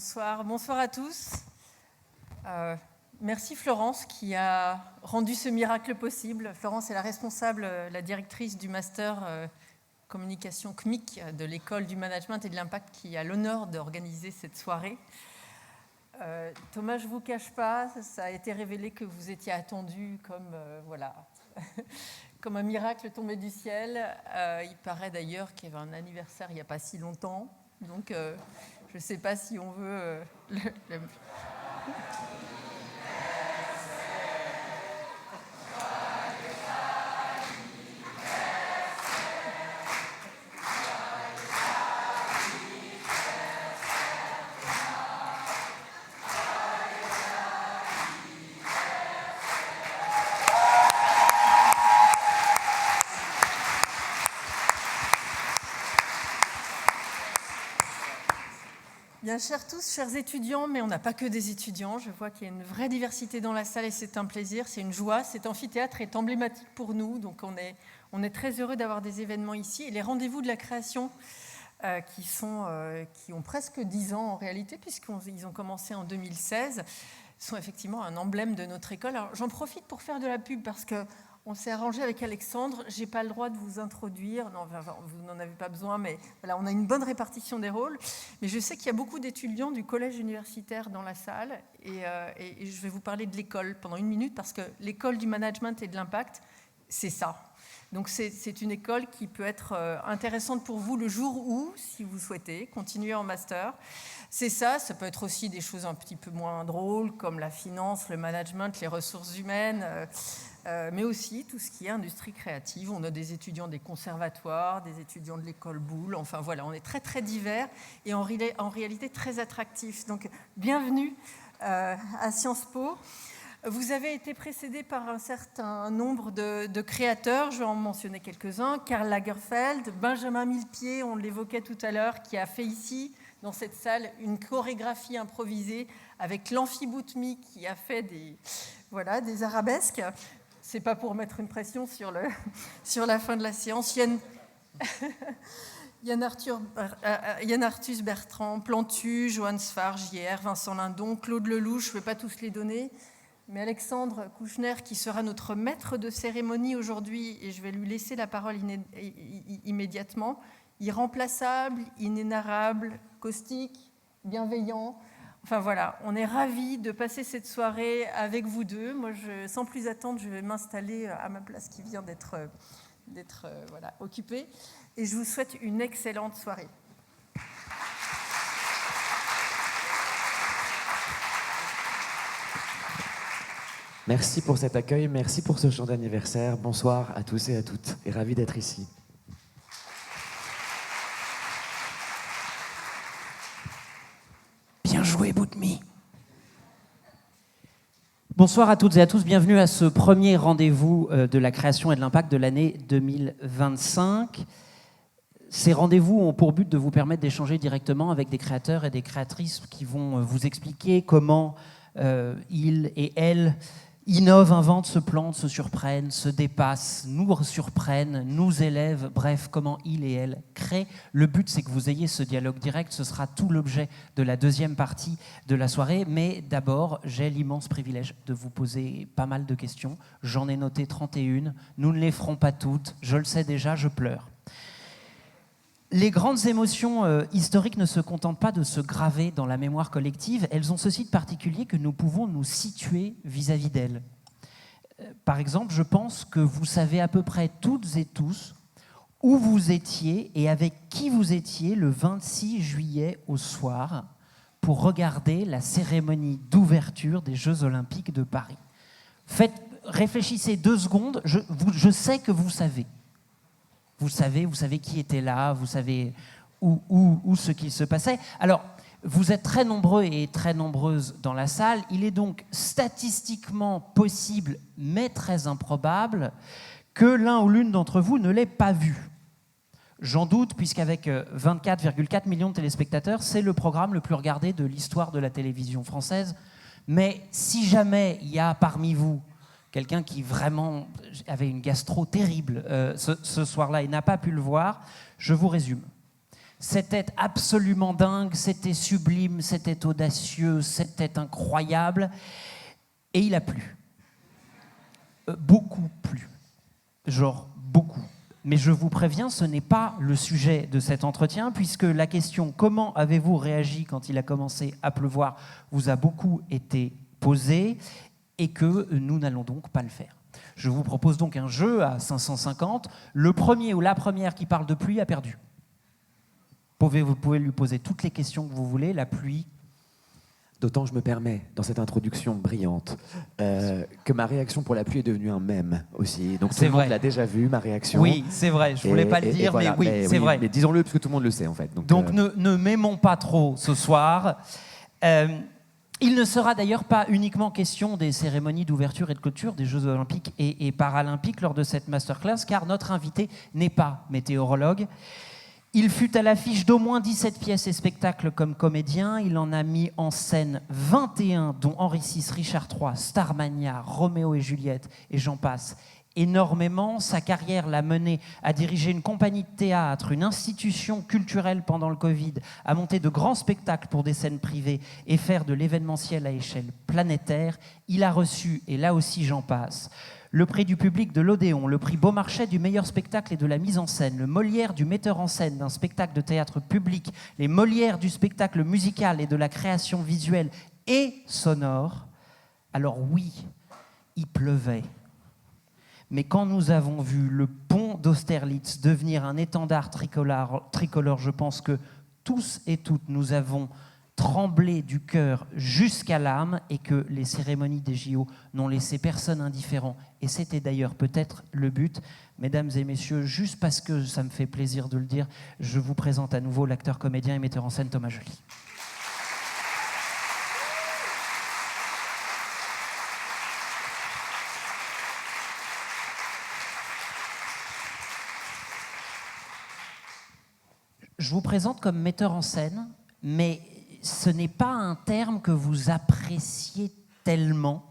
Bonsoir à tous. Merci Florence qui a rendu ce miracle possible. Florence est la responsable, la directrice du master communication CMIC de l'école du management et de l'impact qui a l'honneur d'organiser cette soirée. Thomas, je ne vous cache pas, ça a été révélé que vous étiez attendu comme, comme un miracle tombé du ciel. Il paraît d'ailleurs qu'il y avait un anniversaire il n'y a pas si longtemps. Donc, je ne sais pas si on veut... Bien, chers étudiants, mais on n'a pas que des étudiants. Je vois qu'il y a une vraie diversité dans la salle et c'est un plaisir, c'est une joie. Cet amphithéâtre est emblématique pour nous, donc on est très heureux d'avoir des événements ici. Et les rendez-vous de la création qui ont presque 10 ans en réalité, puisqu'ils ont commencé en 2016, sont effectivement un emblème de notre école. Alors, j'en profite pour faire de la pub parce que on s'est arrangé avec Alexandre, je n'ai pas le droit de vous introduire, non, vous n'en avez pas besoin, mais voilà, on a une bonne répartition des rôles. Mais je sais qu'il y a beaucoup d'étudiants du collège universitaire dans la salle et je vais vous parler de l'école pendant 1 minute parce que l'école du management et de l'impact, c'est ça. Donc c'est une école qui peut être intéressante pour vous le jour où, si vous souhaitez, continuer en master. C'est ça peut être aussi des choses un petit peu moins drôles comme la finance, le management, les ressources humaines, mais aussi tout ce qui est industrie créative. On a des étudiants des conservatoires, des étudiants de l'école Boulle, enfin voilà, on est très très divers et en réalité très attractifs. Donc bienvenue à Sciences Po. Vous avez été précédé par un certain nombre de créateurs, je vais en mentionner quelques-uns. Karl Lagerfeld, Benjamin Millepied, on l'évoquait tout à l'heure, qui a fait ici, dans cette salle, une chorégraphie improvisée avec l'Amphiboutmi qui a fait des arabesques. C'est pas pour mettre une pression sur la fin de la séance. Yann Arthus Bertrand, Plantu, Johannes Farr, JR, Vincent Lindon, Claude Lelouch, je ne vais pas tous les donner. Mais Alexandre Kouchner, qui sera notre maître de cérémonie aujourd'hui, et je vais lui laisser la parole immédiatement, irremplaçable, inénarrable, caustique, bienveillant. Enfin voilà, on est ravis de passer cette soirée avec vous deux. Moi, sans plus attendre, je vais m'installer à ma place qui vient d'être occupée. Et je vous souhaite une excellente soirée. Merci pour cet accueil, merci pour ce chant d'anniversaire. Bonsoir à tous et à toutes, et ravi d'être ici. Bien joué, Boutmi. Bonsoir à toutes et à tous, bienvenue à ce premier rendez-vous de la création et de l'impact de l'année 2025. Ces rendez-vous ont pour but de vous permettre d'échanger directement avec des créateurs et des créatrices qui vont vous expliquer comment ils et elles innovent, inventent, se plantent, se surprennent, se dépassent, nous surprennent, nous élèvent, bref, comment ils et elles créent. Le but, c'est que vous ayez ce dialogue direct, ce sera tout l'objet de la deuxième partie de la soirée, mais d'abord, j'ai l'immense privilège de vous poser pas mal de questions. J'en ai noté 31, nous ne les ferons pas toutes, je le sais déjà, je pleure. Les grandes émotions historiques ne se contentent pas de se graver dans la mémoire collective, elles ont ceci de particulier que nous pouvons nous situer vis-à-vis d'elles. Par exemple, je pense que vous savez à peu près toutes et tous où vous étiez et avec qui vous étiez le 26 juillet au soir pour regarder la cérémonie d'ouverture des Jeux Olympiques de Paris. Réfléchissez 2 secondes, je sais que vous savez. Vous savez qui était là, vous savez où ce qu'il se passait. Alors, vous êtes très nombreux et très nombreuses dans la salle. Il est donc statistiquement possible, mais très improbable, que l'un ou l'une d'entre vous ne l'ait pas vu. J'en doute, puisqu'avec 24,4 millions de téléspectateurs, c'est le programme le plus regardé de l'histoire de la télévision française. Mais si jamais il y a parmi vous quelqu'un qui vraiment avait une gastro terrible ce soir-là et n'a pas pu le voir, je vous résume. C'était absolument dingue, c'était sublime, c'était audacieux, c'était incroyable. Et il a plu. Beaucoup plu. Genre beaucoup. Mais je vous préviens, ce n'est pas le sujet de cet entretien, puisque la question « Comment avez-vous réagi quand il a commencé à pleuvoir ?» vous a beaucoup été posée et que nous n'allons donc pas le faire. Je vous propose donc un jeu à 550. Le premier ou la première qui parle de pluie a perdu. Vous pouvez lui poser toutes les questions que vous voulez. La pluie. D'autant je me permets, dans cette introduction brillante, que ma réaction pour la pluie est devenue un mème aussi. Donc tout le monde l'a déjà vu, ma réaction. Oui, c'est vrai. Je ne voulais pas le dire, voilà. Mais oui, c'est vrai. Mais disons-le, parce que tout le monde le sait, en fait. Donc ne m'aimons pas trop ce soir. Il ne sera d'ailleurs pas uniquement question des cérémonies d'ouverture et de clôture des Jeux Olympiques et Paralympiques lors de cette masterclass, car notre invité n'est pas météorologue. Il fut à l'affiche d'au moins 17 pièces et spectacles comme comédien. Il en a mis en scène 21, dont Henri VI, Richard III, Starmania, Roméo et Juliette, et j'en passe énormément. Sa carrière l'a mené à diriger une compagnie de théâtre, une institution culturelle pendant le Covid, à monter de grands spectacles pour des scènes privées et faire de l'événementiel à échelle planétaire. Il a reçu, et là aussi j'en passe, le prix du public de l'Odéon, le prix Beaumarchais du meilleur spectacle et de la mise en scène, le Molière du metteur en scène d'un spectacle de théâtre public, les Molières du spectacle musical et de la création visuelle et sonore. Alors oui, il pleuvait. Mais quand nous avons vu le pont d'Austerlitz devenir un étendard tricolore, je pense que tous et toutes nous avons tremblé du cœur jusqu'à l'âme et que les cérémonies des JO n'ont laissé personne indifférent. Et c'était d'ailleurs peut-être le but. Mesdames et messieurs, juste parce que ça me fait plaisir de le dire, je vous présente à nouveau l'acteur, comédien et metteur en scène Thomas Joly. Je vous présente comme metteur en scène, mais ce n'est pas un terme que vous appréciez tellement.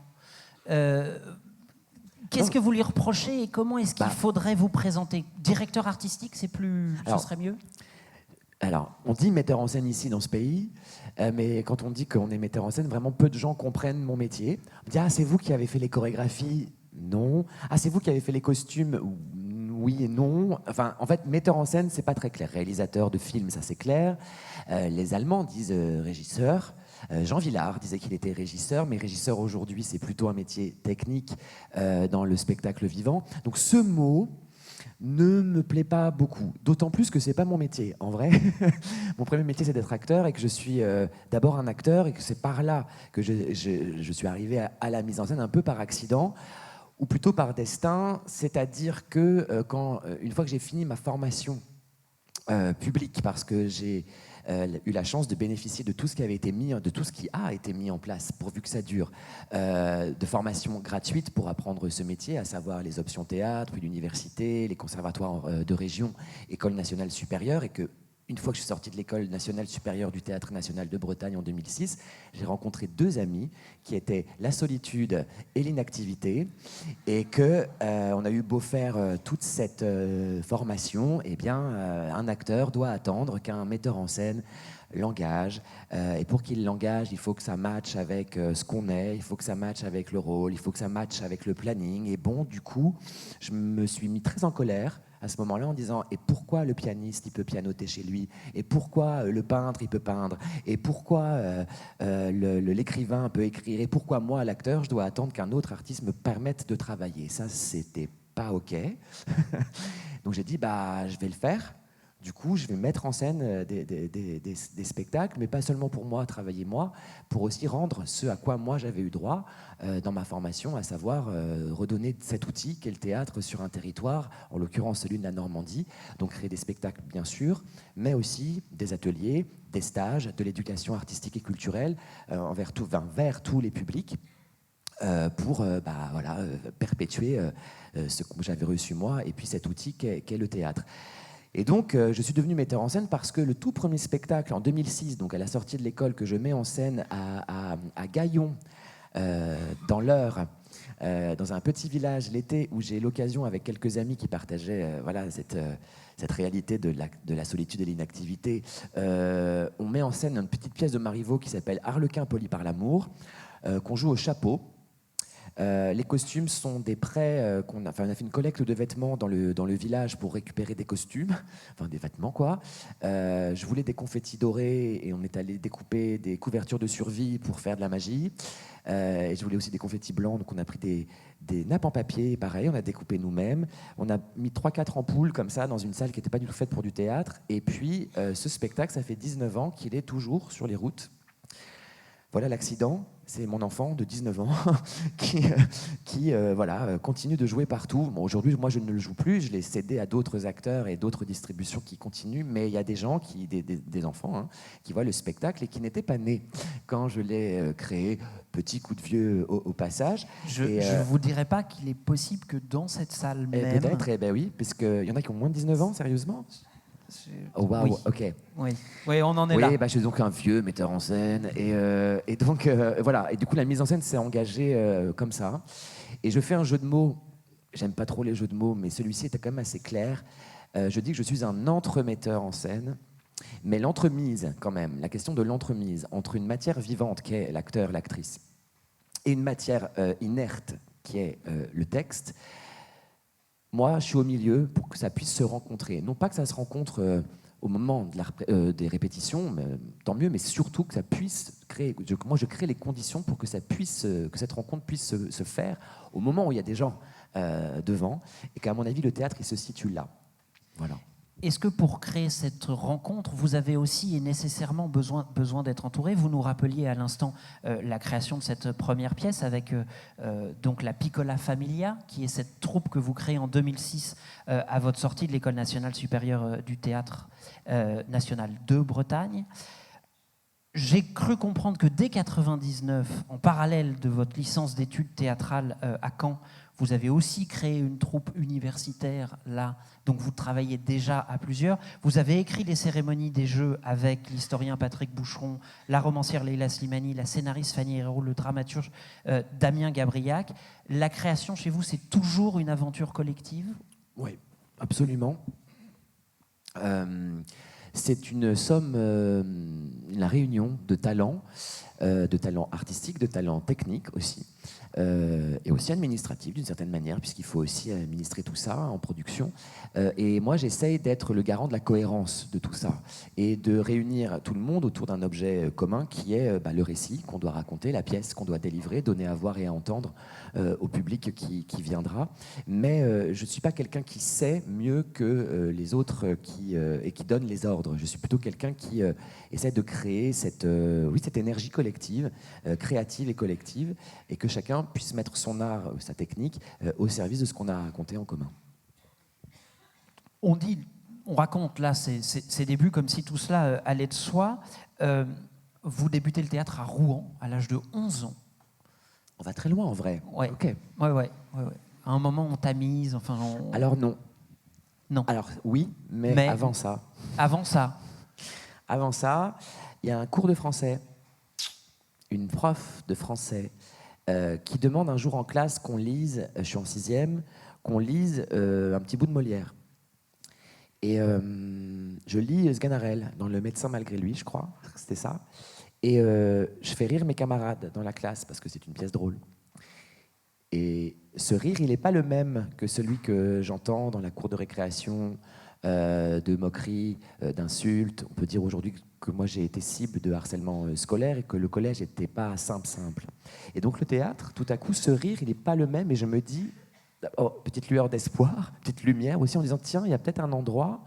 Qu'est-ce que vous lui reprochez et comment est-ce qu'il faudrait vous présenter? Directeur artistique, ce serait mieux? Alors, on dit metteur en scène ici dans ce pays, mais quand on dit qu'on est metteur en scène, vraiment peu de gens comprennent mon métier. On dit « Ah, c'est vous qui avez fait les chorégraphies ?» Non. « Ah, c'est vous qui avez fait les costumes ?» Oui et non. Enfin, en fait, metteur en scène, c'est pas très clair. Réalisateur de films, ça c'est clair. Les Allemands disent régisseur. Jean Vilar disait qu'il était régisseur, mais régisseur aujourd'hui, c'est plutôt un métier technique dans le spectacle vivant. Donc ce mot ne me plaît pas beaucoup, d'autant plus que c'est pas mon métier. En vrai, mon premier métier, c'est d'être acteur et que je suis d'abord un acteur et que c'est par là que je suis arrivé à la mise en scène un peu par accident, ou plutôt par destin, c'est-à-dire que une fois que j'ai fini ma formation publique, parce que j'ai eu la chance de bénéficier de tout ce qui avait été mis, de tout ce qui a été mis en place, pourvu que ça dure, de formation gratuite pour apprendre ce métier, à savoir les options théâtre, puis l'université, les conservatoires de région, école nationale supérieure, et que une fois que je suis sorti de l'école nationale supérieure du Théâtre national de Bretagne en 2006, j'ai rencontré deux amis qui étaient la solitude et l'inactivité, et on a eu beau faire toute cette formation, eh bien, un acteur doit attendre qu'un metteur en scène l'engage, et pour qu'il l'engage, il faut que ça matche avec ce qu'on est, il faut que ça matche avec le rôle, il faut que ça matche avec le planning, et bon, du coup, je me suis mis très en colère à ce moment-là en disant « Et pourquoi le pianiste, il peut pianoter chez lui? Et pourquoi le peintre, il peut peindre? Et pourquoi l'écrivain peut écrire? Et pourquoi moi, l'acteur, je dois attendre qu'un autre artiste me permette de travailler ?» Ça, c'était pas OK. Donc j'ai dit « Je vais le faire. » Du coup, je vais mettre en scène des spectacles, mais pas seulement pour moi, travailler moi, pour aussi rendre ce à quoi moi j'avais eu droit dans ma formation, à savoir redonner cet outil qu'est le théâtre sur un territoire, en l'occurrence celui de la Normandie. Donc créer des spectacles, bien sûr, mais aussi des ateliers, des stages, de l'éducation artistique et culturelle vers tous les publics. Pour perpétuer ce que j'avais reçu moi et puis cet outil qu'est le théâtre. Et donc, je suis devenu metteur en scène parce que le tout premier spectacle, en 2006, donc à la sortie de l'école, que je mets en scène à Gaillon, dans l'Eure, dans un petit village l'été où j'ai l'occasion avec quelques amis qui partageaient voilà, cette réalité de la solitude et de l'inactivité. On met en scène une petite pièce de Marivaux qui s'appelle Harlequin poli par l'amour, qu'on joue au chapeau. Les costumes sont des prêts on a fait une collecte de vêtements dans le village pour récupérer des costumes, enfin des vêtements quoi. Je voulais des confettis dorés et on est allé découper des couvertures de survie pour faire de la magie. Et je voulais aussi des confettis blancs, donc on a pris des nappes en papier, pareil, on a découpé nous-mêmes. On a mis 3-4 ampoules comme ça dans une salle qui n'était pas du tout faite pour du théâtre. Et puis ce spectacle, ça fait 19 ans qu'il est toujours sur les routes. Voilà l'accident, c'est mon enfant de 19 ans qui continue de jouer partout. Bon, aujourd'hui, moi, je ne le joue plus, je l'ai cédé à d'autres acteurs et d'autres distributions qui continuent, mais il y a des gens, des enfants, hein, qui voient le spectacle et qui n'étaient pas nés quand je l'ai créé. Petit coup de vieux au passage. Je ne vous dirais pas qu'il est possible que dans cette salle même... Peut-être, ben oui, puisqu'il y en a qui ont moins de 19 ans, sérieusement. Oh waouh, oui. ok. Oui, on en est là. Oui, je suis donc un vieux metteur en scène. Et donc, voilà. Et du coup, la mise en scène s'est engagée comme ça. Et je fais un jeu de mots. J'aime pas trop les jeux de mots, mais celui-ci était quand même assez clair. Je dis que je suis un entremetteur en scène. Mais l'entremise, quand même, la question de l'entremise entre une matière vivante, qui est l'acteur, l'actrice, et une matière inerte, qui est le texte, moi, je suis au milieu pour que ça puisse se rencontrer. Non pas que ça se rencontre au moment des répétitions, mais, tant mieux, mais surtout que ça puisse créer. Moi, je crée les conditions pour que cette rencontre puisse se faire au moment où il y a des gens devant, et qu'à mon avis, le théâtre, il se situe là. Voilà. Est-ce que pour créer cette rencontre, vous avez aussi et nécessairement besoin d'être entouré? Vous nous rappeliez à l'instant la création de cette première pièce avec donc la Piccola Familia, qui est cette troupe que vous créez en 2006 à votre sortie de l'École nationale supérieure du théâtre national de Bretagne. J'ai cru comprendre que dès 1999, en parallèle de votre licence d'études théâtrales à Caen, vous avez aussi créé une troupe universitaire là, donc vous travaillez déjà à plusieurs. Vous avez écrit les cérémonies des Jeux avec l'historien Patrick Boucheron, la romancière Leila Slimani, la scénariste Fanny Herro, le dramaturge Damien Gabriac. La création chez vous, c'est toujours une aventure collective? Oui, absolument. C'est une somme, la réunion de talents artistiques, de talents techniques aussi, et aussi administratifs d'une certaine manière, puisqu'il faut aussi administrer tout ça en production. Et moi, j'essaye d'être le garant de la cohérence de tout ça et de réunir tout le monde autour d'un objet commun qui est le récit qu'on doit raconter, la pièce qu'on doit délivrer, donner à voir et à entendre au public qui viendra. Mais je ne suis pas quelqu'un qui sait mieux que les autres et qui donne les ordres. Je suis plutôt quelqu'un qui essaie de créer cette énergie collective, créative et collective, et que chacun puisse mettre son art, sa technique, au service de ce qu'on a raconté en commun. On raconte là ces débuts comme si tout cela allait de soi. Vous débutez le théâtre à Rouen à l'âge de 11 ans. On va très loin en vrai. Ouais. Okay. Ouais. À un moment, on tamise. Alors non. Non. Alors oui, mais avant ça. Avant ça, il y a un cours de français, une prof de français qui demande un jour en classe qu'on lise, je suis en 6e, qu'on lise un petit bout de Molière. Et je lis Sganarelle dans Le médecin malgré lui, je crois, c'était ça. Et je fais rire mes camarades dans la classe parce que c'est une pièce drôle. Et ce rire, il n'est pas le même que celui que j'entends dans la cour de récréation, de moqueries, d'insultes. On peut dire aujourd'hui que moi j'ai été cible de harcèlement scolaire et que le collège n'était pas simple. Et donc le théâtre, tout à coup, ce rire, il n'est pas le même et je me dis, petite lueur d'espoir, petite lumière aussi en disant tiens, il y a peut-être un endroit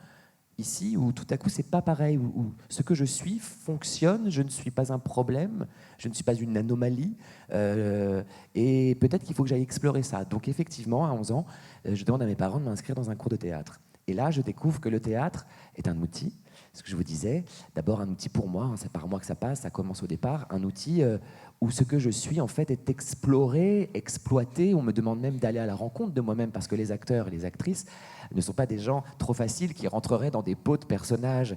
ici où tout à coup c'est pas pareil, où ce que je suis fonctionne, je ne suis pas un problème, je ne suis pas une anomalie, et peut-être qu'il faut que j'aille explorer ça. Donc effectivement, à 11 ans, je demande à mes parents de m'inscrire dans un cours de théâtre. Et là, je découvre que le théâtre est un outil, ce que je vous disais, d'abord un outil pour moi, c'est par moi que ça passe, ça commence au départ, un outil où ce que je suis en fait est exploré, exploité. On me demande même d'aller à la rencontre de moi-même parce que les acteurs et les actrices ne sont pas des gens trop faciles qui rentreraient dans des pots de personnages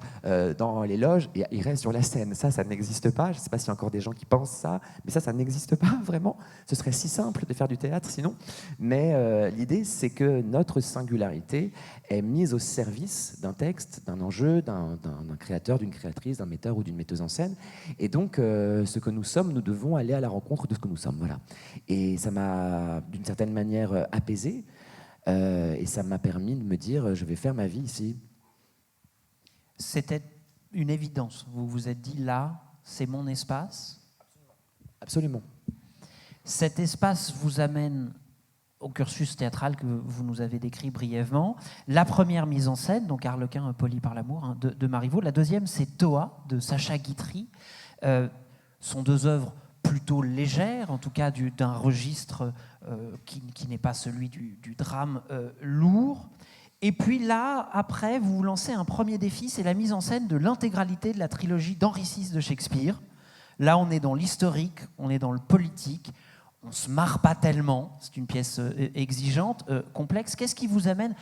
dans les loges et iraient sur la scène. Ça n'existe pas. Je ne sais pas s'il y a encore des gens qui pensent ça, mais ça n'existe pas vraiment. Ce serait si simple de faire du théâtre sinon. Mais l'idée, c'est que notre singularité est mise au service d'un texte, d'un enjeu, d'un créateur, d'une créatrice, d'un metteur ou d'une metteuse en scène. Et donc, ce que nous sommes, nous devons aller à la rencontre de ce que nous sommes. Voilà. Et ça m'a, d'une certaine manière, apaisé. Et ça m'a permis de me dire, je vais faire ma vie ici. C'était une évidence. Vous vous êtes dit, là, c'est mon espace. Absolument. Cet espace vous amène au cursus théâtral que vous nous avez décrit brièvement. La première mise en scène, donc Arlequin poli par l'amour, hein, de Marivaux. La deuxième, c'est Toa, de Sacha Guitry. Sont deux œuvres plutôt légères, en tout cas d'un registre qui n'est pas celui du drame lourd. Et puis là, après, vous vous lancez un premier défi, c'est la mise en scène de l'intégralité de la trilogie d'Henri VI de Shakespeare. Là, on est dans l'historique, on est dans le politique, on ne se marre pas tellement, c'est une pièce exigeante, complexe. Qu'est-ce qui vous amène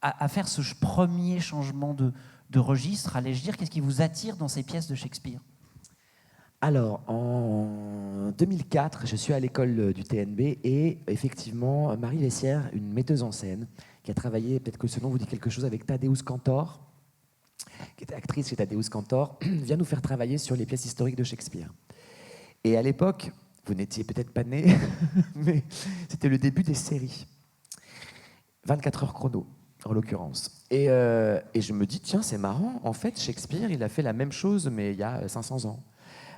à faire ce premier changement de registre, allais-je dire? Qu'est-ce qui vous attire dans ces pièces de Shakespeare? Alors, en 2004, je suis à l'école du TNB et effectivement, Marie Vessière, une metteuse en scène, qui a travaillé, peut-être que ce nom vous dit quelque chose, avec Tadeusz Kantor, qui était actrice chez Tadeusz Kantor, vient nous faire travailler sur les pièces historiques de Shakespeare. Et à l'époque, vous n'étiez peut-être pas né, mais c'était le début des séries. 24 heures chrono, en l'occurrence. Et je me dis, tiens, c'est marrant, en fait, Shakespeare, il a fait la même chose, mais il y a 500 ans.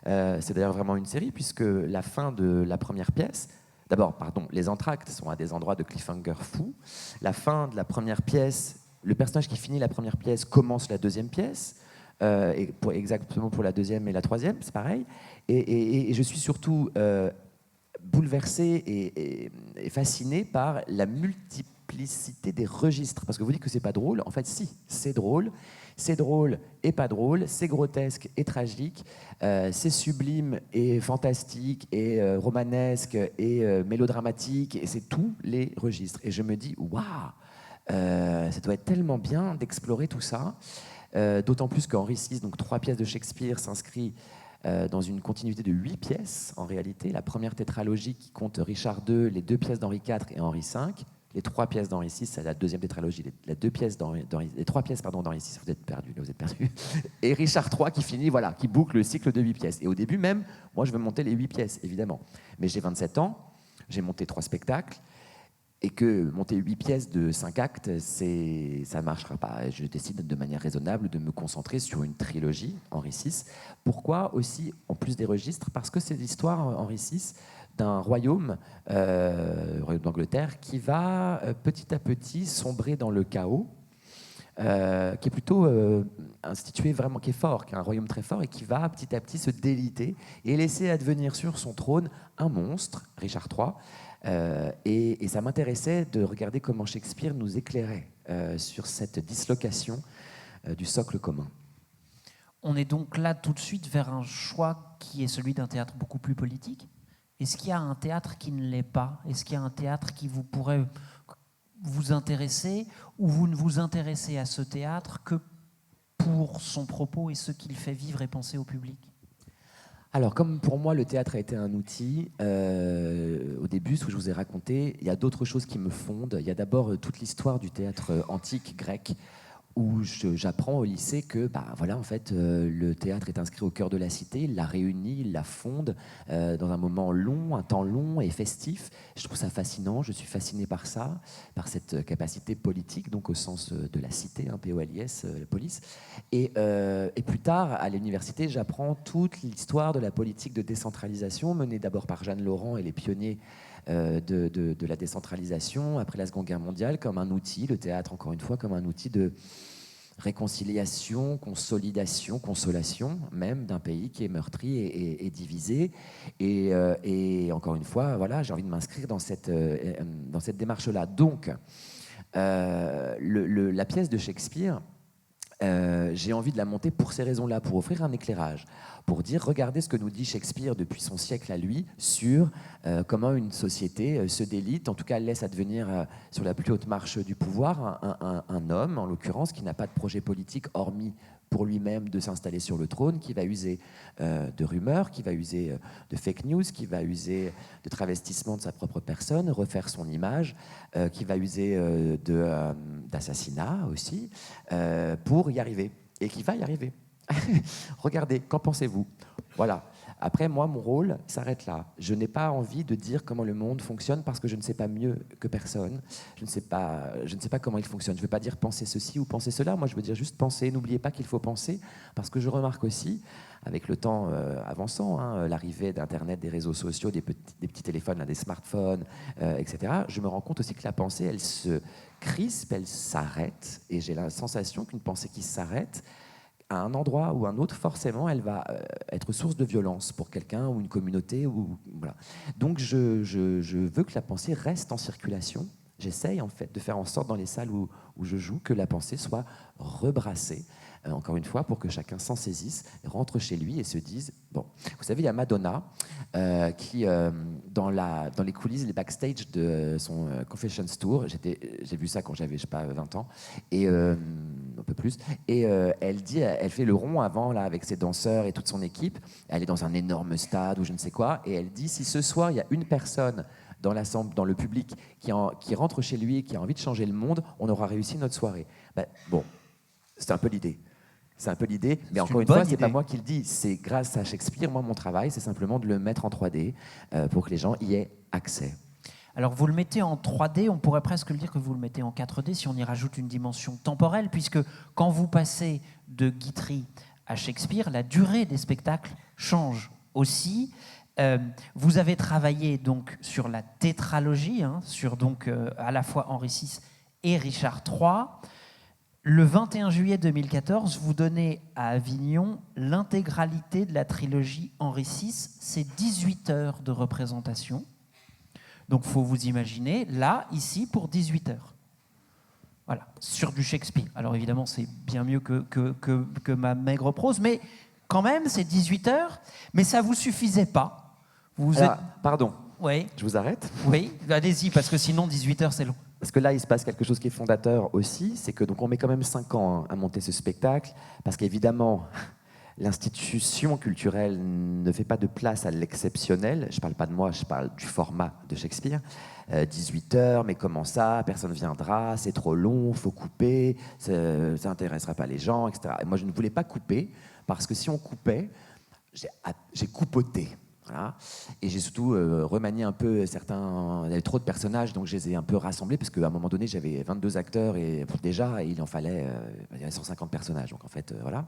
C'est d'ailleurs vraiment une série, puisque la fin de la première pièce, d'abord, pardon, les entr'actes sont à des endroits de cliffhanger fou. La fin de la première pièce, le personnage qui finit la première pièce commence la deuxième pièce, et exactement pour la deuxième et la troisième, c'est pareil. Et je suis surtout bouleversé et fasciné par la multiplicité des registres. Parce que vous dites que c'est pas drôle, en fait, si, c'est drôle. C'est drôle et pas drôle, c'est grotesque et tragique, c'est sublime et fantastique et romanesque et mélodramatique, et c'est tous les registres. Et je me dis, waouh, ça doit être tellement bien d'explorer tout ça, d'autant plus qu'Henri VI, donc 3 pièces de Shakespeare, s'inscrit dans une continuité de 8 pièces, en réalité. La première tétralogie qui compte Richard II, les 2 pièces d'Henri IV et Henri V. Les 3 pièces d'Henri VI, c'est la deuxième tétralogie. Les 3 pièces d'Henri VI, vous êtes perdu. Et Richard III qui finit, voilà, qui boucle le cycle de 8 pièces. Et au début même, moi je veux monter les 8 pièces, évidemment. Mais j'ai 27 ans, j'ai monté 3 spectacles, et que monter 8 pièces de 5 actes, ça ne marchera pas. Je décide de manière raisonnable de me concentrer sur une trilogie, Henri VI. Pourquoi aussi, en plus des registres? Parce que c'est l'histoire, Henri VI, d'un royaume, royaume d'Angleterre, qui va petit à petit sombrer dans le chaos, qui est plutôt institué vraiment, qui est fort, qui est un royaume très fort, et qui va petit à petit se déliter et laisser advenir sur son trône un monstre, Richard III. Et ça m'intéressait de regarder comment Shakespeare nous éclairait sur cette dislocation du socle commun. On est donc là tout de suite vers un choix qui est celui d'un théâtre beaucoup plus politique. Est-ce qu'il y a un théâtre qui ne l'est pas? Est-ce qu'il y a un théâtre qui vous pourrait vous intéresser, ou vous ne vous intéressez à ce théâtre que pour son propos et ce qu'il fait vivre et penser au public? Alors, comme pour moi, le théâtre a été un outil, au début, ce que je vous ai raconté, il y a d'autres choses qui me fondent. Il y a d'abord toute l'histoire du théâtre antique grec, où j'apprends au lycée que voilà, en fait, le théâtre est inscrit au cœur de la cité, il la réunit, il la fonde dans un moment long, un temps long et festif. Je trouve ça fascinant, je suis fasciné par ça, par cette capacité politique, donc au sens de la cité, hein, P-O-L-I-S, la police. Et plus tard, à l'université, j'apprends toute l'histoire de la politique de décentralisation, menée d'abord par Jeanne Laurent et les pionniers de la décentralisation après la Seconde Guerre mondiale, comme un outil, le théâtre encore une fois, comme un outil de réconciliation, consolidation, consolation même d'un pays qui est meurtri et divisé. Et encore une fois, voilà, j'ai envie de m'inscrire dans cette démarche-là. Donc, la pièce de Shakespeare, j'ai envie de la monter pour ces raisons-là, pour offrir un éclairage, pour dire, regardez ce que nous dit Shakespeare depuis son siècle à lui sur comment une société se délite, en tout cas laisse advenir sur la plus haute marche du pouvoir un homme, en l'occurrence, qui n'a pas de projet politique hormis pour lui-même de s'installer sur le trône, qui va user de rumeurs, qui va user de fake news, qui va user de travestissement de sa propre personne, refaire son image, qui va user d'assassinat aussi, pour y arriver. Et qui va y arriver. Regardez, qu'en pensez-vous? Voilà. Après, moi, mon rôle s'arrête là. Je n'ai pas envie de dire comment le monde fonctionne parce que je ne sais pas mieux que personne. Je ne sais pas comment il fonctionne. Je ne veux pas dire penser ceci ou penser cela. Moi, je veux dire juste penser. N'oubliez pas qu'il faut penser parce que je remarque aussi, avec le temps avançant, l'arrivée d'Internet, des réseaux sociaux, des petits téléphones, des smartphones, etc., je me rends compte aussi que la pensée, elle se crispe, elle s'arrête. Et j'ai la sensation qu'une pensée qui s'arrête, à un endroit ou un autre, forcément, elle va être source de violence pour quelqu'un ou une communauté. Voilà. Donc, je veux que la pensée reste en circulation. J'essaye, en fait, de faire en sorte, dans les salles où je joue, que la pensée soit rebrassée, encore une fois, pour que chacun s'en saisisse, rentre chez lui et se dise... Bon, vous savez, il y a Madonna qui, dans les coulisses, les backstage de son Confessions Tour, j'ai vu ça quand j'avais, je sais pas, 20 ans, et un peu plus, et elle fait le rond avant, là, avec ses danseurs et toute son équipe. Elle est dans un énorme stade ou je ne sais quoi, et elle dit, si ce soir, il y a une personne dans le public qui rentre chez lui et qui a envie de changer le monde, on aura réussi notre soirée. Ben, bon, c'est un peu l'idée. C'est un peu l'idée, mais encore une fois, c'est pas moi qui le dis, c'est grâce à Shakespeare. Moi, mon travail, c'est simplement de le mettre en 3D pour que les gens y aient accès. Alors vous le mettez en 3D, on pourrait presque le dire que vous le mettez en 4D si on y rajoute une dimension temporelle, puisque quand vous passez de Guitry à Shakespeare, la durée des spectacles change aussi. Vous avez travaillé donc sur la tétralogie, sur donc à la fois Henri VI et Richard III. Le 21 juillet 2014, vous donnez à Avignon l'intégralité de la trilogie Henri VI. C'est 18 heures de représentation. Donc il faut vous imaginer, là, ici, pour 18 heures. Voilà, sur du Shakespeare. Alors évidemment, c'est bien mieux que ma maigre prose, mais quand même, c'est 18 heures. Mais ça ne vous suffisait pas. Pardon, oui. Je vous arrête? Oui, allez-y, parce que sinon, 18 heures, c'est long. Parce que là, il se passe quelque chose qui est fondateur aussi, c'est que donc on met quand même 5 ans à monter ce spectacle, parce qu'évidemment, l'institution culturelle ne fait pas de place à l'exceptionnel. Je ne parle pas de moi, je parle du format de Shakespeare. 18 heures, mais comment ça? Personne ne viendra, c'est trop long, il faut couper, ça n'intéressera pas les gens, etc. Et moi, je ne voulais pas couper, parce que si on coupait, j'ai coupoté. Voilà. Et j'ai surtout remanié un peu certains... Il y avait trop de personnages, donc je les ai un peu rassemblés, parce qu'à un moment donné, j'avais 22 acteurs et il en fallait... il y avait 150 personnages, donc en fait, voilà.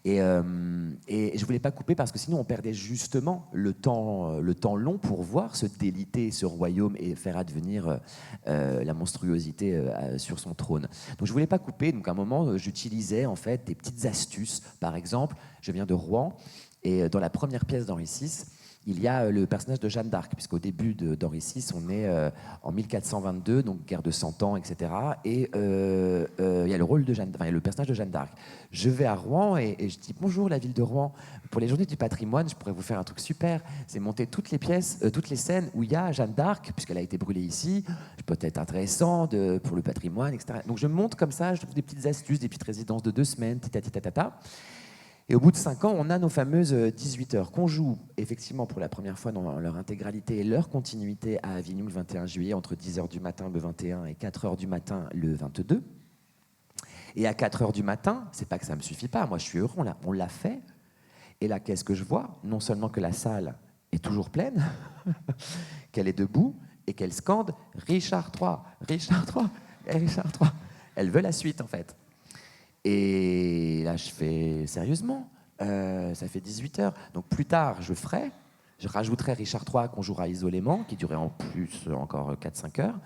Et je voulais pas couper, parce que sinon, on perdait justement le temps long pour voir se déliter ce royaume et faire advenir la monstruosité sur son trône. Donc je voulais pas couper, donc à un moment, j'utilisais en fait des petites astuces. Par exemple, je viens de Rouen, et dans la première pièce d'Henri VI, il y a le personnage de Jeanne d'Arc, puisqu'au début d'Henri VI, on est en 1422, donc guerre de 100 ans, etc. Et il y a le personnage de Jeanne d'Arc. Je vais à Rouen et je dis bonjour la ville de Rouen. Pour les journées du patrimoine, je pourrais vous faire un truc super. C'est monter toutes les pièces, toutes les scènes où il y a Jeanne d'Arc, puisqu'elle a été brûlée ici. Peut être intéressant pour le patrimoine, etc. Donc je monte comme ça, je trouve des petites astuces, des petites résidences de 2 semaines, tata. Et au bout de 5 ans, on a nos fameuses 18 heures qu'on joue effectivement pour la première fois dans leur intégralité et leur continuité à Avignon le 21 juillet, entre 10h du matin le 21 et 4h du matin le 22. Et à 4h du matin, c'est pas que ça me suffit pas, moi je suis heureux, on l'a fait. Et là, qu'est-ce que je vois? Non seulement que la salle est toujours pleine, qu'elle est debout et qu'elle scande « Richard III, Richard III, Richard III ». Elle veut la suite en fait. Et là, je fais sérieusement, ça fait 18 heures. Donc plus tard, je rajouterai Richard III qu'on jouera isolément, qui durait en plus encore 4-5 heures.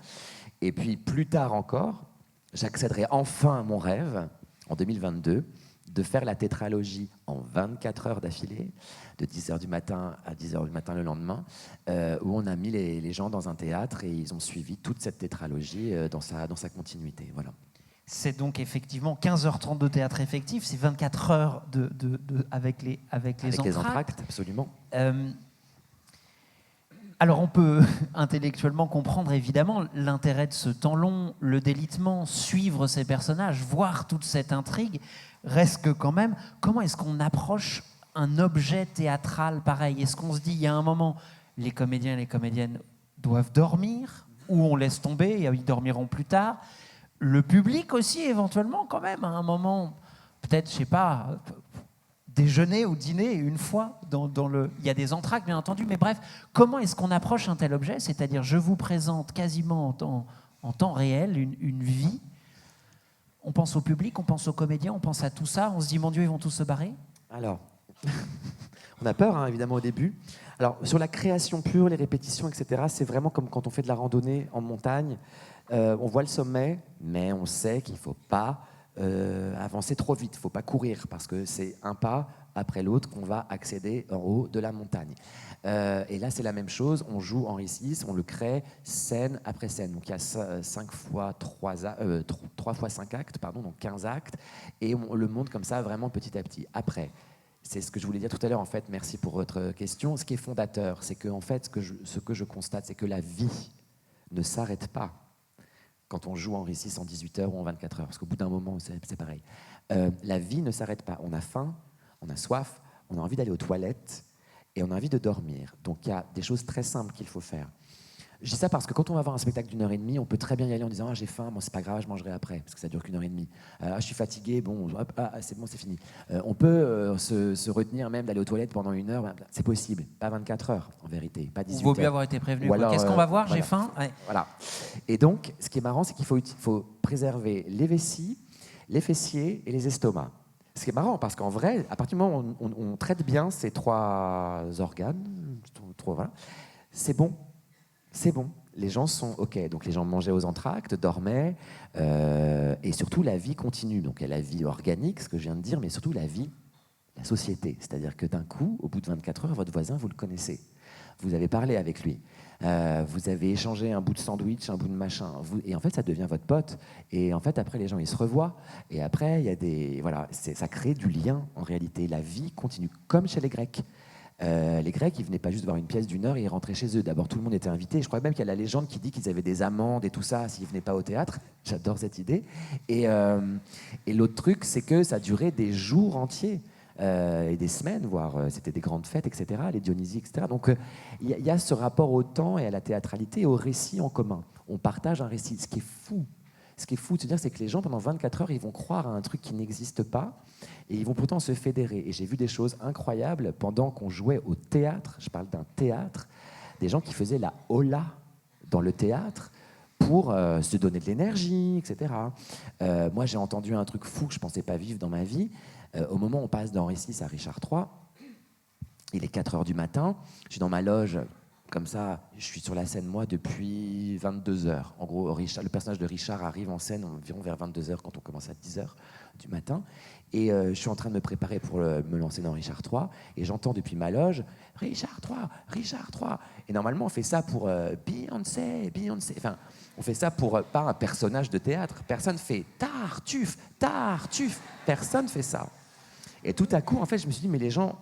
Et puis plus tard encore, j'accéderai enfin à mon rêve, en 2022, de faire la tétralogie en 24 heures d'affilée, de 10h du matin à 10h du matin le lendemain, où on a mis les gens dans un théâtre et ils ont suivi toute cette tétralogie dans sa continuité. Voilà. C'est donc effectivement 15h30 de théâtre effectif, c'est 24 heures avec les entractes. Absolument. Alors on peut intellectuellement comprendre évidemment l'intérêt de ce temps long, le délitement, suivre ces personnages, voir toute cette intrigue. Reste que quand même, comment est-ce qu'on approche un objet théâtral pareil? Est-ce qu'on se dit, il y a un moment, les comédiens et les comédiennes doivent dormir, ou on laisse tomber, et ils dormiront plus tard? Le public aussi, éventuellement, quand même, à un moment, peut-être, je sais pas, déjeuner ou dîner une fois dans le... Il y a des entractes, bien entendu, mais bref, comment est-ce qu'on approche un tel objet? C'est-à-dire, je vous présente quasiment en temps réel une vie. On pense au public, on pense aux comédiens, on pense à tout ça. On se dit, mon Dieu, ils vont tous se barrer? Alors, on a peur, hein, évidemment, au début. Alors, sur la création pure, les répétitions, etc., c'est vraiment comme quand on fait de la randonnée en montagne. On voit le sommet, mais on sait qu'il ne faut pas avancer trop vite. Il ne faut pas courir, parce que c'est un pas après l'autre qu'on va accéder en haut de la montagne. Et là, c'est la même chose. On joue Henri VI, on le crée scène après scène. Donc, il y a 3 fois 5 actes, pardon, donc 15 actes. Et on le monte comme ça, vraiment petit à petit. Après, c'est ce que je voulais dire tout à l'heure, en fait. Merci pour votre question. Ce qui est fondateur, c'est que, en fait, ce que je constate, c'est que la vie ne s'arrête pas quand on joue Henri VI en 18 heures ou en 24 heures. Parce qu'au bout d'un moment, c'est pareil. La vie ne s'arrête pas. On a faim, on a soif, on a envie d'aller aux toilettes et on a envie de dormir. Donc, il y a des choses très simples qu'il faut faire. Je dis ça parce que quand on va voir un spectacle d'1 heure et demie, on peut très bien y aller en disant « Ah, j'ai faim, bon, c'est pas grave, je mangerai après, parce que ça dure qu'1 heure et demie. Ah, je suis fatigué, bon, hop, c'est bon, c'est fini. » On peut se retenir même d'aller aux toilettes pendant 1 heure, c'est possible, pas 24 heures en vérité, pas 18 heures. Il vaut mieux avoir été prévenu. Alors, qu'est-ce qu'on va voir? Voilà. J'ai faim. Ouais. Voilà. Et donc, ce qui est marrant, c'est qu'il faut préserver les vessies, les fessiers et les estomacs. Ce qui est marrant, parce qu'en vrai, à partir du moment où on traite bien ces 3 organes, voilà, c'est bon. C'est bon. Les gens sont OK. Donc les gens mangeaient aux entractes, dormaient, et surtout la vie continue. Donc il y a la vie organique, ce que je viens de dire, mais surtout la vie, la société. C'est-à-dire que d'un coup, au bout de 24 heures, votre voisin, vous le connaissez. Vous avez parlé avec lui. Vous avez échangé un bout de sandwich, un bout de machin. Et en fait, ça devient votre pote. Et en fait, après, les gens, ils se revoient. Et après, il y a des... Voilà, ça crée du lien, en réalité. La vie continue, comme chez les Grecs. Les Grecs, ils venaient pas juste voir une pièce d'1 heure et ils rentraient chez eux. D'abord, tout le monde était invité. Je crois même qu'il y a la légende qui dit qu'ils avaient des amendes et tout ça s'ils venaient pas au théâtre. J'adore cette idée. Et l'autre truc, c'est que ça durait des jours entiers. Et des semaines, voire c'était des grandes fêtes, etc., les Dionysies, etc. Donc il y a ce rapport au temps et à la théâtralité et au récit en commun. On partage un récit, ce qui est fou. Ce qui est fou de se dire, c'est que les gens, pendant 24 heures, ils vont croire à un truc qui n'existe pas et ils vont pourtant se fédérer. Et j'ai vu des choses incroyables pendant qu'on jouait au théâtre, je parle d'un théâtre, des gens qui faisaient la hola dans le théâtre pour se donner de l'énergie, etc. Moi, j'ai entendu un truc fou que je ne pensais pas vivre dans ma vie. Au moment où on passe d'Henri VI à Richard III, il est 4 heures du matin, je suis dans ma loge, comme ça, je suis sur la scène, moi, depuis 22 heures. En gros, le personnage de Richard arrive en scène environ vers 22 heures, quand on commence à 10 heures du matin. Et je suis en train de me préparer pour me lancer dans Richard III, et j'entends depuis ma loge « Richard III, Richard III ». Et normalement, on fait ça pour Beyoncé, Beyoncé. Enfin, on fait ça pour pas un personnage de théâtre. Personne fait « Tartuffe, Tartuffe ». Personne fait ça. Et tout à coup, en fait, je me suis dit, mais les gens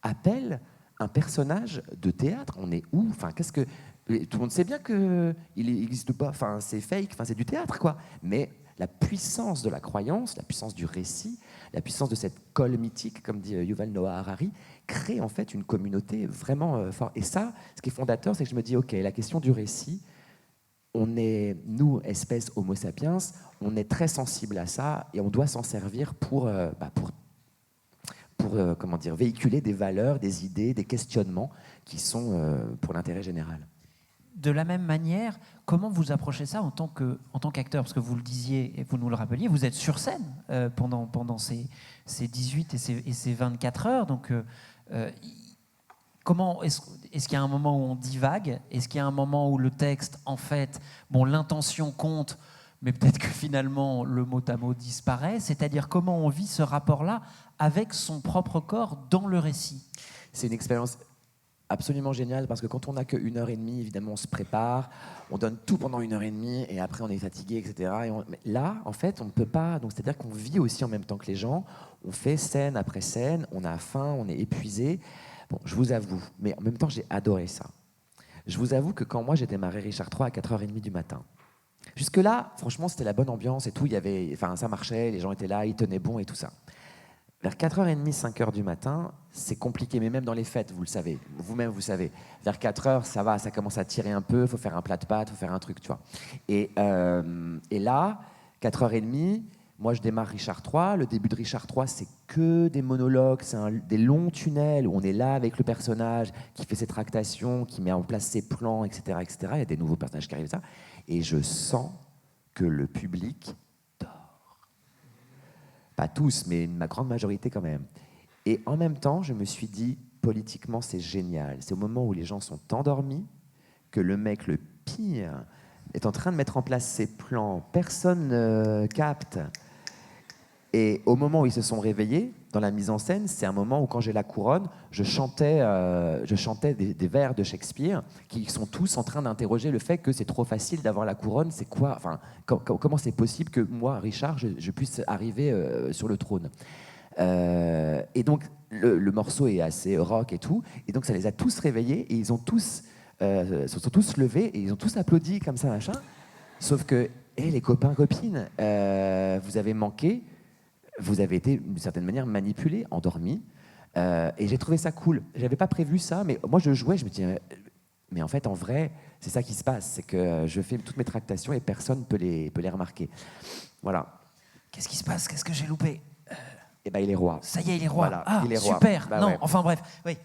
appellent un personnage de théâtre. On est où? Enfin, qu'est-ce que... Tout le monde sait bien qu'il n'existe pas. Enfin, c'est fake. Enfin, c'est du théâtre, quoi. Mais la puissance de la croyance, la puissance du récit, la puissance de cette colle mythique, comme dit Yuval Noah Harari, crée en fait une communauté vraiment forte. Et ça, ce qui est fondateur, c'est que je me dis, OK, la question du récit, on est, nous, espèce Homo sapiens, on est très sensible à ça et on doit s'en servir pour comment dire, véhiculer des valeurs, des idées, des questionnements qui sont pour l'intérêt général. De la même manière, comment vous approchez ça en tant qu'acteur? Parce que vous le disiez et vous nous le rappeliez, vous êtes sur scène pendant ces 18 et ces 24 heures. Donc, comment est-ce qu'il y a un moment où on divague? Est-ce qu'il y a un moment où le texte, en fait, bon, l'intention compte, mais peut-être que finalement le mot à mot disparaît? C'est-à-dire comment on vit ce rapport-là avec son propre corps dans le récit? C'est une expérience absolument génial parce que quand on n'a que 1 heure et demie, évidemment, on se prépare, on donne tout pendant 1 heure et demie et après on est fatigué, etc. Mais là, en fait, on ne peut pas. Donc, c'est-à-dire qu'on vit aussi en même temps que les gens. On fait scène après scène, on a faim, on est épuisé. Bon, je vous avoue, mais en même temps, j'ai adoré ça. Je vous avoue que quand moi, j'ai démarré Richard III à 4h30 du matin, jusque-là, franchement, c'était la bonne ambiance et tout. Ça marchait, les gens étaient là, ils tenaient bon et tout ça. Vers 4h30, 5h du matin, c'est compliqué, mais même dans les fêtes, vous le savez, vous-même vous savez. Vers 4h, ça va, ça commence à tirer un peu, il faut faire un plat de pâtes, il faut faire un truc, tu vois. Et là, 4h30, moi je démarre Richard III. Le début de Richard III, c'est que des monologues, des longs tunnels où on est là avec le personnage qui fait ses tractations, qui met en place ses plans, etc., etc. Il y a des nouveaux personnages qui arrivent, ça. Et je sens que le public... Pas tous, mais ma grande majorité quand même. Et en même temps, je me suis dit, politiquement, c'est génial. C'est au moment où les gens sont endormis que le mec le pire est en train de mettre en place ses plans. Personne ne capte. Et au moment où ils se sont réveillés, dans la mise en scène, c'est un moment où, quand j'ai la couronne, je chantais des vers de Shakespeare qui sont tous en train d'interroger le fait que c'est trop facile d'avoir la couronne. C'est quoi, enfin, comment c'est possible que moi, Richard, je puisse arriver sur le trône. Et donc, le morceau est assez rock et tout. Et donc, ça les a tous réveillés et ils ont tous, se sont tous levés et ils ont tous applaudi comme ça, machin. Sauf que, les copains, copines, vous avez manqué. Vous avez été, d'une certaine manière, manipulé, endormi. Et j'ai trouvé ça cool. Je n'avais pas prévu ça, mais moi, je jouais, je me disais, mais en fait, en vrai, c'est ça qui se passe. C'est que je fais toutes mes tractations et personne ne peut les remarquer. Voilà. Qu'est-ce qui se passe? Qu'est-ce que j'ai loupé? Et ben, il est roi. Ça y est, il est roi. Voilà, ah, il est roi. Super. Bah, non, ouais. enfin bref. Oui.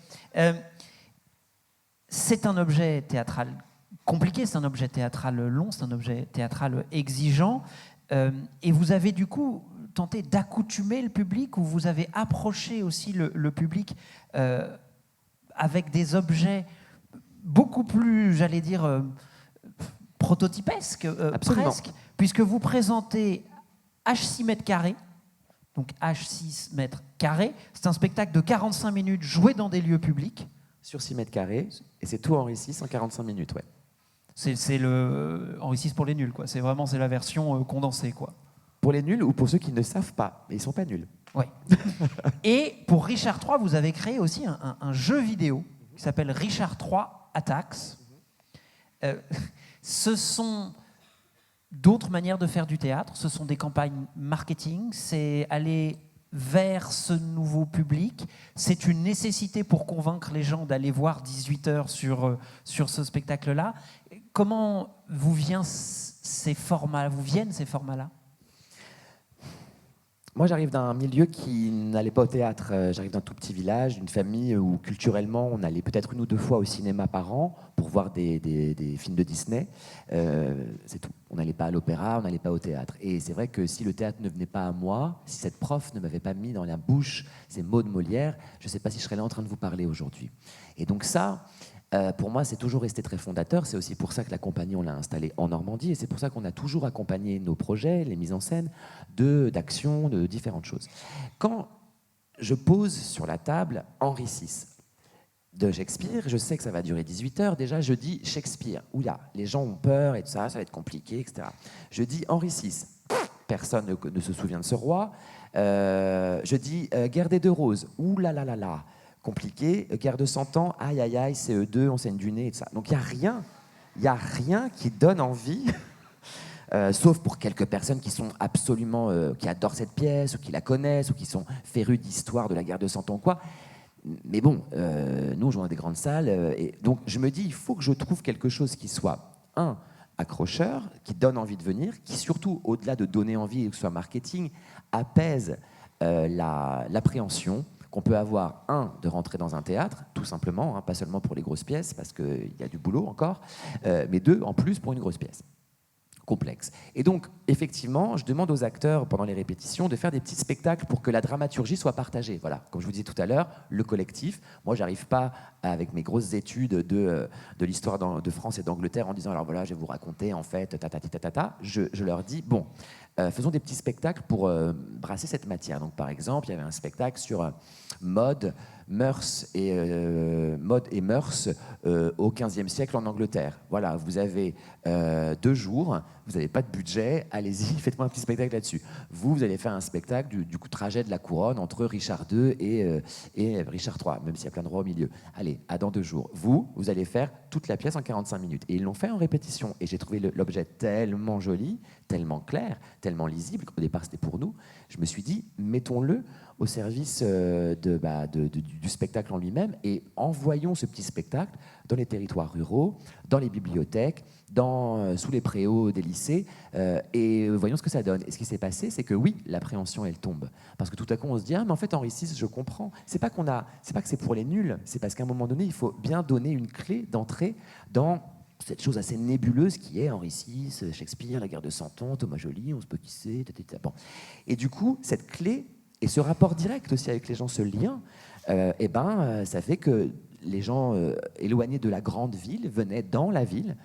C'est un objet théâtral compliqué, c'est un objet théâtral long, c'est un objet théâtral exigeant. Et vous avez du coup tenté d'accoutumer le public, ou vous avez approché aussi le public avec des objets beaucoup plus, j'allais dire, prototypesques, presque, puisque vous présentez H6 mètres carrés, donc H6 mètres carrés, c'est un spectacle de 45 minutes joué dans des lieux publics. Sur 6 mètres carrés, et c'est tout Henri VI en 45 minutes, ouais. C'est le Henri VI pour les nuls, quoi. C'est la version condensée, quoi. Pour les nuls ou pour ceux qui ne savent pas, mais ils ne sont pas nuls. Ouais. Et pour Richard III, vous avez créé aussi un jeu vidéo qui s'appelle Richard III Attacks. Ce sont d'autres manières de faire du théâtre, ce sont des campagnes marketing, c'est aller vers ce nouveau public, c'est une nécessité pour convaincre les gens d'aller voir 18h sur ce spectacle-là. Comment vous viennent ces formats-là? Moi, j'arrive d'un milieu qui n'allait pas au théâtre. J'arrive d'un tout petit village, d'une famille où culturellement, on allait peut-être 1 ou 2 fois au cinéma par an pour voir des films de Disney. C'est tout. On n'allait pas à l'opéra, on n'allait pas au théâtre. Et c'est vrai que si le théâtre ne venait pas à moi, si cette prof ne m'avait pas mis dans la bouche ces mots de Molière, je ne sais pas si je serais là en train de vous parler aujourd'hui. Et donc ça... pour moi, c'est toujours resté très fondateur. C'est aussi pour ça que la compagnie, on l'a installée en Normandie. Et c'est pour ça qu'on a toujours accompagné nos projets, les mises en scène, d'actions, de différentes choses. Quand je pose sur la table Henri VI de Shakespeare, je sais que ça va durer 18 heures. Déjà, je dis Shakespeare. Oula, les gens ont peur et tout ça, ça va être compliqué, etc. Je dis Henri VI. Personne ne se souvient de ce roi. Je dis Guerre des Deux Roses. Oula là là là. Compliqué, guerre de 100 ans, aïe aïe aïe, CE2, on saigne du nez et tout ça. Donc il n'y a rien qui donne envie, sauf pour quelques personnes qui sont absolument, qui adorent cette pièce, ou qui la connaissent, ou qui sont férus d'histoire de la guerre de 100 ans, quoi. Mais bon, nous, on joue dans des grandes salles, et donc je me dis, il faut que je trouve quelque chose qui soit, accrocheur, qui donne envie de venir, qui surtout, au-delà de donner envie, et que ce soit marketing, apaise l'appréhension qu'on peut avoir, de rentrer dans un théâtre, tout simplement, pas seulement pour les grosses pièces, parce qu'il y a du boulot encore, mais 2, en plus, pour une grosse pièce complexe. Et donc, effectivement, je demande aux acteurs, pendant les répétitions, de faire des petits spectacles pour que la dramaturgie soit partagée. Voilà, comme je vous disais tout à l'heure, le collectif. Moi, j'arrive pas, avec mes grosses études de l'histoire de France et d'Angleterre, en disant, alors voilà, je vais vous raconter, en fait, je leur dis, bon, faisons des petits spectacles pour brasser cette matière. Donc, par exemple, il y avait un spectacle sur mode, mœurs au XVe siècle en Angleterre. Voilà, vous avez 2 jours, vous n'avez pas de budget, allez-y, faites-moi un petit spectacle là-dessus. Vous allez faire un spectacle du trajet de la couronne entre Richard II et Richard III, même s'il y a plein de rois au milieu. Allez, à dans 2 jours. Vous allez faire toute la pièce en 45 minutes. Et ils l'ont fait en répétition. Et j'ai trouvé l'objet tellement joli, tellement clair, tellement lisible, qu'au départ c'était pour nous. Je me suis dit, mettons-le au service du spectacle en lui-même et envoyons ce petit spectacle dans les territoires ruraux, dans les bibliothèques, sous les préaux des lycées et voyons ce que ça donne. Et ce qui s'est passé, c'est que oui, l'appréhension, elle tombe. Parce que tout à coup, on se dit, ah, mais en fait, Henri VI, je comprends. C'est pas que c'est pour les nuls, c'est parce qu'à un moment donné, il faut bien donner une clé d'entrée dans cette chose assez nébuleuse qui est Henri VI, Shakespeare, la guerre de Cent Ans, Thomas Joly, on se peut qui c'est, bon. Et du coup, cette clé et ce rapport direct aussi avec les gens, ce lien, ça fait que les gens éloignés de la grande ville venaient dans la ville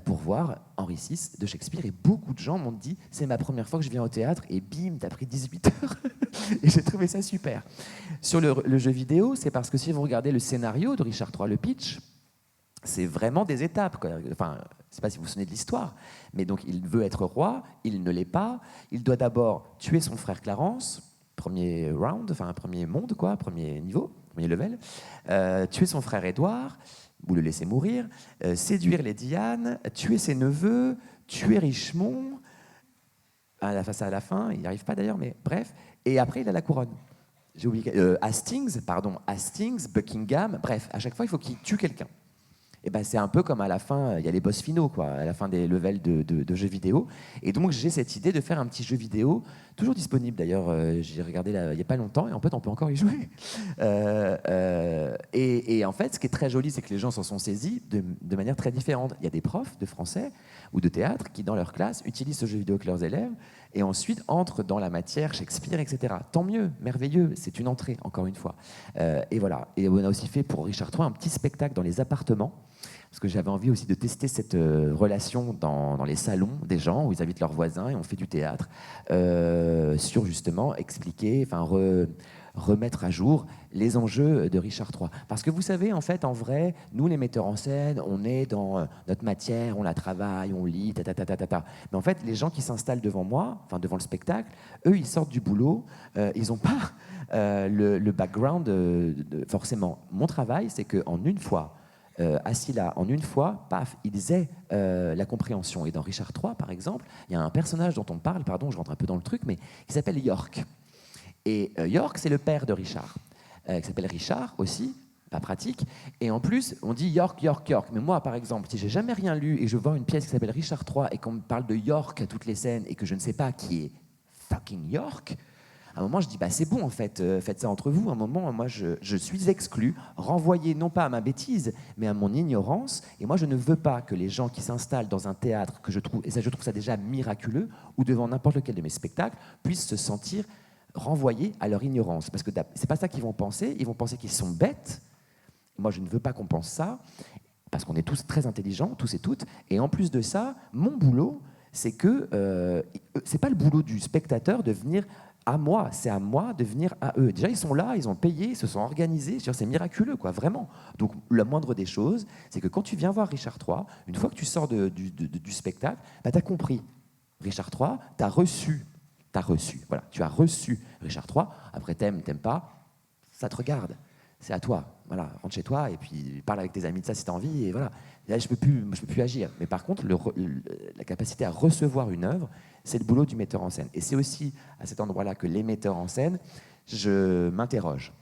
pour voir Henri VI de Shakespeare. Et beaucoup de gens m'ont dit, c'est ma première fois que je viens au théâtre, et bim, t'as pris 18 heures. Et j'ai trouvé ça super. Sur le jeu vidéo, c'est parce que si vous regardez le scénario de Richard III, le pitch, c'est vraiment des étapes, quoi. Enfin, je ne sais pas si vous vous souvenez de l'histoire, mais donc il veut être roi, il ne l'est pas. Il doit d'abord tuer son frère Clarence, premier round, enfin premier monde, quoi, premier niveau, premier level, tuer son frère Édouard, ou le laisser mourir, séduire Lady Anne, tuer ses neveux, tuer Richemont, à la fin, il n'y arrive pas d'ailleurs, mais bref, et après il a la couronne. J'ai oublié, Hastings, Buckingham, bref, à chaque fois il faut qu'il tue quelqu'un. Et ben, c'est un peu comme à la fin, il y a les boss finaux, quoi, à la fin des levels de jeux vidéo. Et donc, j'ai cette idée de faire un petit jeu vidéo, toujours disponible d'ailleurs, j'ai regardé il n'y a pas longtemps, et en fait, on peut encore y jouer. Et en fait, ce qui est très joli, c'est que les gens s'en sont saisis de manière très différente. Il y a des profs de français ou de théâtre qui, dans leur classe, utilisent ce jeu vidéo avec leurs élèves, et ensuite entrent dans la matière Shakespeare, etc. Tant mieux, merveilleux, c'est une entrée, encore une fois. Et voilà. Et on a aussi fait pour Richard III un petit spectacle dans les appartements, parce que j'avais envie aussi de tester cette relation dans les salons des gens où ils invitent leurs voisins et on fait du théâtre sur justement expliquer, enfin remettre à jour les enjeux de Richard III. Parce que vous savez, en fait, en vrai, nous les metteurs en scène, on est dans notre matière, on la travaille, on lit, Mais en fait, les gens qui s'installent devant moi, enfin devant le spectacle, eux, ils sortent du boulot, ils n'ont pas le background forcément. Mon travail, c'est qu'en une fois, assis là, en une fois, paf, ils aient la compréhension. Et dans Richard III, par exemple, il y a un personnage dont on parle, pardon, je rentre un peu dans le truc, mais qui s'appelle York. Et York, c'est le père de Richard, qui s'appelle Richard aussi, pas pratique. Et en plus, on dit York, York, York. Mais moi, par exemple, si j'ai jamais rien lu et je vois une pièce qui s'appelle Richard III et qu'on me parle de York à toutes les scènes et que je ne sais pas qui est fucking York, à un moment, je dis, bah, c'est bon, en fait, faites ça entre vous. À un moment, moi, je suis exclu, renvoyé non pas à ma bêtise, mais à mon ignorance. Et moi, je ne veux pas que les gens qui s'installent dans un théâtre, que je trouve, et ça, je trouve ça déjà miraculeux, ou devant n'importe lequel de mes spectacles, puissent se sentir renvoyés à leur ignorance. Parce que c'est pas ça qu'ils vont penser. Ils vont penser qu'ils sont bêtes. Moi, je ne veux pas qu'on pense ça, parce qu'on est tous très intelligents, tous et toutes. Et en plus de ça, mon boulot, c'est que c'est pas le boulot du spectateur de venir à moi, c'est à moi de venir à eux. Déjà, ils sont là, ils ont payé, ils se sont organisés. C'est miraculeux, quoi, vraiment. Donc, la moindre des choses, c'est que quand tu viens voir Richard III, une fois que tu sors du spectacle, bah, tu as compris. Richard III, tu as reçu. Voilà, tu as reçu Richard III. Après, t'aimes pas, ça te regarde. C'est à toi. Voilà, rentre chez toi et puis parle avec tes amis de ça si tu as envie. Et voilà. Et là, je peux plus agir. Mais par contre, la capacité à recevoir une œuvre, c'est le boulot du metteur en scène. Et c'est aussi à cet endroit-là que les metteurs en scène, je m'interroge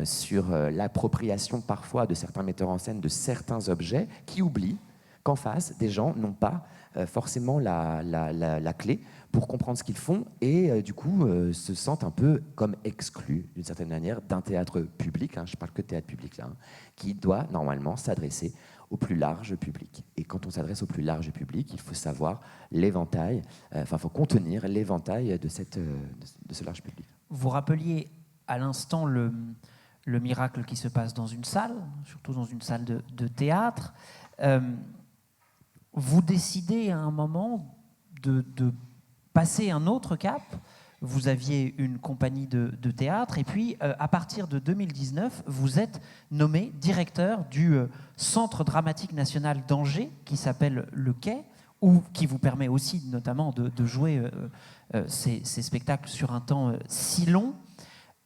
sur l'appropriation parfois de certains metteurs en scène de certains objets qui oublient qu'en face, des gens n'ont pas forcément la clé pour comprendre ce qu'ils font et du coup se sentent un peu comme exclus d'une certaine manière d'un théâtre public, je parle que de théâtre public là, qui doit normalement s'adresser au plus large public. Et quand on s'adresse au plus large public, il faut savoir l'éventail, il faut contenir l'éventail de ce large public. Vous rappeliez à l'instant le miracle qui se passe dans une salle, surtout dans une salle de théâtre. Vous décidez à un moment de passé un autre cap. Vous aviez une compagnie de théâtre et puis à partir de 2019, vous êtes nommé directeur du Centre dramatique national d'Angers qui s'appelle Le Quai, ou qui vous permet aussi notamment de jouer ces spectacles sur un temps si long.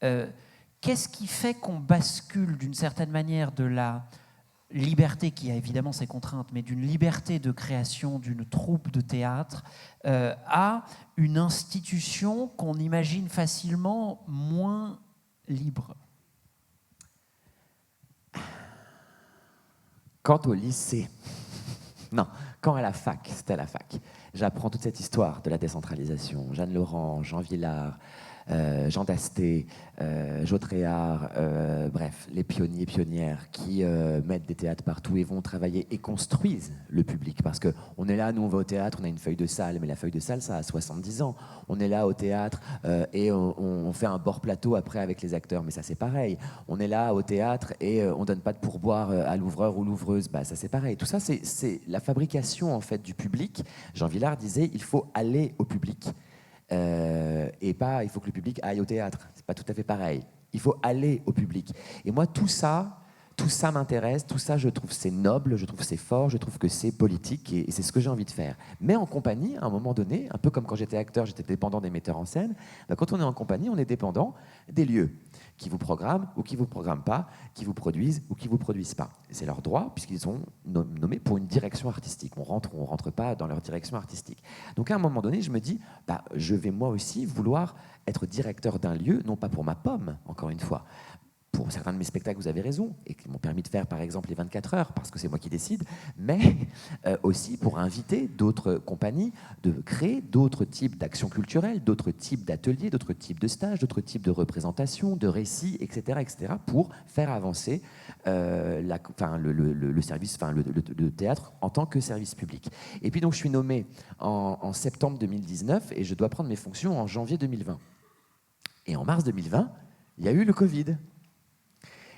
Qu'est-ce qui fait qu'on bascule d'une certaine manière de la liberté, qui a évidemment ses contraintes, mais d'une liberté de création d'une troupe de théâtre à une institution qu'on imagine facilement moins libre? Quant au lycée, non, quand à la fac, c'était à la fac, j'apprends toute cette histoire de la décentralisation. Jeanne Laurent, Jean Vilar, Jean Dasté, Jo Tréhard, bref, les pionniers et pionnières qui mettent des théâtres partout et vont travailler et construisent le public. Parce qu'on est là, nous on va au théâtre, on a une feuille de salle, mais la feuille de salle ça a 70 ans. On est là au théâtre et on fait un bord plateau après avec les acteurs, mais ça c'est pareil. On est là au théâtre et on donne pas de pourboire à l'ouvreur ou l'ouvreuse, bah ça c'est pareil. Tout ça c'est la fabrication en fait du public. Jean Vilar disait il faut aller au public. Et pas il faut que le public aille au théâtre, c'est pas tout à fait pareil, il faut aller au public. Et moi tout ça m'intéresse, tout ça je trouve c'est noble, je trouve c'est fort, je trouve que c'est politique et c'est ce que j'ai envie de faire. Mais en compagnie, à un moment donné, un peu comme quand j'étais acteur, j'étais dépendant des metteurs en scène, bah quand on est en compagnie, on est dépendant des lieux qui vous programment ou qui vous programment pas, qui vous produisent ou qui vous produisent pas. C'est leur droit puisqu'ils sont nommés pour une direction artistique. On rentre pas dans leur direction artistique. Donc à un moment donné, je me dis, bah, je vais moi aussi vouloir être directeur d'un lieu, non pas pour ma pomme, encore une fois. Pour certains de mes spectacles, vous avez raison, et qui m'ont permis de faire par exemple les 24 heures, parce que c'est moi qui décide, mais aussi pour inviter d'autres compagnies, de créer d'autres types d'actions culturelles, d'autres types d'ateliers, d'autres types de stages, d'autres types de représentations, de récits, etc., pour faire avancer le service, le théâtre en tant que service public. Et puis donc je suis nommé en septembre 2019 et je dois prendre mes fonctions en janvier 2020. Et en mars 2020, il y a eu le Covid.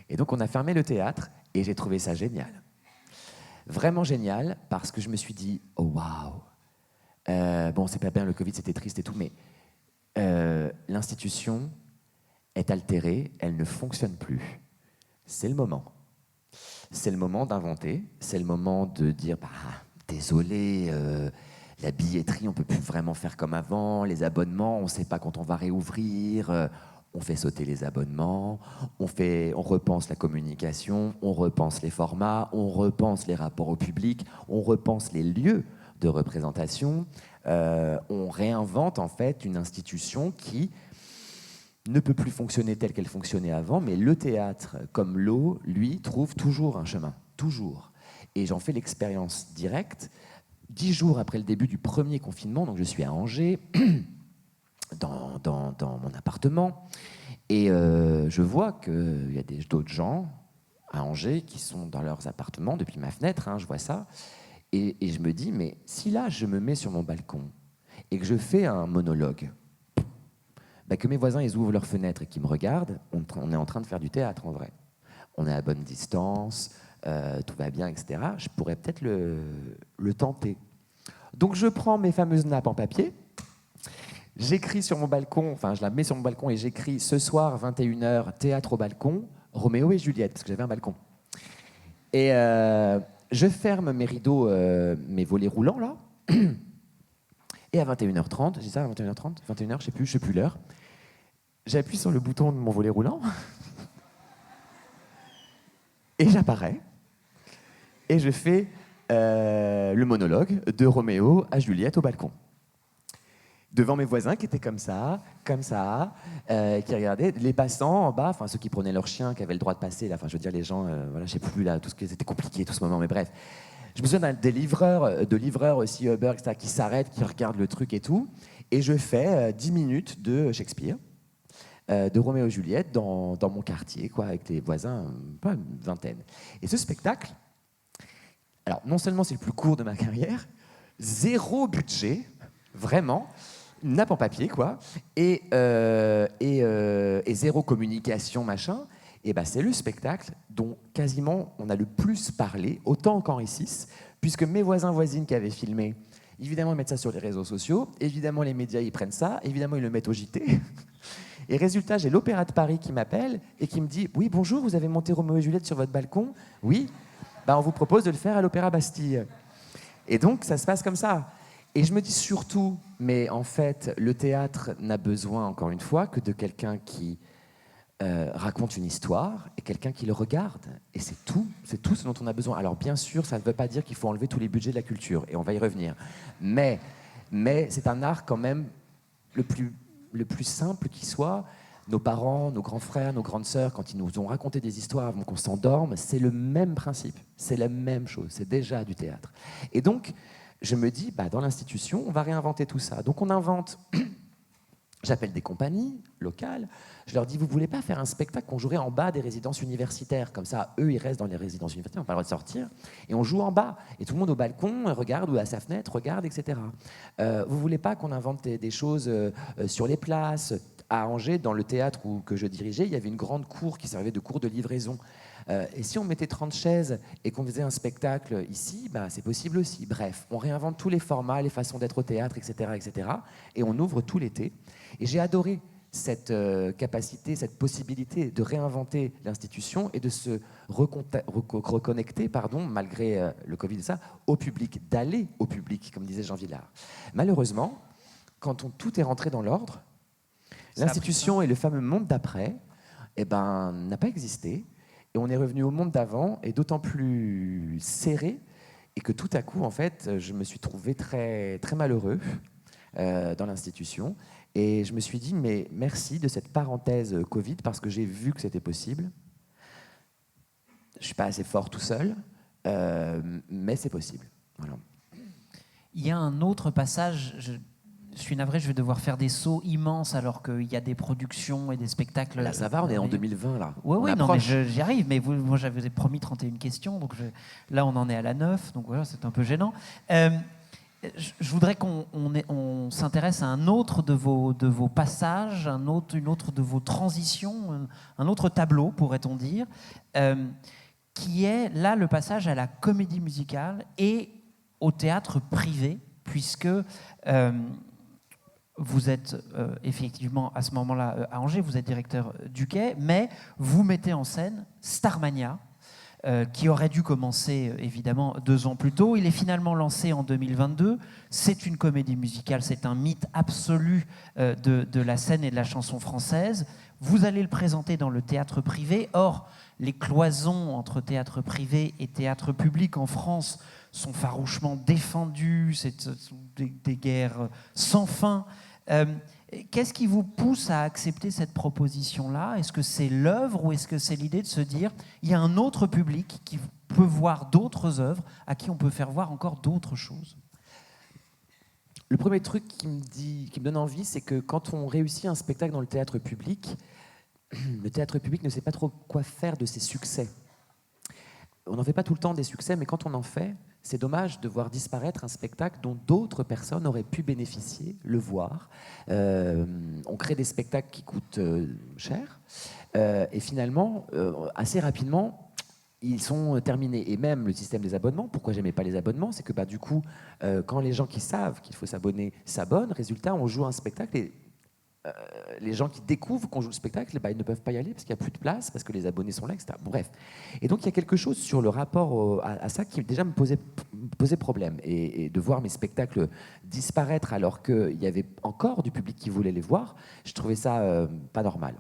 Et donc on a fermé le théâtre et j'ai trouvé ça génial. Vraiment génial parce que je me suis dit, oh waouh, bon c'est pas bien le Covid, c'était triste et tout, mais l'institution est altérée, elle ne fonctionne plus. C'est le moment. C'est le moment d'inventer, c'est le moment de dire, bah désolé, la billetterie on peut plus vraiment faire comme avant, les abonnements, on ne sait pas quand on va réouvrir. On fait sauter les abonnements, on repense la communication, on repense les formats, on repense les rapports au public, on repense les lieux de représentation. On réinvente en fait une institution qui ne peut plus fonctionner telle qu'elle fonctionnait avant, mais le théâtre, comme l'eau, lui, trouve toujours un chemin, toujours. Et j'en fais l'expérience directe. 10 jours après le début du premier confinement, donc je suis à Angers, dans mon appartement, et je vois qu'il y a d'autres gens à Angers qui sont dans leurs appartements depuis ma fenêtre, je vois ça, et je me dis, mais si là je me mets sur mon balcon et que je fais un monologue, bah, que mes voisins ils ouvrent leurs fenêtres et qu'ils me regardent, on est en train de faire du théâtre en vrai. On est à bonne distance, tout va bien, etc. Je pourrais peut-être le tenter. Donc je prends mes fameuses nappes en papier, j'écris sur mon balcon, enfin je la mets sur mon balcon et j'écris ce soir 21h, théâtre au balcon, Roméo et Juliette, parce que j'avais un balcon. Et je ferme mes rideaux, mes volets roulants là, et à 21h30, j'ai ça à 21h30, 21h, je sais plus l'heure, j'appuie sur le bouton de mon volet roulant, et j'apparais, et je fais le monologue de Roméo à Juliette au balcon. Devant mes voisins qui étaient comme ça, qui regardaient, les passants en bas, enfin ceux qui prenaient leurs chiens, qui avaient le droit de passer, là, enfin je veux dire les gens, voilà, je sais plus là, tout ce qui était compliqué tout ce moment, mais bref. Je me souviens des livreurs aussi Uber, etc., qui s'arrêtent, qui regardent le truc et tout, et je fais 10 minutes de Shakespeare, de Roméo et Juliette dans mon quartier, quoi, avec des voisins, pas une vingtaine. Et ce spectacle, alors non seulement c'est le plus court de ma carrière, 0 budget, vraiment. Une nappe en papier, quoi, et 0 communication, machin, et ben c'est le spectacle dont quasiment on a le plus parlé, autant qu'Henri VI, puisque mes voisins voisines qui avaient filmé, Évidemment, ils mettent ça sur les réseaux sociaux. Évidemment, les médias, ils prennent ça. Évidemment, ils le mettent au JT. Et résultat, j'ai l'Opéra de Paris qui m'appelle et qui me dit « Oui, bonjour, vous avez monté Roméo et Juliette sur votre balcon ?»« Oui, on vous propose de le faire à l'Opéra Bastille. » Et donc, ça se passe comme ça. Et je me dis surtout, mais en fait, le théâtre n'a besoin, encore une fois, que de quelqu'un qui raconte une histoire et quelqu'un qui le regarde. Et c'est tout ce dont on a besoin. Alors bien sûr, ça ne veut pas dire qu'il faut enlever tous les budgets de la culture, et on va y revenir. Mais c'est un art quand même le plus simple qui soit. Nos parents, nos grands frères, nos grandes sœurs, quand ils nous ont raconté des histoires avant qu'on s'endorme, c'est le même principe, c'est la même chose, c'est déjà du théâtre. Et donc, je me dis, dans l'institution, on va réinventer tout ça. Donc on invente... J'appelle des compagnies locales, je leur dis, vous ne voulez pas faire un spectacle qu'on jouerait en bas des résidences universitaires? Comme ça, eux, ils restent dans les résidences universitaires, on n'a pas le droit de sortir, et on joue en bas. Et tout le monde au balcon regarde, ou à sa fenêtre, regarde, etc. Vous ne voulez pas qu'on invente des choses sur les places? À Angers, dans le théâtre que je dirigeais, il y avait une grande cour qui servait de cour de livraison. Et si on mettait 30 chaises et qu'on faisait un spectacle ici, c'est possible aussi. Bref, on réinvente tous les formats, les façons d'être au théâtre, etc., etc. Et on ouvre tout l'été. Et j'ai adoré cette capacité, cette possibilité de réinventer l'institution et de se reconnecter, malgré le Covid et ça, au public, d'aller au public, comme disait Jean Vilar. Malheureusement, quand tout est rentré dans l'ordre, l'institution et le fameux monde d'après n'a pas existé. Et on est revenu au monde d'avant, et d'autant plus serré, et que tout à coup, en fait, je me suis trouvé très, très malheureux dans l'institution. Et je me suis dit, mais merci de cette parenthèse Covid, parce que j'ai vu que c'était possible. Je ne suis pas assez fort tout seul, mais c'est possible. Voilà. Il y a un autre passage... Je suis navré, je vais devoir faire des sauts immenses alors qu'il y a des productions et des spectacles. Là, ça va, on est en 2020, là. Oui, non, mais j'y arrive. Mais moi, j'avais promis 31 questions. Donc là, on en est à la 9. Donc voilà, c'est un peu gênant. Je voudrais qu'on s'intéresse à un autre de vos passages, une autre de vos transitions, un autre tableau, pourrait-on dire, qui est là le passage à la comédie musicale et au théâtre privé, puisque... vous êtes effectivement à ce moment-là à Angers, vous êtes directeur du Quai, mais vous mettez en scène Starmania, qui aurait dû commencer évidemment 2 ans plus tôt. Il est finalement lancé en 2022. C'est une comédie musicale, c'est un mythe absolu de la scène et de la chanson française. Vous allez le présenter dans le théâtre privé. Or, les cloisons entre théâtre privé et théâtre public en France sont farouchement défendues. Ce sont des guerres sans fin. Qu'est-ce qui vous pousse à accepter cette proposition-là? Est-ce que c'est l'œuvre ou est-ce que c'est l'idée de se dire il y a un autre public qui peut voir d'autres œuvres, à qui on peut faire voir encore d'autres choses? Le premier truc qui me donne envie, c'est que quand on réussit un spectacle dans le théâtre public ne sait pas trop quoi faire de ses succès. On n'en fait pas tout le temps des succès, mais quand on en fait, c'est dommage de voir disparaître un spectacle dont d'autres personnes auraient pu bénéficier, le voir. On crée des spectacles qui coûtent cher, et finalement, assez rapidement, ils sont terminés. Et même le système des abonnements, pourquoi j'aimais pas les abonnements, c'est que du coup, quand les gens qui savent qu'il faut s'abonner s'abonnent, résultat, on joue un spectacle et les gens qui découvrent qu'on joue le spectacle, ils ne peuvent pas y aller parce qu'il n'y a plus de place, parce que les abonnés sont là, etc. Bon, bref. Et donc, il y a quelque chose sur le rapport à ça qui déjà me posait problème. Et de voir mes spectacles disparaître alors qu'il y avait encore du public qui voulait les voir, je trouvais ça pas normal.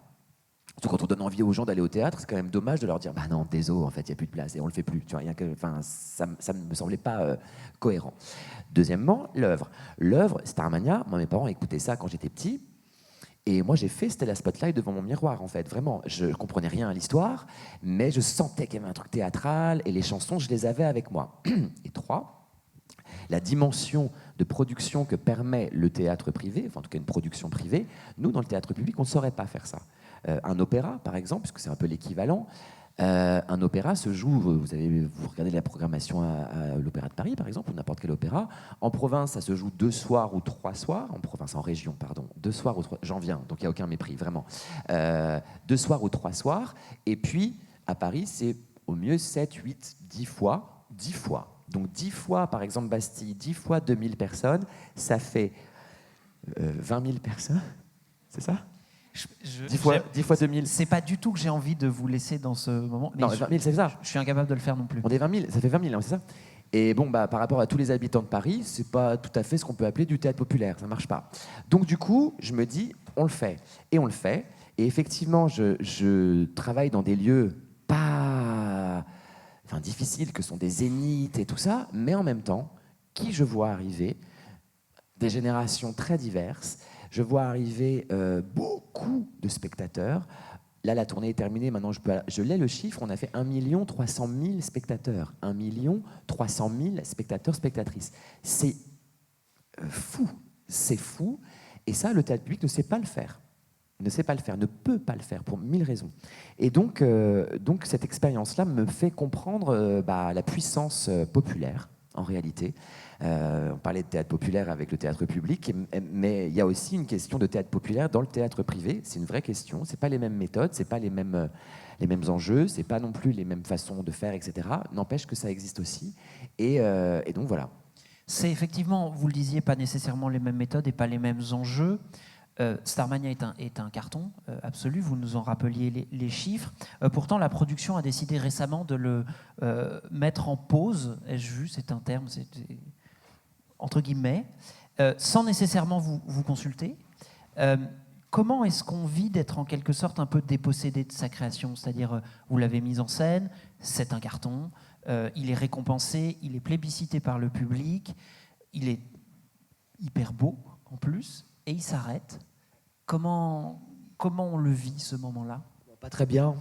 Surtout quand on donne envie aux gens d'aller au théâtre, c'est quand même dommage de leur dire « non, désolé, en fait, il n'y a plus de place et on le fait plus ». Ça ne me semblait pas cohérent. Deuxièmement, l'œuvre. L'œuvre, Starmania, moi, mes parents écoutaient ça quand j'étais petit. Et moi, j'ai fait Stella Spotlight devant mon miroir, en fait. Vraiment, je ne comprenais rien à l'histoire, mais je sentais qu'il y avait un truc théâtral, et les chansons, je les avais avec moi. Et 3, la dimension de production que permet le théâtre privé, enfin en tout cas une production privée, nous, dans le théâtre public, on ne saurait pas faire ça. Un opéra, par exemple, puisque c'est un peu l'équivalent, un opéra se joue, vous regardez la programmation à l'Opéra de Paris, par exemple, ou n'importe quel opéra. En province, ça se joue 2 soirs ou 3 soirs. En région, pardon. 2 soirs ou 3... J'en viens, donc il n'y a aucun mépris, vraiment. 2 soirs ou 3 soirs. Et puis, à Paris, c'est au mieux 7, 8, 10 fois. 10 fois. Donc 10 fois, par exemple, Bastille, 10 fois 2000 personnes, ça fait 20 000 personnes, c'est ça 10 fois 2000. C'est pas du tout que j'ai envie de vous laisser dans ce moment. Non, 20 000, c'est ça. Je suis incapable de le faire non plus. On est 20 000, ça fait 20 000, hein, c'est ça. Et bon, par rapport à tous les habitants de Paris, c'est pas tout à fait ce qu'on peut appeler du théâtre populaire, ça marche pas. Donc du coup, je me dis, on le fait. Et on le fait. Et effectivement, je travaille dans des lieux pas difficiles, que sont des zéniths et tout ça, mais en même temps, qui je vois arriver, des générations très diverses, je vois arriver beaucoup de spectateurs. Là, la tournée est terminée. Maintenant, je l'ai le chiffre. On a fait 1 300 000 spectateurs. 1 300 000 spectateurs, spectatrices. C'est fou. C'est fou. Et ça, le théâtre public ne sait pas le faire. Ne sait pas le faire, ne peut pas le faire pour 1000 raisons. Et donc cette expérience-là me fait comprendre la puissance populaire, en réalité. On parlait de théâtre populaire avec le théâtre public, mais il y a aussi une question de théâtre populaire dans le théâtre privé. C'est une vraie question. C'est pas les mêmes méthodes, c'est pas les mêmes enjeux, c'est pas non plus les mêmes façons de faire, etc. N'empêche que ça existe aussi. Et donc voilà. C'est effectivement, vous le disiez, pas nécessairement les mêmes méthodes et pas les mêmes enjeux. Starmania est un carton absolu, vous nous en rappeliez les chiffres. Pourtant, la production a décidé récemment de le mettre en pause. Ai-je vu, c'est un terme, c'est entre guillemets, sans nécessairement vous consulter. Comment est-ce qu'on vit d'être en quelque sorte un peu dépossédé de sa création? C'est-à-dire, vous l'avez mise en scène, c'est un carton, il est récompensé, il est plébiscité par le public, il est hyper beau en plus, et il s'arrête. Comment on le vit, ce moment-là? Pas très bien.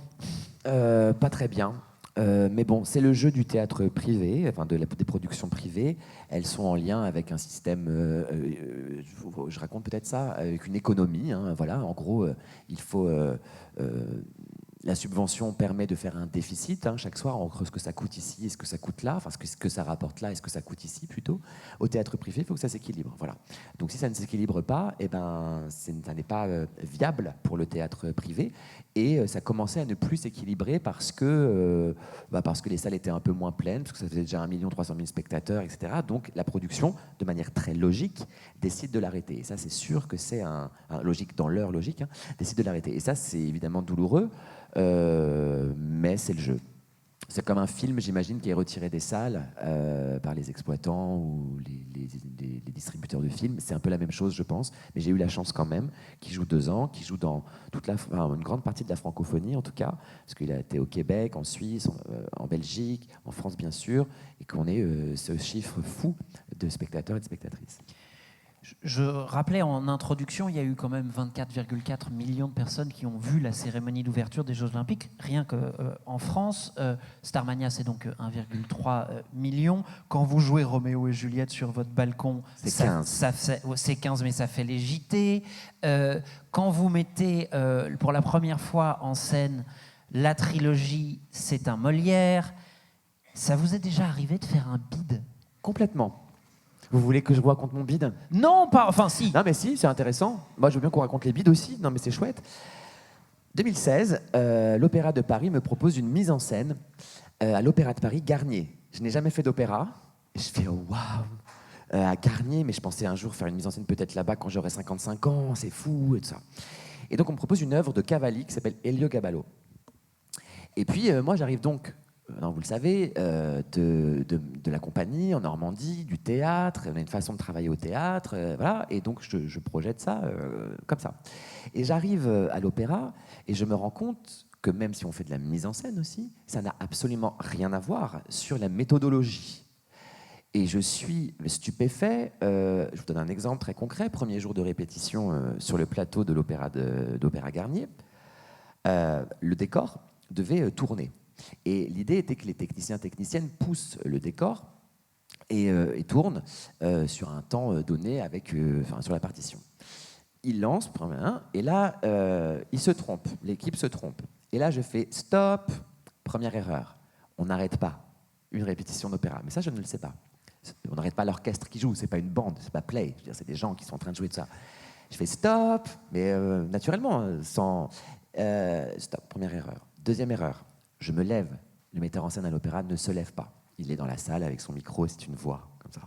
Pas très bien. Mais bon, c'est le jeu du théâtre privé, des productions privées. Elles sont en lien avec un système, je raconte peut-être ça, avec une économie. Voilà, en gros, il faut... la subvention permet de faire un déficit. Chaque soir, on creuse ce que ça coûte ici et ce que ça coûte là, ce que ça rapporte là et ce que ça coûte ici plutôt. Au théâtre privé, il faut que ça s'équilibre. Voilà. Donc si ça ne s'équilibre pas, ça n'est pas viable pour le théâtre privé. Et ça commençait à ne plus s'équilibrer parce que les salles étaient un peu moins pleines, parce que ça faisait déjà 1 300 000 spectateurs, etc. Donc la production, de manière très logique, décide de l'arrêter. Et ça, c'est sûr que c'est logique dans leur logique, décide de l'arrêter. Et ça, c'est évidemment douloureux. Mais c'est le jeu. C'est comme un film, j'imagine, qui est retiré des salles par les exploitants ou les distributeurs de films. C'est un peu la même chose, je pense. Mais j'ai eu la chance quand même qu'il joue 2 ans, qu'il joue dans une grande partie de la francophonie, en tout cas, parce qu'il a été au Québec, en Suisse, en Belgique, en France, bien sûr, et qu'on ait ce chiffre fou de spectateurs et de spectatrices. Je rappelais en introduction, il y a eu quand même 24,4 millions de personnes qui ont vu la cérémonie d'ouverture des Jeux Olympiques, rien qu'en France. Starmania, c'est donc 1,3 million. Quand vous jouez Roméo et Juliette sur votre balcon, c'est 15. C'est 15, mais ça fait les JT. Quand vous mettez pour la première fois en scène la trilogie C'est un Molière, ça vous est déjà arrivé de faire un bide? Complètement. Vous voulez que je vous raconte mon bide? Non, pas. Enfin, si. Non, mais si, c'est intéressant. Moi, je veux bien qu'on raconte les bides aussi. Non, mais c'est chouette. 2016, l'Opéra de Paris me propose une mise en scène à l'Opéra de Paris, Garnier. Je n'ai jamais fait d'opéra. Et je fais waouh, à Garnier, mais je pensais un jour faire une mise en scène peut-être là-bas quand j'aurai 55 ans, c'est fou et tout ça. Et donc, on me propose une œuvre de Cavalli qui s'appelle Heliogaballo. Et puis, moi, j'arrive donc. Non, vous le savez, de la compagnie en Normandie, du théâtre. On a une façon de travailler au théâtre, voilà. Et donc je projette ça comme ça. Et j'arrive à l'opéra et je me rends compte que même si on fait de la mise en scène aussi, ça n'a absolument rien à voir sur la méthodologie. Et je suis stupéfait. Je vous donne un exemple très concret. Premier jour de répétition sur le plateau de d'Opéra Garnier, le décor devait tourner. Et l'idée était que les techniciennes poussent le décor et tournent sur un temps donné sur la partition. Ils lancent, et là, ils se trompent, l'équipe se trompe. Et là, je fais stop, première erreur. On n'arrête pas une répétition d'opéra. Mais ça, je ne le sais pas. On n'arrête pas l'orchestre qui joue, c'est pas une bande, c'est pas play. Je veux dire, c'est des gens qui sont en train de jouer de ça. Je fais stop, mais naturellement, sans stop, première erreur. Deuxième erreur. Je me lève, le metteur en scène à l'opéra ne se lève pas. Il est dans la salle avec son micro, c'est une voix, comme ça.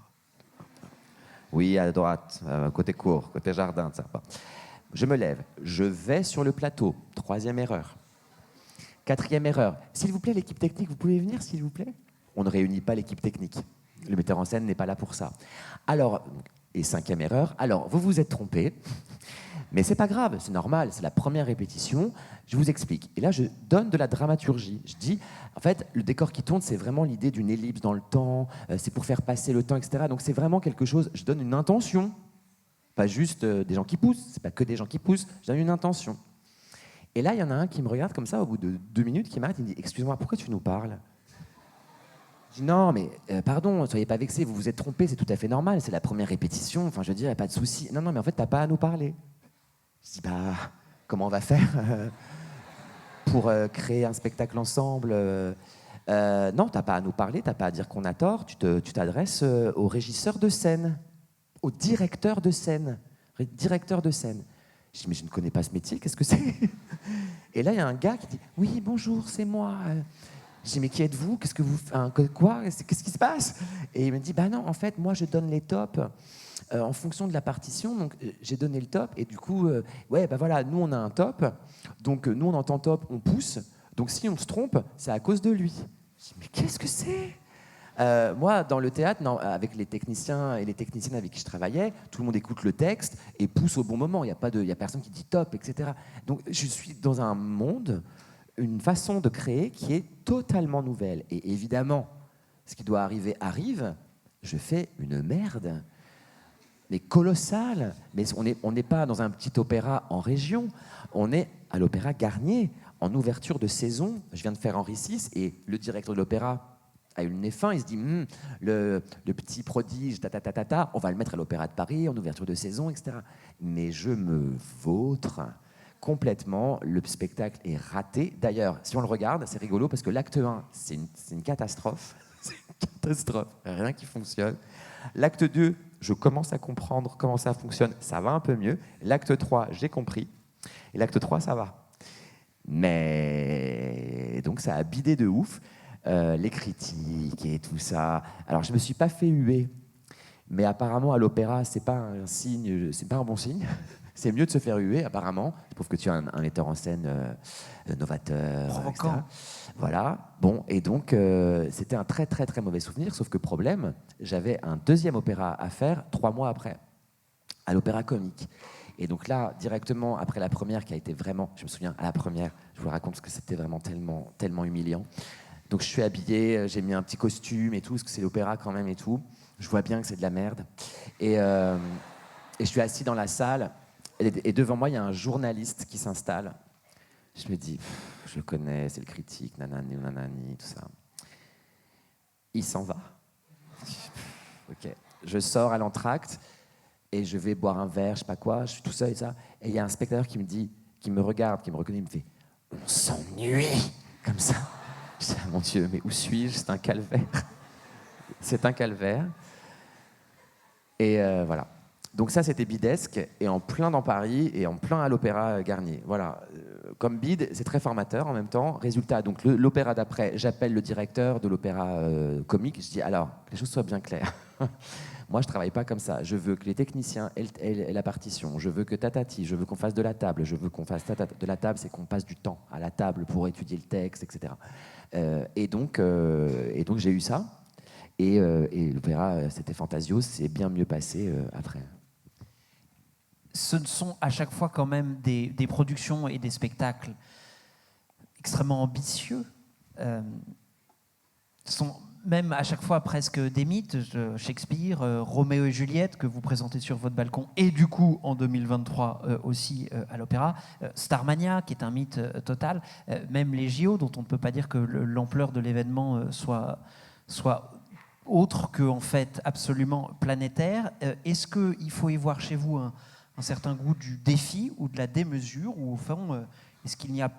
Oui, à droite, côté cour, côté jardin, ça va. Je me lève, je vais sur le plateau. 3e erreur. 4e erreur. S'il vous plaît, l'équipe technique, vous pouvez venir, s'il vous plaît? On ne réunit pas l'équipe technique. Le metteur en scène n'est pas là pour ça. Alors, et 5e erreur, alors, vous vous êtes trompé, mais c'est pas grave, c'est normal, c'est la première répétition, je vous explique. Et là, je donne de la dramaturgie. Je dis, en fait, le décor qui tourne, c'est vraiment l'idée d'une ellipse dans le temps, c'est pour faire passer le temps, etc. Donc c'est vraiment quelque chose, je donne une intention, pas juste des gens qui poussent, c'est pas que des gens qui poussent, je donne une intention. Et là, il y en a un qui me regarde comme ça, au bout de 2 minutes, qui m'arrête, il me dit, excuse-moi, pourquoi tu nous parles? Je dis, non, mais pardon, soyez pas vexés, vous vous êtes trompés, c'est tout à fait normal, c'est la première répétition, enfin je veux dire, il n'y a pas de souci. Non, non, mais en fait, t'as pas à nous parler. Je dis, bah, comment on va faire pour créer un spectacle ensemble? Non, t'as pas à nous parler, t'as pas à dire qu'on a tort, tu t'adresses au régisseur de scène, au directeur de scène. Directeur de scène. Je dis, mais je ne connais pas ce métier, qu'est-ce que c'est? Et là, il y a un gars qui dit, oui, bonjour, c'est moi. Je dis, mais qui êtes-vous? Qu'est-ce que vous... quoi? Qu'est-ce qui se passe? Et il me dit, bah non, en fait, moi, je donne les tops en fonction de la partition. Donc, j'ai donné le top. Et du coup, ouais, bah voilà, nous, on a un top. Donc, nous, on entend top, on pousse. Donc, si on se trompe, c'est à cause de lui. Je dis, mais qu'est-ce que c'est? Moi, dans le théâtre, non, avec les techniciens et les techniciennes avec qui je travaillais, tout le monde écoute le texte et pousse au bon moment. Il n'y a personne qui dit top, etc. Donc, je suis dans un monde, une façon de créer qui est totalement nouvelle. Et évidemment, ce qui doit arriver arrive. Je fais une merde, mais colossale. Mais on n'est pas dans un petit opéra en région. On est à l'Opéra Garnier, en ouverture de saison. Je viens de faire Henri VI et le directeur de l'opéra a eu le nez fin, il se dit le petit prodige, on va le mettre à l'Opéra de Paris en ouverture de saison, etc. Mais je me vautre complètement, le spectacle est raté. D'ailleurs, si on le regarde, c'est rigolo parce que l'acte 1, c'est une catastrophe. C'est une catastrophe, rien qui fonctionne. L'acte 2, je commence à comprendre comment ça fonctionne, ça va un peu mieux. L'acte 3, j'ai compris. Et l'acte 3, ça va. Mais donc ça a bidé de ouf. Les critiques et tout ça. Alors je me suis pas fait huer, mais apparemment à l'opéra c'est pas un signe, c'est pas un bon signe. C'est mieux de se faire huer apparemment. Je trouve que tu es un metteur en scène novateur, provocant. etc. Voilà. Bon, et donc c'était un très très très mauvais souvenir. Sauf que problème, j'avais un 2e opéra à faire 3 mois après, à l'Opéra Comique. Et donc là, directement après la première, qui a été vraiment, je me souviens à la première, je vous le raconte parce que c'était vraiment tellement tellement humiliant. Donc je suis habillé, j'ai mis un petit costume et tout, parce que c'est l'opéra quand même et tout. Je vois bien que c'est de la merde. Et je suis assis dans la salle, et devant moi, il y a un journaliste qui s'installe. Je me dis, je le connais, c'est le critique, nanani, nanani, tout ça. Il s'en va. Ok. Je sors à l'entracte, et je vais boire un verre, je sais pas quoi, je suis tout seul et ça. Et il y a un spectateur qui me dit, qui me regarde, qui me reconnaît, il me fait, on s'ennuie, comme ça. Je dis, mon Dieu, mais où suis-je? C'est un calvaire. C'est un calvaire. Et voilà. Donc ça, c'était bidesque, et en plein dans Paris, et en plein à l'Opéra Garnier. Voilà. Comme bide, c'est très formateur en même temps. Résultat, donc l'opéra d'après, j'appelle le directeur de l'Opéra Comique. Je dis, alors, que les choses soient bien claires. Moi, je ne travaille pas comme ça. Je veux que les techniciens aient la partition. Je veux que tatati, je veux qu'on fasse de la table. Je veux qu'on fasse de la table, c'est qu'on passe du temps à la table pour étudier le texte, etc. Et donc j'ai eu ça. Et l'opéra, c'était Fantasio, c'est bien mieux passé après. Ce sont à chaque fois quand même des productions et des spectacles extrêmement ambitieux. Ce sont même à chaque fois presque des mythes. Shakespeare, Roméo et Juliette, que vous présentez sur votre balcon, et du coup en 2023 aussi à l'opéra. Starmania, qui est un mythe total. Même les JO, dont on ne peut pas dire que l'ampleur de l'événement soit autre que en fait absolument planétaire. Est-ce qu'il faut y voir chez vous un certain goût du défi ou de la démesure, ou au fond, est-ce qu'il n'y a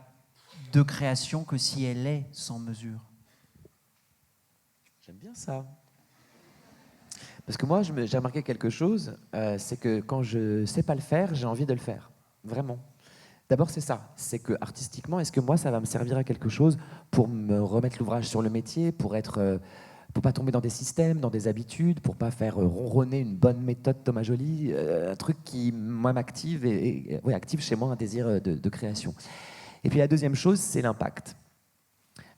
de création que si elle est sans mesure? J'aime bien ça. Parce que moi, j'ai remarqué quelque chose, c'est que quand je ne sais pas le faire, j'ai envie de le faire. Vraiment. D'abord, c'est ça. C'est que artistiquement, est-ce que moi, ça va me servir à quelque chose pour me remettre l'ouvrage sur le métier, pour être pour pas tomber dans des systèmes, dans des habitudes, pour pas faire ronronner une bonne méthode Thomas Joly, un truc qui, moi, m'active et ouais, active chez moi un désir de création. Et puis la deuxième chose, c'est l'impact.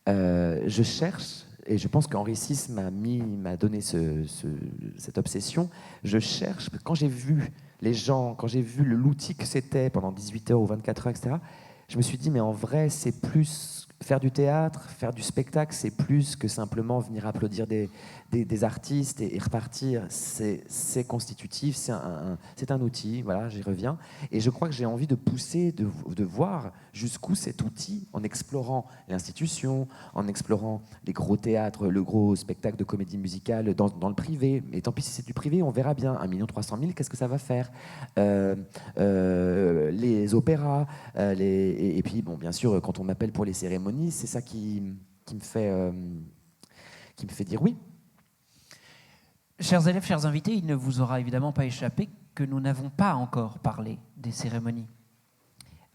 Je cherche, et je pense qu'Henri VI m'a donné cette obsession, je cherche, quand j'ai vu les gens, quand j'ai vu l'outil que c'était pendant 18 heures ou 24 heures, etc., je me suis dit, mais en vrai, c'est plus... Faire du théâtre, faire du spectacle, c'est plus que simplement venir applaudir des artistes et repartir. C'est constitutif, c'est un outil, voilà, j'y reviens. Et je crois que j'ai envie de pousser, de voir jusqu'où cet outil, en explorant l'institution, en explorant les gros théâtres, le gros spectacle de comédie musicale dans le privé. Mais tant pis si c'est du privé, on verra bien. 1 300 000, qu'est-ce que ça va faire les opéras, et puis, bon, bien sûr, quand on m'appelle pour les cérémonies, c'est ça qui me fait dire oui. Chers élèves, chers invités, il ne vous aura évidemment pas échappé que nous n'avons pas encore parlé des cérémonies.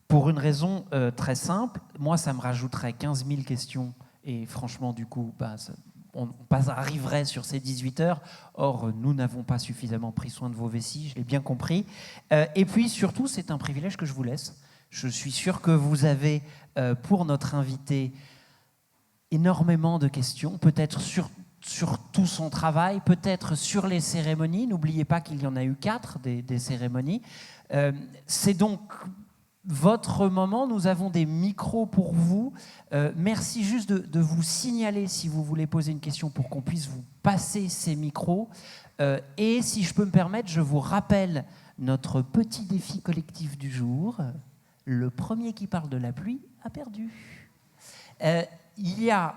Pour une raison très simple, moi ça me rajouterait 15 000 questions et franchement du coup on arriverait sur ces 18 heures. Or, nous n'avons pas suffisamment pris soin de vos vessies, je l'ai bien compris. Et puis surtout, c'est un privilège que je vous laisse. Je suis sûr que vous avez, pour notre invité, énormément de questions, peut-être sur tout son travail, peut-être sur les cérémonies. N'oubliez pas qu'il y en a eu 4 des cérémonies. C'est donc votre moment, nous avons des micros pour vous. Merci juste de vous signaler si vous voulez poser une question pour qu'on puisse vous passer ces micros. Et si je peux me permettre, je vous rappelle notre petit défi collectif du jour. Le premier qui parle de la pluie a perdu. Il y a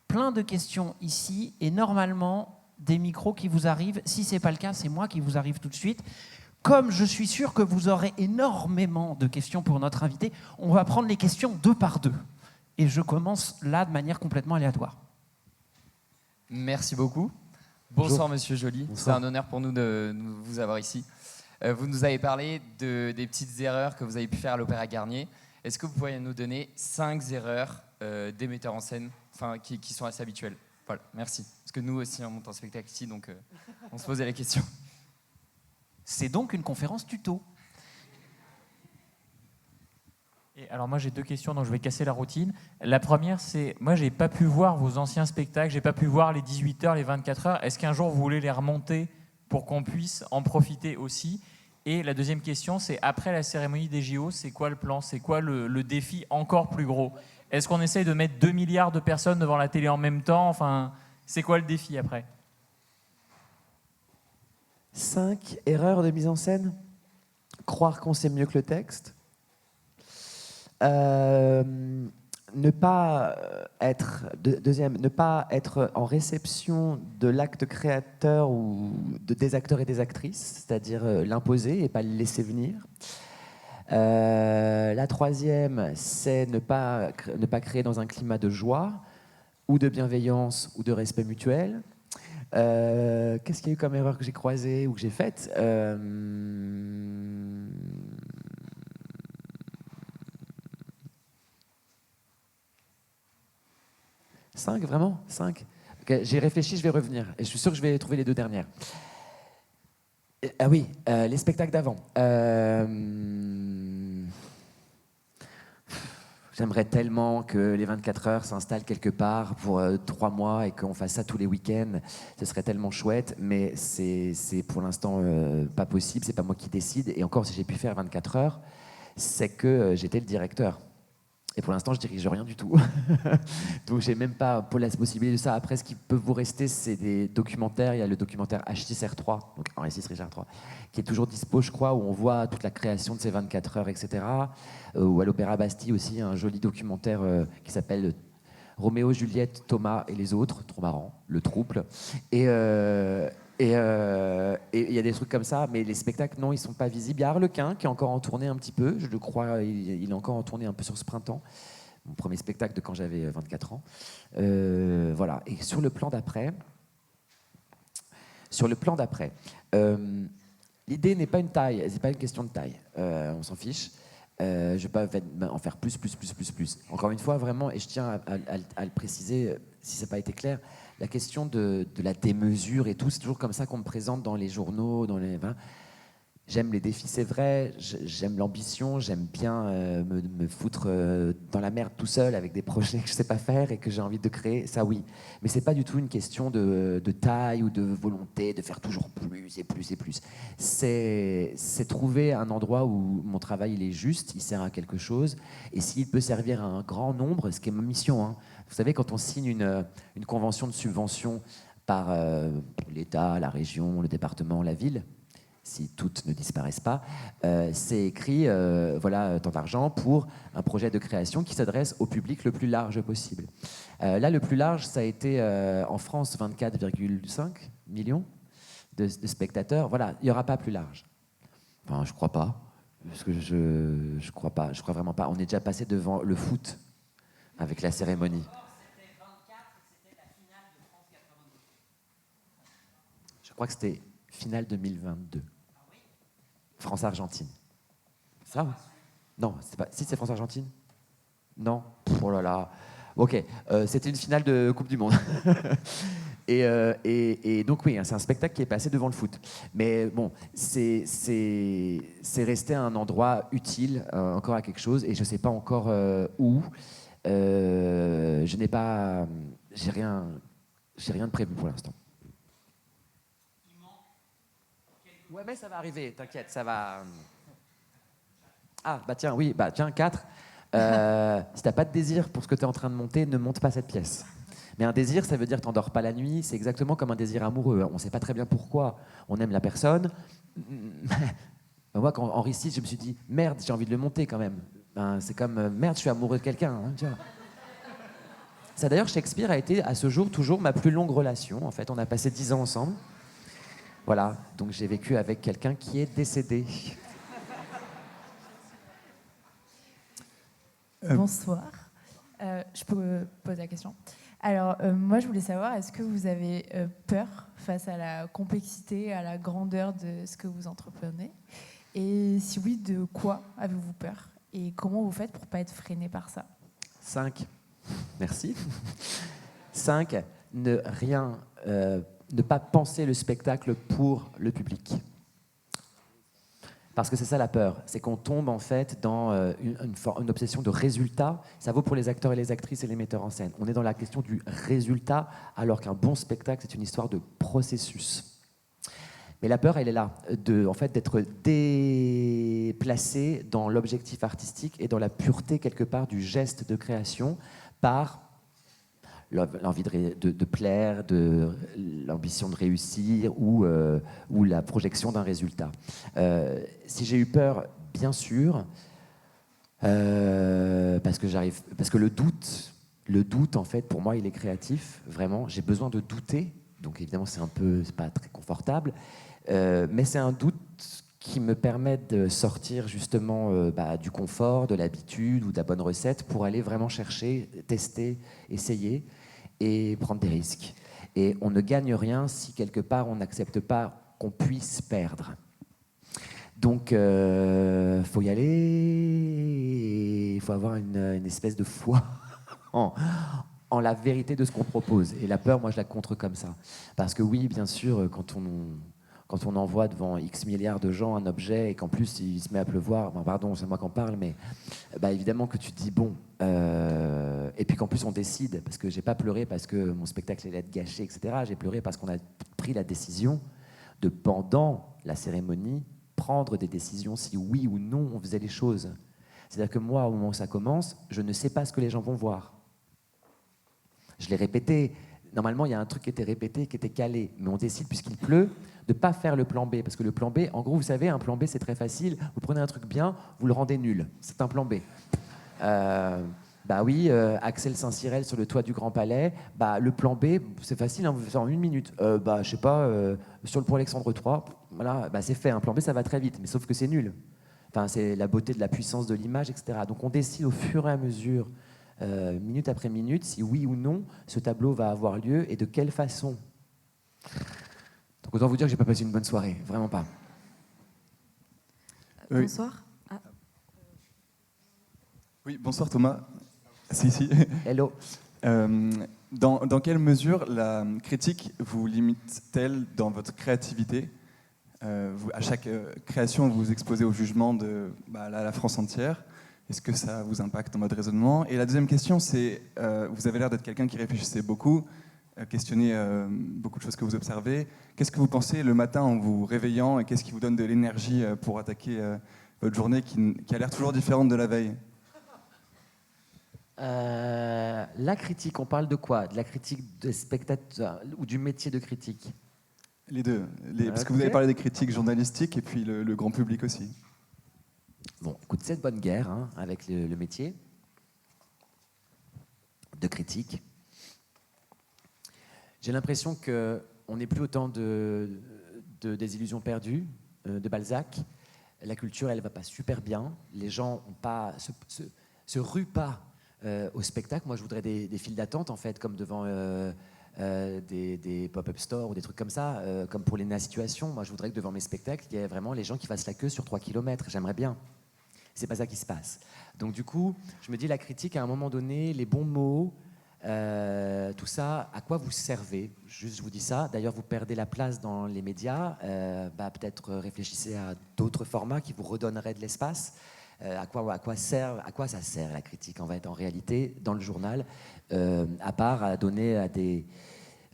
plein de questions ici et normalement des micros qui vous arrivent. Si ce n'est pas le cas, c'est moi qui vous arrive tout de suite. Comme je suis sûr que vous aurez énormément de questions pour notre invité, on va prendre les questions 2 par 2. Et je commence là de manière complètement aléatoire. Merci beaucoup. Bonsoir Monsieur Joly, Bonsoir. c'est un honneur pour nous de vous avoir ici. Vous nous avez parlé des petites erreurs que vous avez pu faire à l'Opéra Garnier. Est-ce que vous pourriez nous donner 5 erreurs des metteurs en scène qui sont assez habituelles? Voilà, merci. Parce que nous aussi on monte un spectacle ici, donc on se posait la question. C'est donc une conférence tuto. Et alors moi j'ai 2 questions, donc je vais casser la routine. La première, c'est, moi j'ai pas pu voir vos anciens spectacles, j'ai pas pu voir les 18 heures, les 24 heures. Est-ce qu'un jour vous voulez les remonter pour qu'on puisse en profiter aussi? Et la deuxième question, c'est après la cérémonie des JO, c'est quoi le plan? C'est quoi le défi encore plus gros? Est-ce qu'on essaye de mettre 2 milliards de personnes devant la télé en même temps? Enfin, c'est quoi le défi après? 5 erreurs de mise en scène. Croire qu'on sait mieux que le texte. Ne pas être, deuxième, ne pas être en réception de l'acte créateur ou des acteurs et des actrices, c'est-à-dire l'imposer et pas le laisser venir. La troisième, c'est ne pas créer dans un climat de joie ou de bienveillance ou de respect mutuel. Qu'est-ce qu'il y a eu comme erreur que j'ai croisée ou que j'ai faite? 5, vraiment? 5? Okay, j'ai réfléchi, je vais revenir. Et je suis sûr que je vais trouver les 2 dernières. Ah oui, les spectacles d'avant. J'aimerais tellement que les 24 heures s'installent quelque part pour 3 mois et qu'on fasse ça tous les week-ends. Ce serait tellement chouette, mais c'est pour l'instant pas possible. C'est pas moi qui décide. Et encore, si j'ai pu faire 24 heures, c'est que j'étais le directeur. Et pour l'instant, je dirige rien du tout. Donc, j'ai même pas pour la possibilité de ça. Après, ce qui peut vous rester, c'est des documentaires. Il y a le documentaire H6R3, donc Henri VI, Richard III, qui est toujours dispo, je crois, où on voit toute la création de ces 24 heures, etc. Ou à l'Opéra Bastille aussi, un joli documentaire qui s'appelle Roméo, Juliette, Thomas et les autres. Trop marrant, le trouble. Et il y a des trucs comme ça, mais les spectacles, non, ils sont pas visibles. Il y a Harlequin qui est encore en tournée un petit peu, je le crois, il est encore en tournée un peu sur ce printemps. Mon premier spectacle de quand j'avais 24 ans. Voilà. Et sur le plan d'après, l'idée n'est pas une taille, c'est pas une question de taille. On s'en fiche. Je vais pas en faire plus. Encore une fois, vraiment, et je tiens à le préciser, si ça n'a pas été clair, la question de la démesure et tout, c'est toujours comme ça qu'on me présente dans les journaux, voilà. J'aime les défis, c'est vrai, j'aime l'ambition, j'aime bien me foutre dans la merde tout seul avec des projets que je ne sais pas faire et que j'ai envie de créer, ça oui. Mais ce n'est pas du tout une question de taille ou de volonté de faire toujours plus et plus et plus. C'est trouver un endroit où mon travail il est juste, il sert à quelque chose, et s'il peut servir à un grand nombre, ce qui est ma mission. Hein. Vous savez, quand on signe une convention de subvention par l'État, la région, le département, la ville, si toutes ne disparaissent pas, c'est écrit, voilà, tant d'argent pour un projet de création qui s'adresse au public le plus large possible. Là, le plus large, ça a été en France 24,5 millions de spectateurs. Voilà, il n'y aura pas plus large. Enfin, je crois pas, parce que je crois pas, je crois vraiment pas. On est déjà passé devant le foot avec la cérémonie. Je crois que c'était finale 2022. France-Argentine. Ça oui. Non, c'est pas. Si c'est France-Argentine. Non. Oh là là. Ok. C'était une finale de Coupe du Monde. et donc oui, c'est un spectacle qui est passé devant le foot. Mais bon, c'est resté un endroit utile encore à quelque chose, et je ne sais pas encore où. Je n'ai pas. J'ai rien de prévu pour l'instant. Ouais, mais ça va arriver, t'inquiète, ça va. Ah, bah tiens, oui, bah tiens, 4. Si t'as pas de désir pour ce que t'es en train de monter, ne monte pas cette pièce. Mais un désir, ça veut dire que t'endors pas la nuit, c'est exactement comme un désir amoureux. On sait pas très bien pourquoi on aime la personne. Moi, quand Henri VI, je me suis dit, merde, j'ai envie de le monter quand même. Ben, c'est comme, merde, je suis amoureux de quelqu'un. Hein, tu vois. Ça, d'ailleurs, Shakespeare a été, à ce jour, toujours ma plus longue relation. En fait, on a passé 10 ans ensemble. Voilà, donc j'ai vécu avec quelqu'un qui est décédé. Bonsoir. Je peux poser la question. Alors, moi, je voulais savoir, est-ce que vous avez peur face à la complexité, à la grandeur de ce que vous entreprenez? Et si oui, de quoi avez-vous peur? Et comment vous faites pour ne pas être freiné par ça? 5. Merci. 5. Ne pas penser le spectacle pour le public. Parce que c'est ça la peur, c'est qu'on tombe en fait dans une obsession de résultat. Ça vaut pour les acteurs et les actrices et les metteurs en scène. On est dans la question du résultat, alors qu'un bon spectacle, c'est une histoire de processus. Mais la peur, elle est là, en fait, d'être déplacé dans l'objectif artistique et dans la pureté, quelque part, du geste de création par l'envie de plaire, l'ambition de réussir ou la projection d'un résultat. Si j'ai eu peur, bien sûr, parce que le doute, en fait, pour moi, il est créatif, vraiment. J'ai besoin de douter, donc évidemment, c'est pas très confortable, mais c'est un doute qui me permet de sortir justement du confort, de l'habitude ou de la bonne recette pour aller vraiment chercher, tester, essayer et prendre des risques. Et on ne gagne rien si quelque part on n'accepte pas qu'on puisse perdre. Donc faut y aller, il faut avoir une espèce de foi en la vérité de ce qu'on propose. Et la peur, moi je la contre comme ça. Parce que oui, bien sûr, quand on envoie devant X milliards de gens un objet et qu'en plus il se met à pleuvoir, pardon, c'est moi qui en parle, mais évidemment que tu te dis bon, et puis qu'en plus on décide, parce que j'ai pas pleuré parce que mon spectacle allait être gâché, etc. J'ai pleuré parce qu'on a pris la décision de, pendant la cérémonie, prendre des décisions si oui ou non on faisait les choses. C'est-à-dire que moi, au moment où ça commence, je ne sais pas ce que les gens vont voir. Je l'ai répété. Normalement, il y a un truc qui était répété, qui était calé. Mais on décide, puisqu'il pleut, de ne pas faire le plan B. Parce que le plan B, en gros, vous savez, un plan B, c'est très facile. Vous prenez un truc bien, vous le rendez nul. C'est un plan B. Axel Saint-Cyril sur le toit du Grand Palais. Le plan B, c'est facile, vous faites en 1 minute. Je sais pas, sur le pont Alexandre III, voilà, c'est fait. Un plan B, ça va très vite. Mais sauf que c'est nul. Enfin, c'est la beauté de la puissance de l'image, etc. Donc on décide au fur et à mesure, minute après minute, si oui ou non ce tableau va avoir lieu et de quelle façon. Donc autant vous dire que j'ai pas passé une bonne soirée, vraiment pas. Bonsoir. Oui, bonsoir Thomas. Si. Hello. Dans quelle mesure la critique vous limite-t-elle dans votre créativité? À chaque création, vous vous exposez au jugement de la France entière. Est-ce que ça vous impacte dans votre raisonnement? Et la deuxième question, c'est, vous avez l'air d'être quelqu'un qui réfléchissait beaucoup, questionnez beaucoup de choses que vous observez. Qu'est-ce que vous pensez le matin en vous réveillant et qu'est-ce qui vous donne de l'énergie pour attaquer votre journée qui a l'air toujours différente de la veille? La critique, on parle de quoi? De la critique des spectateurs ou du métier de critique? Les deux. Parce que vous avez parlé des critiques journalistiques et puis le grand public aussi. Bon, écoute, c'est de bonne guerre hein, avec le métier de critique. J'ai l'impression qu'on n'est plus autant des illusions perdues de Balzac. La culture, elle ne va pas super bien. Les gens se ruent pas au spectacle. Moi, je voudrais des files d'attente, en fait, comme devant des pop-up stores ou des trucs comme ça, comme pour les situations. Moi, je voudrais que devant mes spectacles, il y ait vraiment les gens qui fassent la queue sur 3 km. J'aimerais bien. C'est pas ça qui se passe. Donc, du coup, je me dis, la critique, à un moment donné, les bons mots, tout ça, à quoi vous servez? Juste, je vous dis ça. D'ailleurs, vous perdez la place dans les médias. Peut-être réfléchissez à d'autres formats qui vous redonneraient de l'espace. À quoi ça sert la critique en réalité dans le journal, à part à donner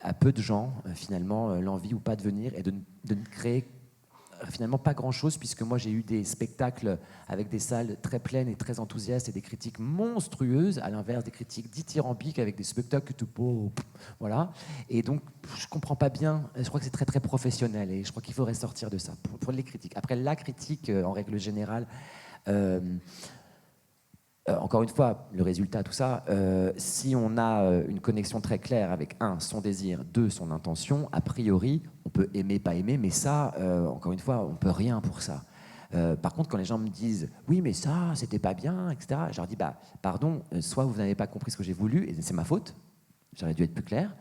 à peu de gens finalement l'envie ou pas de venir et de ne créer finalement pas grand-chose, puisque moi j'ai eu des spectacles avec des salles très pleines et très enthousiastes et des critiques monstrueuses, à l'inverse des critiques dithyrambiques avec des spectacles tout beaux, voilà. Et donc je comprends pas bien, je crois que c'est très très professionnel et je crois qu'il faudrait sortir de ça pour les critiques. Après la critique en règle générale, encore une fois, le résultat, tout ça, si on a une connexion très claire avec, un, son désir, deux, son intention, a priori, on peut aimer, pas aimer, mais ça, encore une fois, on peut rien pour ça. Par contre, quand les gens me disent « oui, mais ça, c'était pas bien », etc., je leur dis « pardon, soit vous n'avez pas compris ce que j'ai voulu, et c'est ma faute, j'aurais dû être plus clair,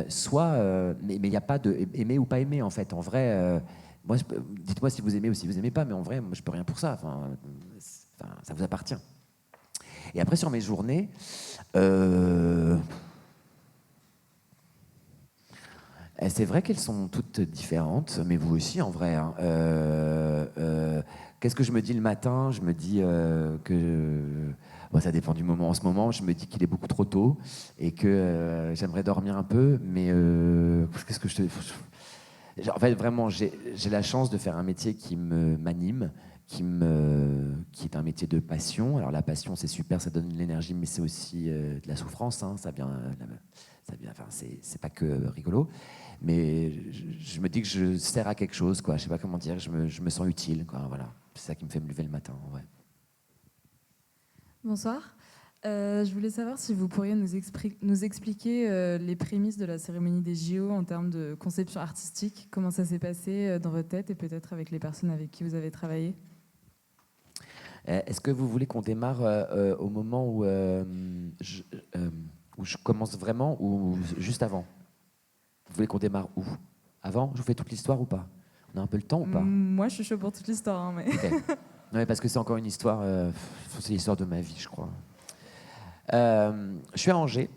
soit, mais il n'y a pas de aimer ou pas aimer, en fait. En vrai, moi, dites-moi si vous aimez ou si vous n'aimez pas, mais en vrai, moi, je peux rien pour ça. Enfin, ça vous appartient. Et après, sur mes journées, c'est vrai qu'elles sont toutes différentes, mais vous aussi, en vrai. Hein. Qu'est-ce que je me dis le matin? Je me dis que... Bon, ça dépend du moment. En ce moment, je me dis qu'il est beaucoup trop tôt et que j'aimerais dormir un peu, mais qu'est-ce que je te... En fait, vraiment, j'ai la chance de faire un métier qui m'anime, qui est un métier de passion. Alors la passion, c'est super, ça donne de l'énergie, mais c'est aussi de la souffrance. Hein, ça vient, enfin, c'est pas que rigolo. Mais je me dis que je sers à quelque chose, quoi. Je sais pas comment dire. Je me sens utile, quoi. Voilà, c'est ça qui me fait me lever le matin. Ouais. Bonsoir. Je voulais savoir si vous pourriez nous expliquer les prémices de la cérémonie des JO en termes de conception artistique, comment ça s'est passé dans votre tête et peut-être avec les personnes avec qui vous avez travaillé. Est-ce que vous voulez qu'on démarre au moment où je commence vraiment ou juste avant? Vous voulez qu'on démarre où? Avant? Je vous fais toute l'histoire ou pas? On a un peu le temps ou pas? Moi, je suis chaud pour toute l'histoire. Hein, mais... Okay. Ouais, parce que c'est encore une histoire, c'est l'histoire de ma vie, je crois. Je suis à Angers.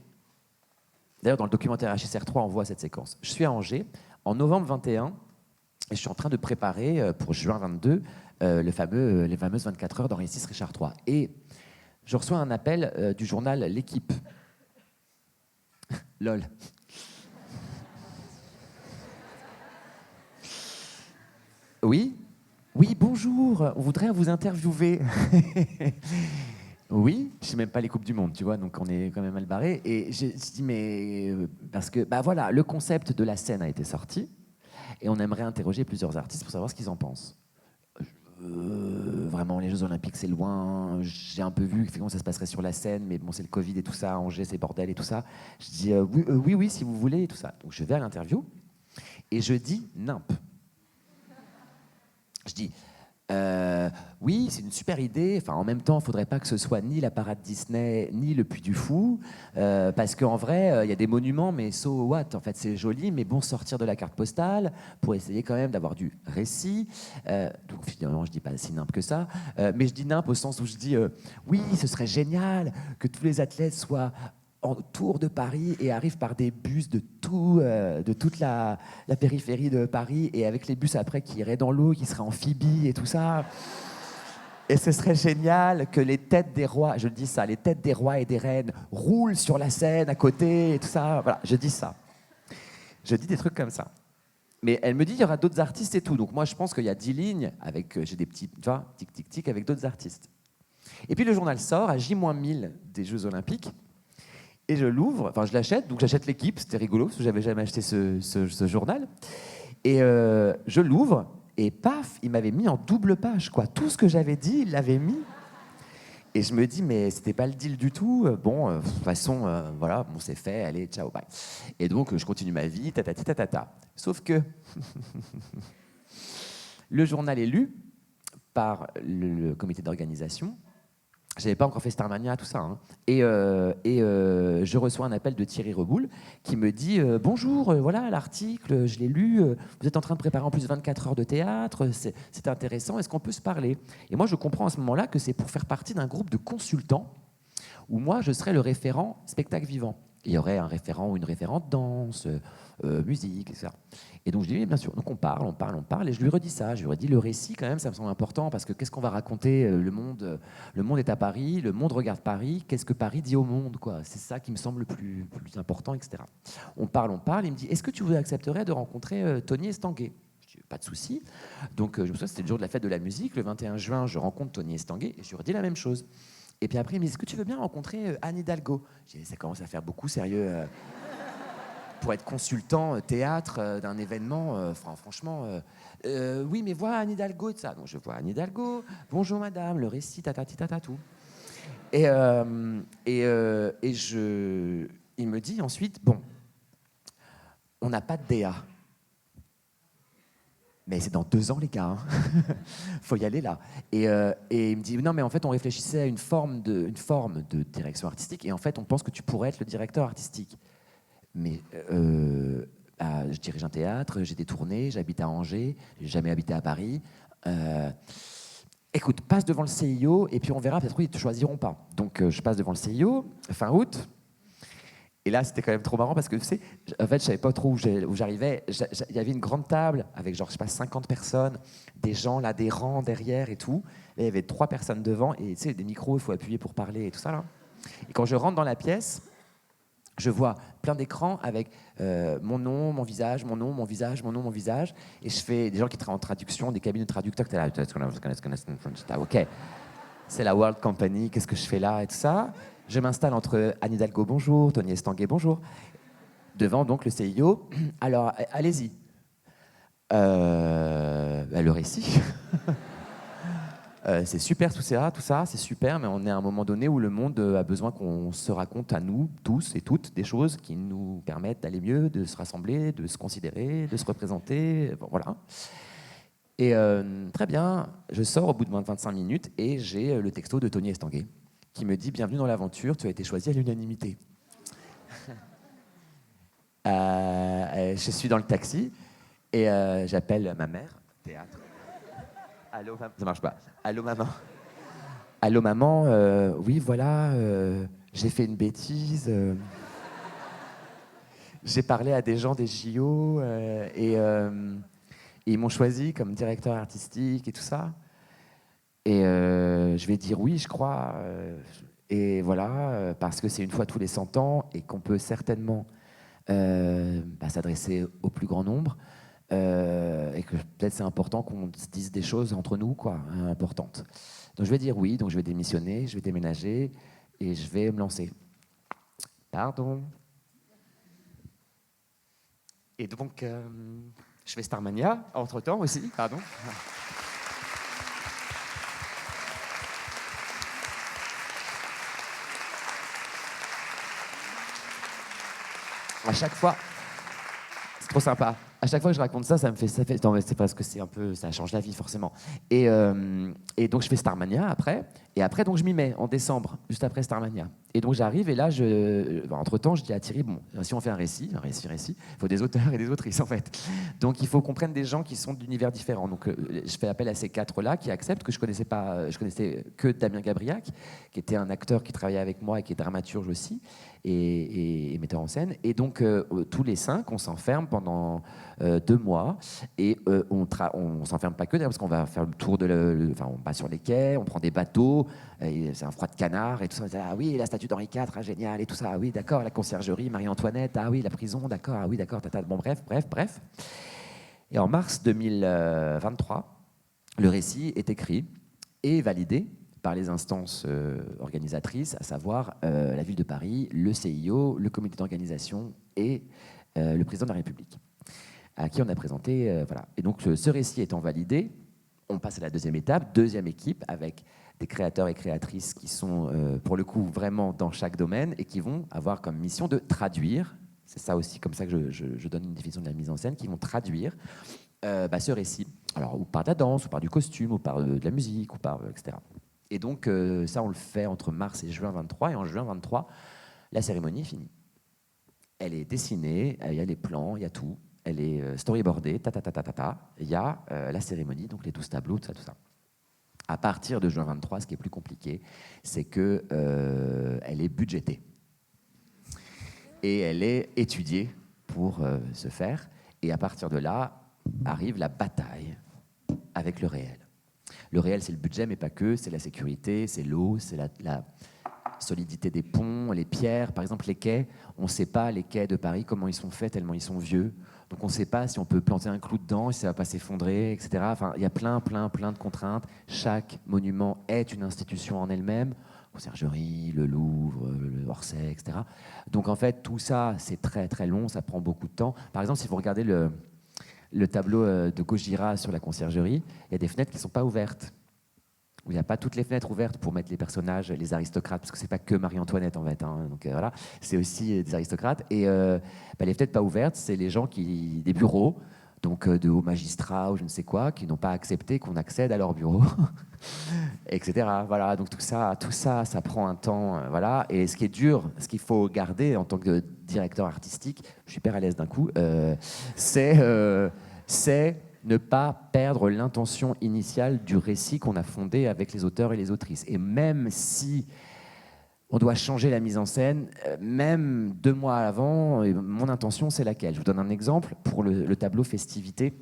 D'ailleurs, dans le documentaire HSR3, on voit cette séquence. Je suis à Angers en novembre 21 et je suis en train de préparer pour juin 22 les fameuses 24 heures d'Henri VI Richard III. Et je reçois un appel du journal L'Équipe. Lol. Oui, bonjour, on voudrait vous interviewer. Oui, je ne sais même pas les Coupes du Monde, tu vois, donc on est quand même mal barré. Et je dis, mais parce que, voilà, le concept de la scène a été sorti et on aimerait interroger plusieurs artistes pour savoir ce qu'ils en pensent. Vraiment, les Jeux Olympiques, c'est loin. J'ai un peu vu comment ça se passerait sur la scène, mais bon, c'est le Covid et tout ça, Angers, c'est bordel et tout ça. Je dis, oui, si vous voulez et tout ça. Donc je vais à l'interview et je dis nimp. Je dis, oui, c'est une super idée. Enfin, en même temps, il ne faudrait pas que ce soit ni la parade Disney, ni le Puy du Fou, parce qu'en vrai, il y a des monuments, mais so what? En fait, c'est joli, mais bon, sortir de la carte postale pour essayer quand même d'avoir du récit. Donc finalement, je ne dis pas si nimp que ça, mais je dis nimp au sens où je dis, oui, ce serait génial que tous les athlètes soient tour de Paris et arrive par des bus de toute la périphérie de Paris, et avec les bus après qui iraient dans l'eau, qui seraient amphibies et tout ça. Et ce serait génial que les têtes des rois, je dis ça, les têtes des rois et des reines roulent sur la Seine à côté et tout ça. Voilà, je dis ça. Je dis des trucs comme ça. Mais elle me dit, il y aura d'autres artistes et tout. Donc moi, je pense qu'il y a 10 lignes, avec, j'ai des petits, tu vois, tic, tic, tic, avec d'autres artistes. Et puis le journal sort à J-1000 des Jeux Olympiques. Et je l'ouvre, enfin je l'achète, donc j'achète l'équipe, c'était rigolo, parce que j'avais jamais acheté ce journal. Et je l'ouvre, et paf, il m'avait mis en double page, quoi. Tout ce que j'avais dit, il l'avait mis. Et je me dis, mais c'était pas le deal du tout. Bon, de toute façon, voilà, bon, c'est fait, allez, ciao, bye. Et donc, je continue ma vie, tatati, tatata. Sauf que le journal est lu par le comité d'organisation. J'avais pas encore fait Starmania, tout ça. Hein. Et je reçois un appel de Thierry Reboul qui me dit bonjour, voilà l'article, je l'ai lu. Vous êtes en train de préparer en plus 24 heures de théâtre. C'est intéressant. Est-ce qu'on peut se parler? Et moi, je comprends à ce moment-là que c'est pour faire partie d'un groupe de consultants où moi, je serais le référent spectacle vivant. Il y aurait un référent ou une référente danse, musique, etc. Et donc je dis oui, bien sûr. Donc on parle, et je lui redis ça. Je lui redis le récit quand même, ça me semble important parce que qu'est-ce qu'on va raconter? Le monde est à Paris, le monde regarde Paris. Qu'est-ce que Paris dit au monde, quoi? C'est ça qui me semble le plus important, etc. On parle. Il me dit est-ce que tu accepterais de rencontrer Tony Estanguet? Je dis pas de souci. Donc je me souviens, c'était le jour de la fête de la musique, le 21 juin, je rencontre Tony Estanguet et je lui redis la même chose. Et puis après, il me dit est-ce que tu veux bien rencontrer Anne Hidalgo? J'ai dit ça commence à faire beaucoup sérieux. Pour être consultant théâtre d'un événement, franchement, oui, mais vois Anne Hidalgo et tout ça. Donc je vois Anne Hidalgo, bonjour madame, le récit, tatati, tatatou. Et il me dit ensuite, bon, on n'a pas de DA. Mais c'est dans 2 ans, les gars. Faut y aller là. Et il me dit non, mais en fait, on réfléchissait à une forme de direction artistique, et en fait, on pense que tu pourrais être le directeur artistique. Mais je dirige un théâtre, j'ai des tournées, j'habite à Angers, j'ai jamais habité à Paris. Écoute, passe devant le CIO et puis on verra, peut-être qu'ils ne te choisiront pas. Donc je passe devant le CIO, fin août. Et là, c'était quand même trop marrant parce que, tu sais, en fait, je savais pas trop où j'arrivais. Il y avait une grande table avec, genre, je sais pas, 50 personnes, des gens là, des rangs derrière et tout. Là, il y avait 3 personnes devant et, tu sais, des micros, il faut appuyer pour parler et tout ça, là. Et quand je rentre dans la pièce, je vois plein d'écrans avec mon nom, mon visage, mon nom, mon visage, mon nom, mon visage. Et je fais des gens qui travaillent en traduction, des cabines de traducteurs. T'es là, ok, c'est la World Company, qu'est-ce que je fais là et tout ça. Je m'installe entre Anne Hidalgo, bonjour, Tony Estanguet, bonjour. Devant donc le CIO. Alors, allez-y. Le récit. C'est super tout ça, c'est super, mais on est à un moment donné où le monde a besoin qu'on se raconte à nous, tous et toutes, des choses qui nous permettent d'aller mieux, de se rassembler, de se considérer, de se représenter, bon, voilà. Et très bien, je sors au bout de 25 minutes et j'ai le texto de Tony Estanguet qui me dit « Bienvenue dans l'aventure, tu as été choisi à l'unanimité ». Je suis dans le taxi et j'appelle ma mère, théâtre. Allô, ça marche pas. Allô, maman. Allô, maman. Oui, voilà, j'ai fait une bêtise. J'ai parlé à des gens des JO et ils m'ont choisi comme directeur artistique et tout ça. Et je vais dire oui, je crois. Et voilà, parce que c'est une fois tous les 100 ans et qu'on peut certainement s'adresser au plus grand nombre. Et que peut-être c'est important qu'on se dise des choses entre nous, quoi, importantes. Donc je vais dire oui, donc je vais démissionner, je vais déménager et je vais me lancer. Pardon. Et donc, je fais Starmania, entre-temps aussi, pardon. À chaque fois, c'est trop sympa. À chaque fois que je raconte ça, non, mais c'est parce que c'est un peu, ça change la vie forcément. Et donc je fais Starmania après, et après donc je m'y mets en décembre, juste après Starmania. Et donc j'arrive et là, entre temps, je dis à Thierry, bon, si on fait un récit, il faut des auteurs et des autrices en fait. Donc il faut qu'on prenne des gens qui sont d'univers différents. Donc je fais appel à ces 4-là qui acceptent, que je connaissais pas, je connaissais que Damien Gabriac, qui était un acteur qui travaillait avec moi et qui est dramaturge aussi et metteur en scène. Et donc tous les 5, on s'enferme pendant 2 mois et on s'enferme pas que d'ailleurs parce qu'on va faire le tour enfin on va sur les quais, on prend des bateaux, c'est un froid de canard et tout ça. Ah oui, la statue d'Henri IV, ah, génial et tout ça. Ah oui, d'accord, la conciergerie, Marie-Antoinette, ah oui, la prison, d'accord, ah oui, d'accord, tata. Bon, bref. Et en mars 2023, le récit est écrit et validé par les instances organisatrices, à savoir la ville de Paris, le CIO, le comité d'organisation et le président de la République, à qui on a présenté. Voilà. Et donc, ce récit étant validé, on passe à la deuxième étape, deuxième équipe, avec des créateurs et créatrices qui sont, pour le coup, vraiment dans chaque domaine et qui vont avoir comme mission de traduire, c'est ça aussi comme ça que je donne une définition de la mise en scène, qui vont traduire ce récit, alors, ou par de la danse, ou par du costume, ou par de la musique, ou par etc. Et donc, ça, on le fait entre mars et juin 23, et en juin 23, la cérémonie est finie. Elle est dessinée, il y a les plans, il y a tout. Elle est storyboardée, il y a la cérémonie, donc les 12 tableaux, tout ça. À partir de juin 23, ce qui est plus compliqué, c'est qu'elle est budgétée. Et elle est étudiée pour se faire. Et à partir de là, arrive la bataille avec le réel. Le réel, c'est le budget, mais pas que. C'est la sécurité, c'est l'eau, c'est la solidité des ponts, les pierres. Par exemple, les quais, on ne sait pas, les quais de Paris, comment ils sont faits, tellement ils sont vieux. Donc on ne sait pas si on peut planter un clou dedans, si ça ne va pas s'effondrer, etc. Enfin, il y a plein de contraintes. Chaque monument est une institution en elle-même. Conciergerie, le Louvre, le Orsay, etc. Donc en fait, tout ça, c'est très très long, ça prend beaucoup de temps. Par exemple, si vous regardez le tableau de Gojira sur la conciergerie, il y a des fenêtres qui ne sont pas ouvertes. Où il n'y a pas toutes les fenêtres ouvertes pour mettre les personnages, les aristocrates, parce que c'est pas que Marie-Antoinette en fait. Hein, donc voilà, c'est aussi des aristocrates. Et les fenêtres pas ouvertes, c'est les gens des bureaux, donc de hauts magistrats ou je ne sais quoi, qui n'ont pas accepté qu'on accède à leur bureau, etc. Voilà, donc tout ça, ça prend un temps. Voilà. Et ce qui est dur, ce qu'il faut garder en tant que directeur artistique, je suis hyper à l'aise d'un coup, c'est ne pas perdre l'intention initiale du récit qu'on a fondé avec les auteurs et les autrices. Et même si on doit changer la mise en scène, même 2 mois avant, mon intention, c'est laquelle? Je vous donne un exemple. Pour le tableau Festivité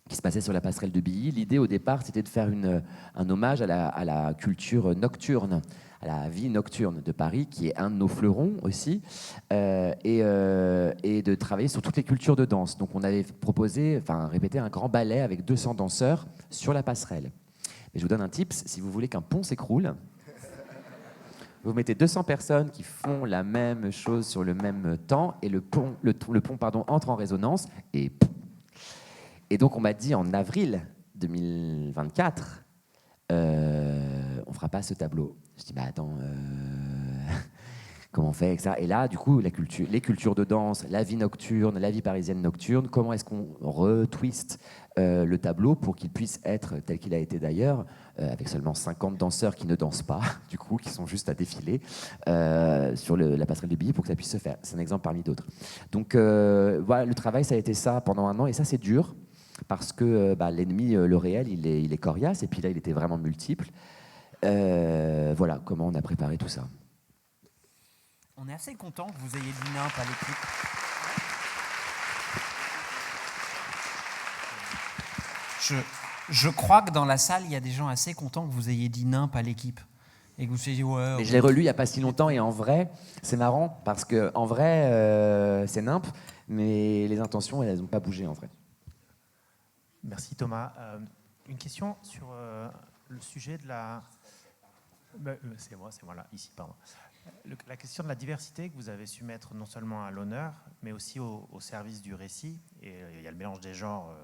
qui se passait sur la passerelle de Billy, l'idée au départ, c'était de faire un hommage à la culture nocturne, à la vie nocturne de Paris, qui est un de nos fleurons aussi, et de travailler sur toutes les cultures de danse. Donc on avait répété un grand ballet avec 200 danseurs sur la passerelle. Mais je vous donne un tips, si vous voulez qu'un pont s'écroule, vous mettez 200 personnes qui font la même chose sur le même temps, et le pont entre en résonance, et donc on m'a dit en avril 2024, on fera pas ce tableau. Je dis, attends, comment on fait avec ça? Et là, du coup, les cultures de danse, la vie nocturne, la vie parisienne nocturne, comment est-ce qu'on retwiste le tableau pour qu'il puisse être tel qu'il a été d'ailleurs, avec seulement 50 danseurs qui ne dansent pas, du coup, qui sont juste à défiler sur la passerelle de Billy pour que ça puisse se faire. C'est un exemple parmi d'autres. Donc, voilà, le travail, ça a été ça pendant 1 an, et ça, c'est dur, parce que l'ennemi, le réel, il est coriace, et puis là, il était vraiment multiple. Voilà comment on a préparé tout ça. On est assez content que vous ayez dit NIMP à l'équipe. Je crois que dans la salle, il y a des gens assez contents que vous ayez dit NIMP à l'équipe. Et que vous ayez dit, ouais. Mais je l'ai relu il n'y a pas si longtemps, et en vrai, c'est marrant, parce qu'en vrai, c'est NIMP, mais les intentions, elles n'ont pas bougé en vrai. Merci Thomas. Une question sur le sujet de la... C'est moi là, ici, pardon. La question de la diversité que vous avez su mettre non seulement à l'honneur, mais aussi au service du récit. Et il y a le mélange des genres,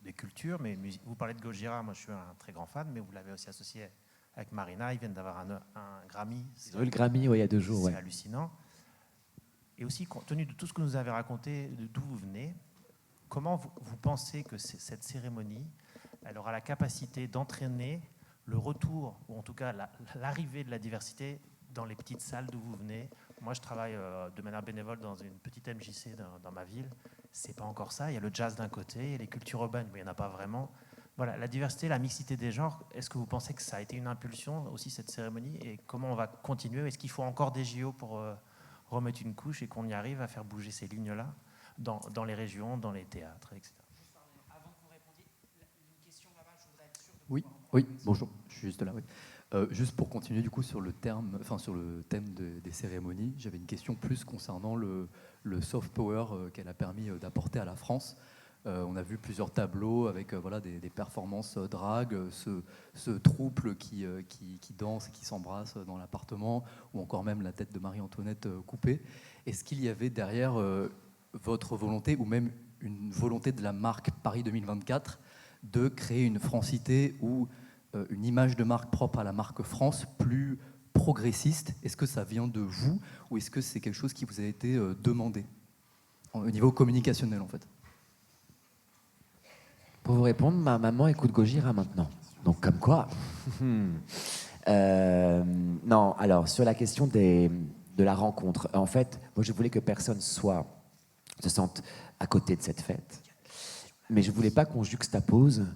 des cultures. Mais vous parlez de Gojira, moi je suis un très grand fan, mais vous l'avez aussi associé avec Marina. Ils viennent d'avoir un Grammy. Ils ont eu le Grammy il y a 2 jours. C'est hallucinant. Et aussi, compte tenu de tout ce que vous nous avez raconté, d'où vous venez, comment vous pensez que cette cérémonie, elle aura la capacité d'entraîner le retour, ou en tout cas l'arrivée de la diversité dans les petites salles d'où vous venez? Moi, je travaille de manière bénévole dans une petite MJC dans ma ville. C'est pas encore ça. Il y a le jazz d'un côté et les cultures urbaines, mais il n'y en a pas vraiment. Voilà, la diversité, la mixité des genres, est-ce que vous pensez que ça a été une impulsion aussi, cette cérémonie? Et comment on va continuer? Est-ce qu'il faut encore des JO pour remettre une couche et qu'on y arrive à faire bouger ces lignes-là dans les régions, dans les théâtres, etc. Avant que vous répondiez, une question là-bas, je voudrais être sûr de Oui, oui, bonjour, je suis juste là. Oui. Juste pour continuer du coup sur le thème des cérémonies, j'avais une question plus concernant le soft power qu'elle a permis d'apporter à la France. On a vu plusieurs tableaux avec voilà, des performances drag, ce trouble qui danse et qui s'embrasse dans l'appartement, ou encore même la tête de Marie-Antoinette coupée. Est-ce qu'il y avait derrière votre volonté, ou même une volonté de la marque Paris 2024, de créer une francité ou une image de marque propre à la marque France, plus progressiste? Est-ce que ça vient de vous, ou est-ce que c'est quelque chose qui vous a été demandé au niveau communicationnel en fait? Pour vous répondre, ma maman écoute Gojira maintenant. Donc comme quoi. Non, alors sur la question de la rencontre, en fait, moi je voulais que personne se sente à côté de cette fête. Mais je voulais pas qu'on juxtapose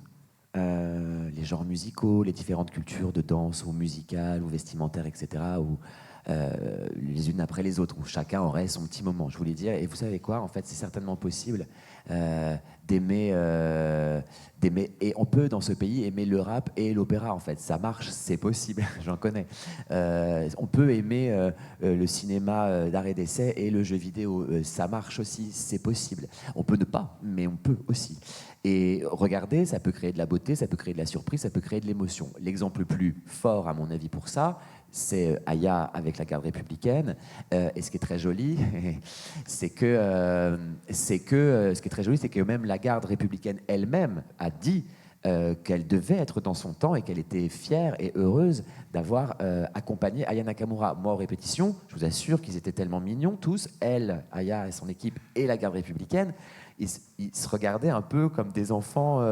les genres musicaux, les différentes cultures de danse ou musicales ou vestimentaires, etc., ou les unes après les autres, où chacun aurait son petit moment. Je voulais dire, et vous savez quoi, en fait, c'est certainement possible d'aimer, et on peut dans ce pays aimer le rap et l'opéra, en fait. Ça marche, c'est possible, j'en connais. On peut aimer le cinéma d'art et d'essai et le jeu vidéo, ça marche aussi, c'est possible. On peut ne pas, mais on peut aussi. Et regardez, ça peut créer de la beauté, ça peut créer de la surprise, ça peut créer de l'émotion. L'exemple le plus fort, à mon avis, pour ça, c'est Aya avec la garde républicaine. Et ce qui est très joli, c'est que même la garde républicaine elle-même a dit qu'elle devait être dans son temps et qu'elle était fière et heureuse d'avoir accompagné Aya Nakamura. Moi, aux répétitions, je vous assure qu'ils étaient tellement mignons tous, elle, Aya et son équipe et la garde républicaine. Ils se regardaient un peu comme des enfants à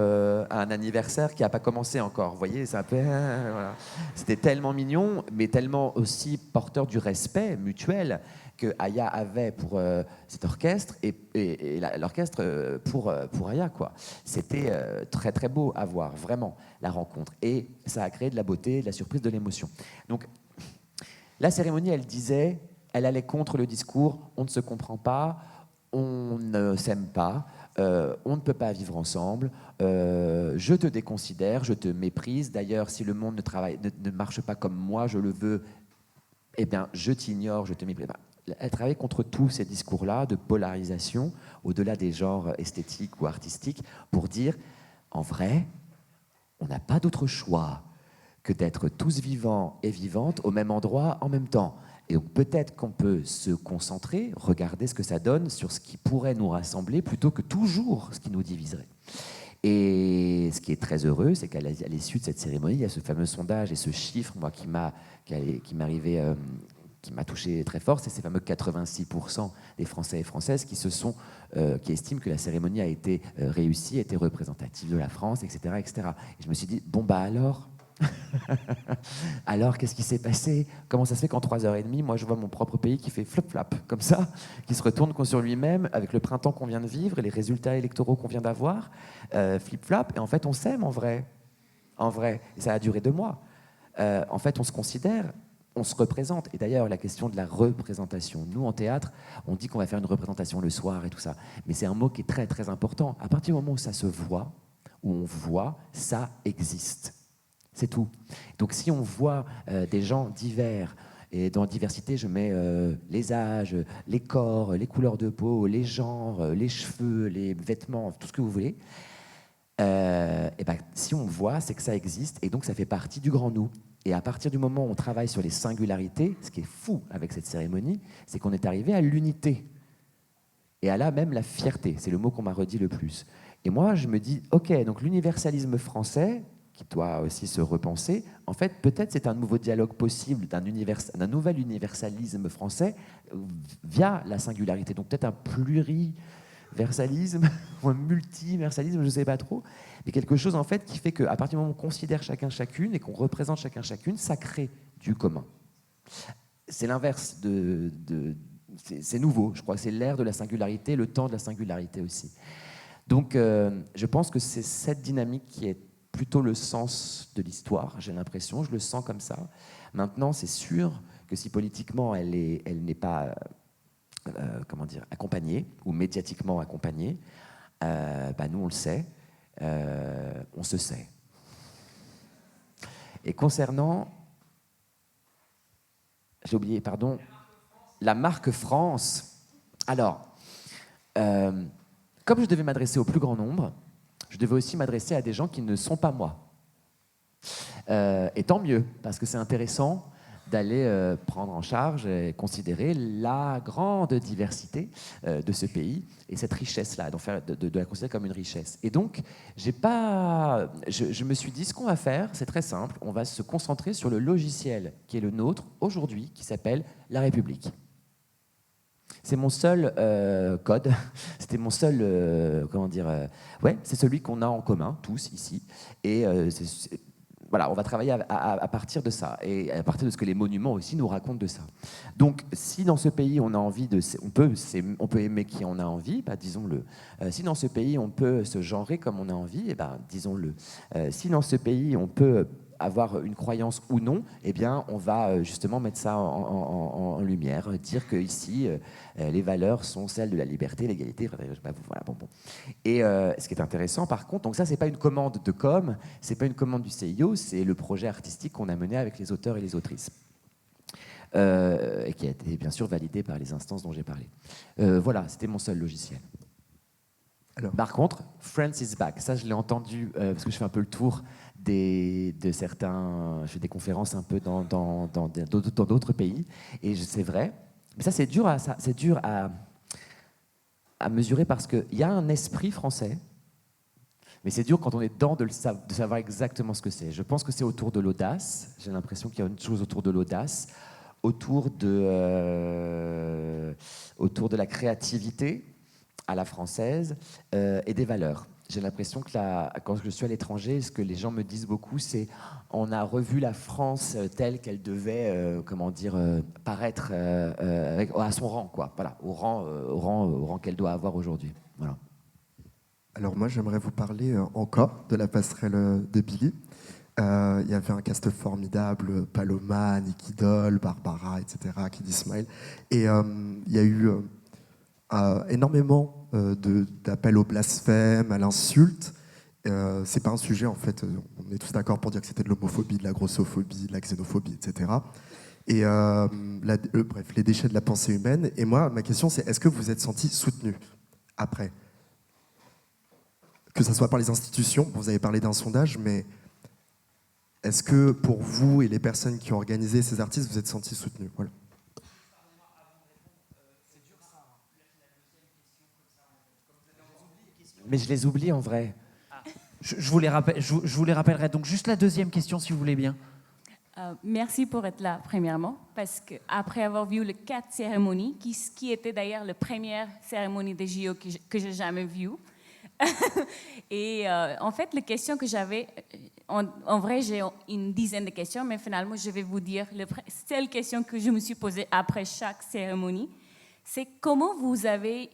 un anniversaire qui n'a pas commencé encore. Vous voyez, c'est un peu... voilà. C'était tellement mignon, mais tellement aussi porteur du respect mutuel que Aya avait pour cet orchestre et l'orchestre pour Aya, quoi. C'était très très beau à voir, vraiment, la rencontre. Et ça a créé de la beauté, de la surprise, de l'émotion. Donc, la cérémonie, elle allait contre le discours « on ne se comprend pas », on ne s'aime pas, on ne peut pas vivre ensemble, je te déconsidère, je te méprise. D'ailleurs, si le monde ne marche pas comme moi, je le veux, eh bien, je t'ignore, je te méprise. Elle travaille contre tous ces discours-là de polarisation, au-delà des genres esthétiques ou artistiques, pour dire, en vrai, on n'a pas d'autre choix que d'être tous vivants et vivantes au même endroit en même temps. Et donc peut-être qu'on peut se concentrer, regarder ce que ça donne sur ce qui pourrait nous rassembler plutôt que toujours ce qui nous diviserait. Et ce qui est très heureux, c'est qu'à l'issue de cette cérémonie, il y a ce fameux sondage et ce chiffre, moi, qui m'a touché très fort, c'est ces fameux 86% des Français et Françaises qui estiment que la cérémonie a été réussie, a été représentative de la France, etc., etc. Et je me suis dit, bon bah alors alors, qu'est-ce qui s'est passé? Comment ça se fait qu'en 3h30, moi, je vois mon propre pays qui fait flop-flap, comme ça, qui se retourne sur lui-même, avec le printemps qu'on vient de vivre et les résultats électoraux qu'on vient d'avoir, flip-flop, et en fait, on s'aime en vrai. En vrai. Et ça a duré 2 mois. En fait, on se considère, on se représente. Et d'ailleurs, la question de la représentation. Nous, en théâtre, on dit qu'on va faire une représentation le soir et tout ça. Mais c'est un mot qui est très, très important. À partir du moment où ça se voit, où on voit, ça existe. C'est tout. Donc si on voit des gens divers, et dans la diversité, je mets les âges, les corps, les couleurs de peau, les genres, les cheveux, les vêtements, tout ce que vous voulez, et ben, si on voit, c'est que ça existe, et donc ça fait partie du grand nous. Et à partir du moment où on travaille sur les singularités, ce qui est fou avec cette cérémonie, c'est qu'on est arrivé à l'unité. Et à là même la fierté, c'est le mot qu'on m'a redit le plus. Et moi, je me dis, ok, donc l'universalisme français, qui doit aussi se repenser. En fait, peut-être c'est un nouveau dialogue possible d'un nouvel universalisme français via la singularité. Donc peut-être un versalisme ou un multiversalisme, je ne sais pas trop, mais quelque chose en fait qui fait qu'à partir du moment où on considère chacun chacune et qu'on représente chacun chacune, ça crée du commun. C'est l'inverse c'est nouveau, je crois que c'est l'ère de la singularité, le temps de la singularité aussi. Donc je pense que c'est cette dynamique qui est plutôt le sens de l'histoire, j'ai l'impression, je le sens comme ça. Maintenant, c'est sûr que si politiquement elle n'est pas accompagnée ou médiatiquement accompagnée, nous on le sait, on se sait. Et concernant, j'ai oublié, pardon, la marque France. Alors, comme je devais m'adresser au plus grand nombre, je devais aussi m'adresser à des gens qui ne sont pas moi. Et tant mieux, parce que c'est intéressant d'aller prendre en charge et considérer la grande diversité de ce pays et cette richesse-là, de la considérer comme une richesse. Et donc, je me suis dit, ce qu'on va faire, c'est très simple, on va se concentrer sur le logiciel qui est le nôtre aujourd'hui, qui s'appelle La République. C'est mon seul code, c'était mon seul, c'est celui qu'on a en commun, tous ici. Et voilà, on va travailler à partir de ça, et à partir de ce que les monuments aussi nous racontent de ça. Donc, si dans ce pays on a envie on peut aimer qui on a envie, disons-le. Si dans ce pays on peut se genrer comme on a envie, disons-le. Si dans ce pays on peut avoir une croyance ou non, on va justement mettre ça en lumière, dire que ici les valeurs sont celles de la liberté, l'égalité, voilà, bon. Et ce qui est intéressant par contre, donc ça c'est pas une commande de com, c'est pas une commande du CIO, c'est le projet artistique qu'on a mené avec les auteurs et les autrices. Et qui a été bien sûr validé par les instances dont j'ai parlé. Voilà, c'était mon seul logiciel. Alors. Par contre, Friends is back. Ça, je l'ai entendu parce que je fais un peu le tour de certains. Je fais des conférences un peu dans d'autres pays, et c'est vrai. Mais ça, c'est dur à mesurer parce qu'il y a un esprit français, mais c'est dur quand on est dedans de savoir exactement ce que c'est. Je pense que c'est autour de l'audace. J'ai l'impression qu'il y a une chose autour de l'audace, autour de la créativité à la française et des valeurs. J'ai l'impression que quand je suis à l'étranger, ce que les gens me disent beaucoup, c'est on a revu la France telle qu'elle devait, paraître à son rang, quoi. Voilà, au rang qu'elle doit avoir aujourd'hui. Voilà. Alors moi, j'aimerais vous parler encore de la passerelle de Billy. Il y avait un cast formidable, Paloma, Nicky Doll, Barbara, etc., Kid Ismail. Et il y a eu énormément d'appels au blasphème, à l'insulte. C'est pas un sujet, en fait, on est tous d'accord pour dire que c'était de l'homophobie, de la grossophobie, de la xénophobie, etc. Et bref, les déchets de la pensée humaine. Et moi, ma question, c'est est-ce que vous êtes senti soutenu après ? Que ce soit par les institutions, vous avez parlé d'un sondage, mais est-ce que pour vous et les personnes qui ont organisé ces artistes, vous êtes sentis soutenus ? Voilà. Mais je les oublie en vrai. Je vous les rappellerai. Donc juste la deuxième question, si vous voulez bien. Merci pour être là, premièrement, parce qu'après avoir vu les 4 cérémonies, qui était d'ailleurs la première cérémonie des JO que j'ai jamais vue, et en fait, les questions que j'avais, en vrai, j'ai une dizaine de questions, mais finalement, je vais vous dire, la seule question que je me suis posée après chaque cérémonie, c'est comment vous avez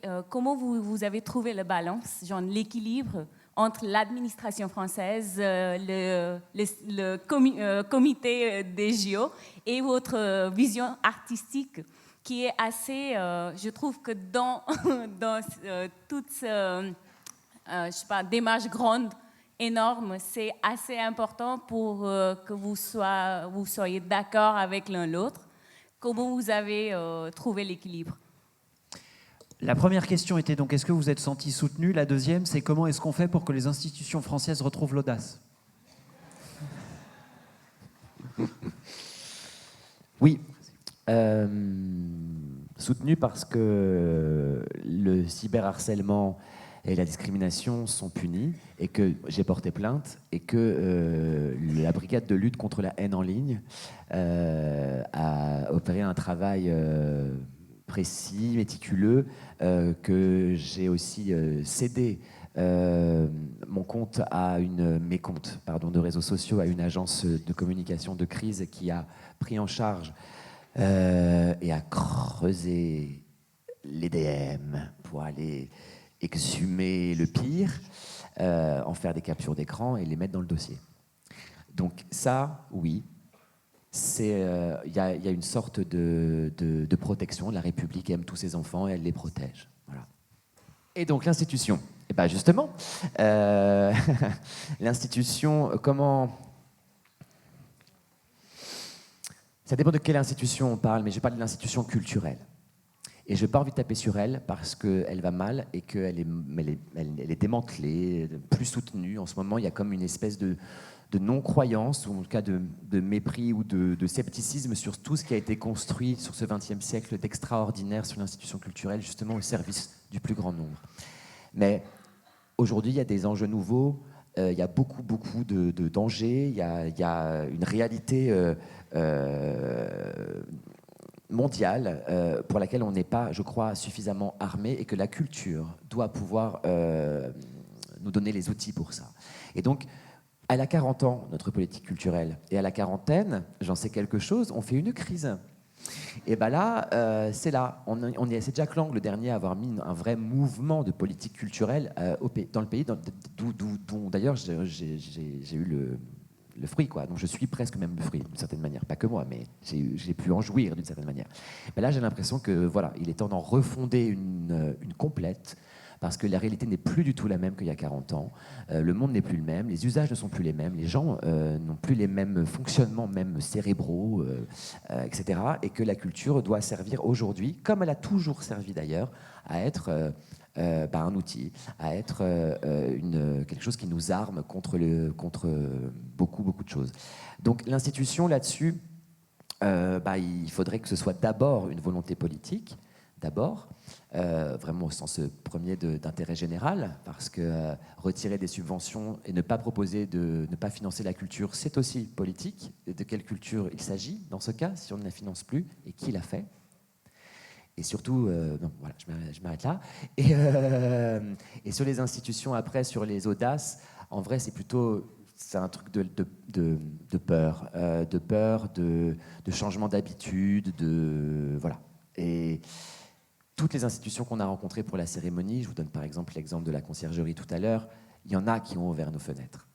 trouvé la balance, genre l'équilibre entre l'administration française, le comité des JO et votre vision artistique qui est assez, je trouve que dans toute démarche grande, énorme, c'est assez important pour que vous soyez d'accord avec l'un l'autre. Comment vous avez trouvé l'équilibre ? La première question était donc, est-ce que vous êtes senti soutenu ? La deuxième, c'est comment est-ce qu'on fait pour que les institutions françaises retrouvent l'audace ? Oui. Soutenu parce que le cyberharcèlement et la discrimination sont punis et que j'ai porté plainte et que la brigade de lutte contre la haine en ligne a opéré un travail précis, méticuleux, que j'ai aussi cédé mon compte mes comptes de réseaux sociaux à une agence de communication de crise qui a pris en charge et a creusé les DM pour aller exhumer le pire, en faire des captures d'écran et les mettre dans le dossier. Donc ça, oui, il y a une sorte de protection. La République aime tous ses enfants et elle les protège. Voilà. Et donc l'institution, et ben justement, l'institution, comment... Ça dépend de quelle institution on parle, mais je parle de l'institution culturelle. Et je n'ai pas envie de taper sur elle parce qu'elle va mal et qu'elle est démantelée, plus soutenue. En ce moment, il y a comme une espèce de non-croyance, ou en tout cas de mépris ou de scepticisme sur tout ce qui a été construit sur ce XXe siècle d'extraordinaire sur l'institution culturelle, justement au service du plus grand nombre. Mais aujourd'hui, il y a des enjeux nouveaux, il y a beaucoup de dangers, il y a une réalité mondiale pour laquelle on n'est pas, je crois, suffisamment armé, et que la culture doit pouvoir nous donner les outils pour ça. Et donc, elle a 40 ans, notre politique culturelle, et à la quarantaine, j'en sais quelque chose, on fait une crise. Et bien là, c'est là. C'est Jack Lang, le dernier, à avoir mis un vrai mouvement de politique culturelle dans le pays, dont d'ailleurs j'ai eu le fruit, quoi. Donc je suis presque même le fruit, d'une certaine manière. Pas que moi, mais j'ai pu en jouir d'une certaine manière. Mais là, j'ai l'impression que voilà, il est temps d'en refonder une complète, parce que la réalité n'est plus du tout la même qu'il y a 40 ans. Le monde n'est plus le même, les usages ne sont plus les mêmes, les gens n'ont plus les mêmes fonctionnements, même cérébraux, etc. Et que la culture doit servir aujourd'hui, comme elle a toujours servi d'ailleurs, à être un outil, à être quelque chose qui nous arme contre beaucoup de choses. Donc l'institution là-dessus, il faudrait que ce soit d'abord une volonté politique, vraiment au sens premier d'intérêt général, parce que retirer des subventions et ne pas proposer ne pas financer la culture, c'est aussi politique. De quelle culture il s'agit dans ce cas, si on ne la finance plus, et qui l'a fait? Et surtout, voilà, je m'arrête là. Et sur les institutions, après, sur les audaces, en vrai, c'est un truc de peur, de changement d'habitude, voilà. Et toutes les institutions qu'on a rencontrées pour la cérémonie, je vous donne par exemple l'exemple de la conciergerie tout à l'heure, il y en a qui ont ouvert nos fenêtres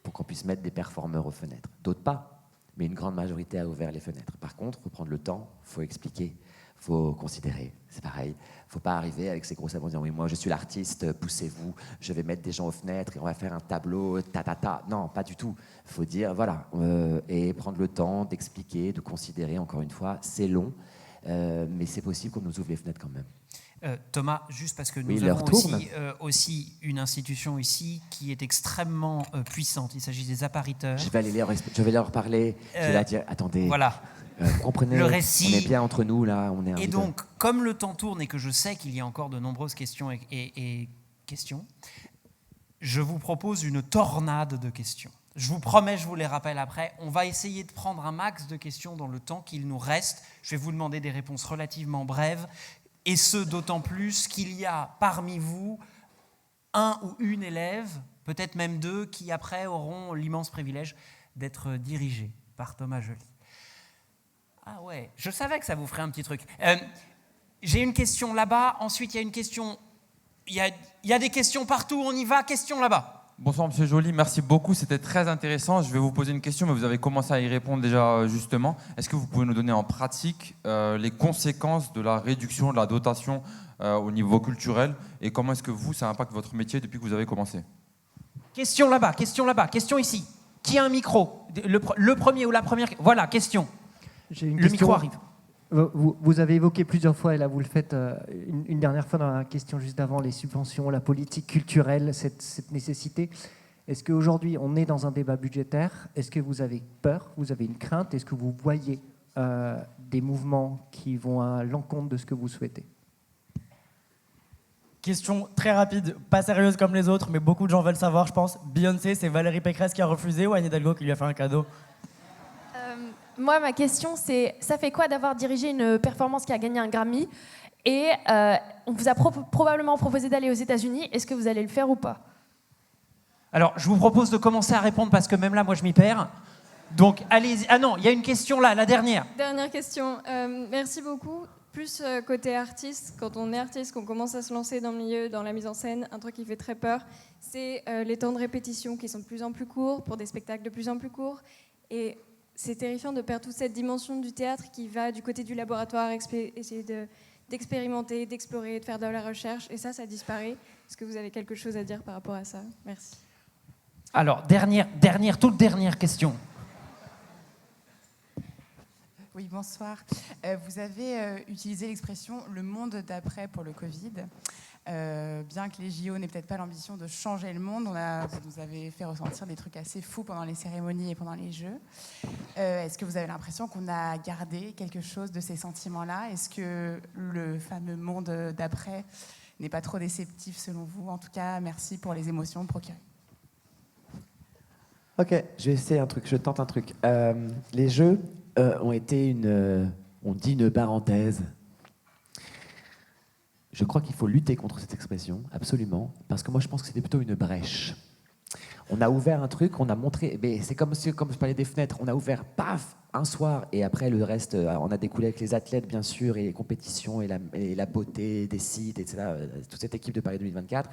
pour qu'on puisse mettre des performeurs aux fenêtres. D'autres pas, mais une grande majorité a ouvert les fenêtres. Par contre, il faut prendre le temps, il faut expliquer, il faut considérer. C'est pareil, il ne faut pas arriver avec ces gros sabots en disant « oui, moi je suis l'artiste, poussez-vous, je vais mettre des gens aux fenêtres et on va faire un tableau, ta. » Non, pas du tout. Il faut dire, voilà, et prendre le temps d'expliquer, de considérer, encore une fois, c'est long. Mais c'est possible qu'on nous ouvre les fenêtres quand même. Thomas, juste parce que nous avons aussi une institution ici qui est extrêmement puissante. Il s'agit des appariteurs. Je vais leur parler. Je vais leur dire, attendez, voilà. Vous comprenez, le récit. On est bien entre nous là. Et donc, comme le temps tourne et que je sais qu'il y a encore de nombreuses questions et questions, je vous propose une tornade de questions. Je vous promets, je vous les rappelle après. On va essayer de prendre un max de questions dans le temps qu'il nous reste. Je vais vous demander des réponses relativement brèves, et ce d'autant plus qu'il y a parmi vous un ou une élève, peut-être même deux, qui après auront l'immense privilège d'être dirigés par Thomas Joly. Ah ouais, je savais que ça vous ferait un petit truc. J'ai une question là-bas, ensuite il y a une question... Il y a des questions partout, on y va, question là-bas. Bonsoir Monsieur Joly, merci beaucoup, c'était très intéressant. Je vais vous poser une question, mais vous avez commencé à y répondre déjà justement. Est-ce que vous pouvez nous donner en pratique les conséquences de la réduction de la dotation au niveau culturel, et comment est-ce que ça impacte votre métier depuis que vous avez commencé? Question là-bas, question ici. Qui a un micro? Le premier ou la première? Voilà, question. Le micro arrive. Vous avez évoqué plusieurs fois, et là vous le faites une dernière fois dans la question juste avant, les subventions, la politique culturelle, cette nécessité. Est-ce qu'aujourd'hui on est dans un débat budgétaire? Est-ce que vous avez peur? Vous avez une crainte? Est-ce que vous voyez des mouvements qui vont à l'encontre de ce que vous souhaitez? Question très rapide, pas sérieuse comme les autres, mais beaucoup de gens veulent savoir, je pense. Beyoncé, c'est Valérie Pécresse qui a refusé ou Anne Hidalgo qui lui a fait un cadeau? Moi, ma question, c'est ça fait quoi d'avoir dirigé une performance qui a gagné un Grammy et on vous a probablement proposé d'aller aux États-Unis. Est-ce que vous allez le faire ou pas? Alors, je vous propose de commencer à répondre parce que même là, moi, je m'y perds. Donc, allez-y. Ah non, il y a une question là, la dernière. Dernière question. Merci beaucoup. Plus côté artiste, quand on est artiste, qu'on commence à se lancer dans le milieu, dans la mise en scène, un truc qui fait très peur, c'est les temps de répétition qui sont de plus en plus courts, pour des spectacles de plus en plus courts. Et c'est terrifiant de perdre toute cette dimension du théâtre qui va du côté du laboratoire, essayer d'expérimenter, d'explorer, de faire de la recherche. Et ça disparaît. Est-ce que vous avez quelque chose à dire par rapport à ça? Merci. Alors, toute dernière question. Oui, bonsoir. Vous avez utilisé l'expression « le monde d'après » pour le Covid. Bien que les JO n'aient peut-être pas l'ambition de changer le monde, vous nous avez fait ressentir des trucs assez fous pendant les cérémonies et pendant les Jeux. Est-ce que vous avez l'impression qu'on a gardé quelque chose de ces sentiments-là? Est-ce que le fameux monde d'après n'est pas trop déceptif selon vous? En tout cas, merci pour les émotions procurées. Ok, je vais essayer un truc, je tente un truc. Les Jeux ont été on dit une parenthèse. Je crois qu'il faut lutter contre cette expression, absolument, parce que moi je pense que c'était plutôt une brèche. On a ouvert un truc, on a montré, mais c'est comme je parlais des fenêtres, on a ouvert, paf, un soir, et après le reste, on a découlé avec les athlètes bien sûr, et les compétitions, et la beauté des sites, etc., toute cette équipe de Paris 2024.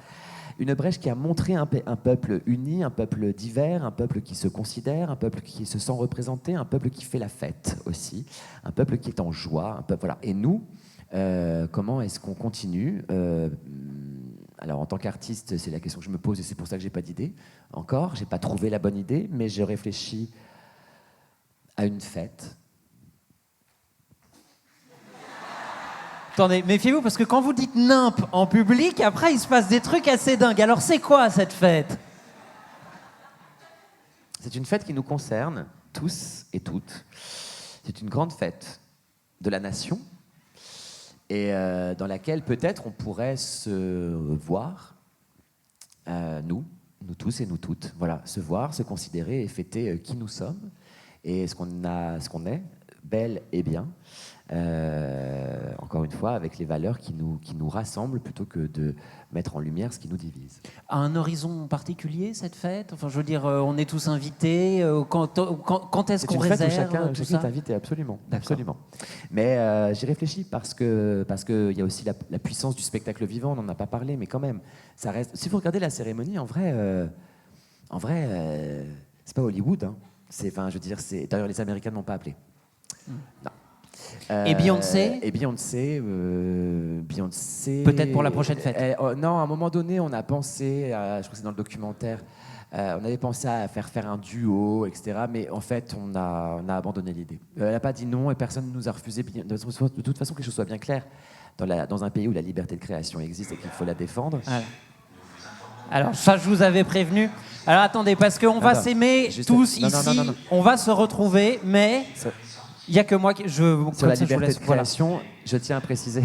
Une brèche qui a montré un peuple uni, un peuple divers, un peuple qui se considère, un peuple qui se sent représenté, un peuple qui fait la fête aussi, un peuple qui est en joie, un peuple, voilà. Et nous, comment est-ce qu'on continue Alors en tant qu'artiste, c'est la question que je me pose et c'est pour ça que j'ai pas d'idée encore. J'ai pas trouvé la bonne idée, mais je réfléchis à une fête. Attendez, méfiez-vous parce que quand vous dites nimp en public, après il se passe des trucs assez dingues. Alors c'est quoi cette fête? C'est une fête qui nous concerne tous et toutes. C'est une grande fête de la nation et dans laquelle peut-être on pourrait se voir, nous tous et nous toutes, voilà, se voir, se considérer et fêter qui nous sommes et ce qu'on est, bel et bien. Encore une fois, avec les valeurs qui nous rassemblent plutôt que de mettre en lumière ce qui nous divise. À un horizon particulier, cette fête? Enfin, je veux dire, on est tous invités. Quand est-ce qu'on réserve? Chacun est invité, absolument. Absolument. Mais j'y réfléchis parce que y a aussi la puissance du spectacle vivant, on n'en a pas parlé, mais quand même, ça reste. Si vous regardez la cérémonie, en vrai, c'est pas Hollywood. Hein. Enfin, je veux dire, d'ailleurs, les Américains ne m'ont pas appelé. Non. Et Beyoncé? Beyoncé. Peut-être pour la prochaine fête. Non, à un moment donné, on a pensé, je crois que c'est dans le documentaire, on avait pensé à faire un duo, etc. Mais en fait, on a abandonné l'idée. Elle n'a pas dit non et personne ne nous a refusé. De toute façon, que les choses soient bien claires. Dans un pays où la liberté de création existe et qu'il faut la défendre. Voilà. Alors, ça, je vous avais prévenu. Alors, attendez, parce qu'on va s'aimer tous ici. Non. On va se retrouver, mais... Il n'y a que moi qui... Sur la liberté de création, je tiens à préciser.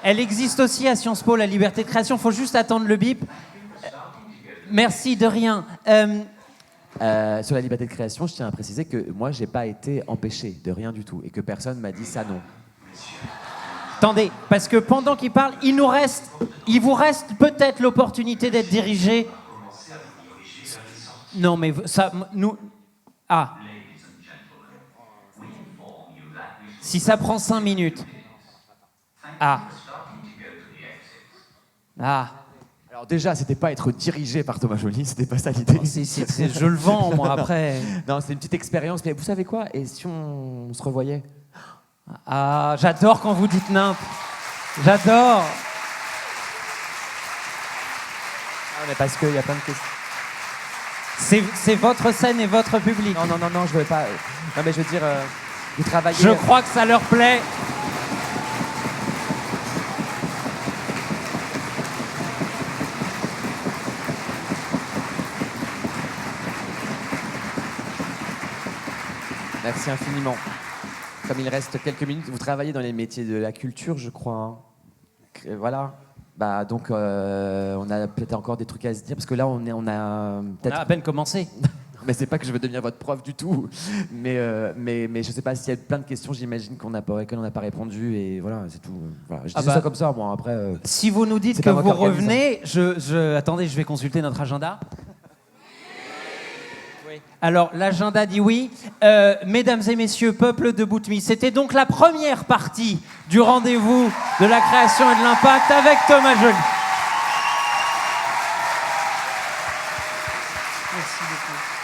Elle existe aussi à Sciences Po, la liberté de création. Il faut juste attendre le bip. Merci, de rien. Sur la liberté de création, je tiens à préciser que moi, je n'ai pas été empêché de rien du tout et que personne ne m'a dit ça non. Attendez, parce que pendant qu'il parle, il vous reste peut-être l'opportunité d'être dirigé. Non, mais ça... Nous... Ah. Si ça prend 5 minutes. Ah. Alors déjà, c'était pas être dirigé par Thomas Joly, c'était pas ça l'idée. Je le vends, moi, après. Non, c'est une petite expérience. Mais vous savez quoi? Et si on se revoyait? Ah, j'adore quand vous dites nimp. J'adore. Ah, mais parce qu'il y a plein de questions. C'est votre scène et votre public. Non, je veux pas... Non, mais je veux dire... Vous travaillez... Je crois que ça leur plaît. Merci infiniment. Comme il reste quelques minutes, vous travaillez dans les métiers de la culture, je crois. Hein. Voilà. Donc, on a peut-être encore des trucs à se dire, parce que là, on a peut-être... On a à peine commencé. Mais c'est pas que je veux devenir votre prof du tout. Mais je sais pas s'il y a plein de questions, j'imagine qu'on n'a pas répondu. Et voilà, c'est tout. Voilà. Je dis ça comme ça, moi. Après, si vous nous dites que vous revenez, attendez, je vais consulter notre agenda. Alors, l'agenda dit oui. Mesdames et messieurs, peuple de Boutmy, c'était donc la première partie du rendez-vous de la création et de l'impact avec Thomas Joly. Merci beaucoup.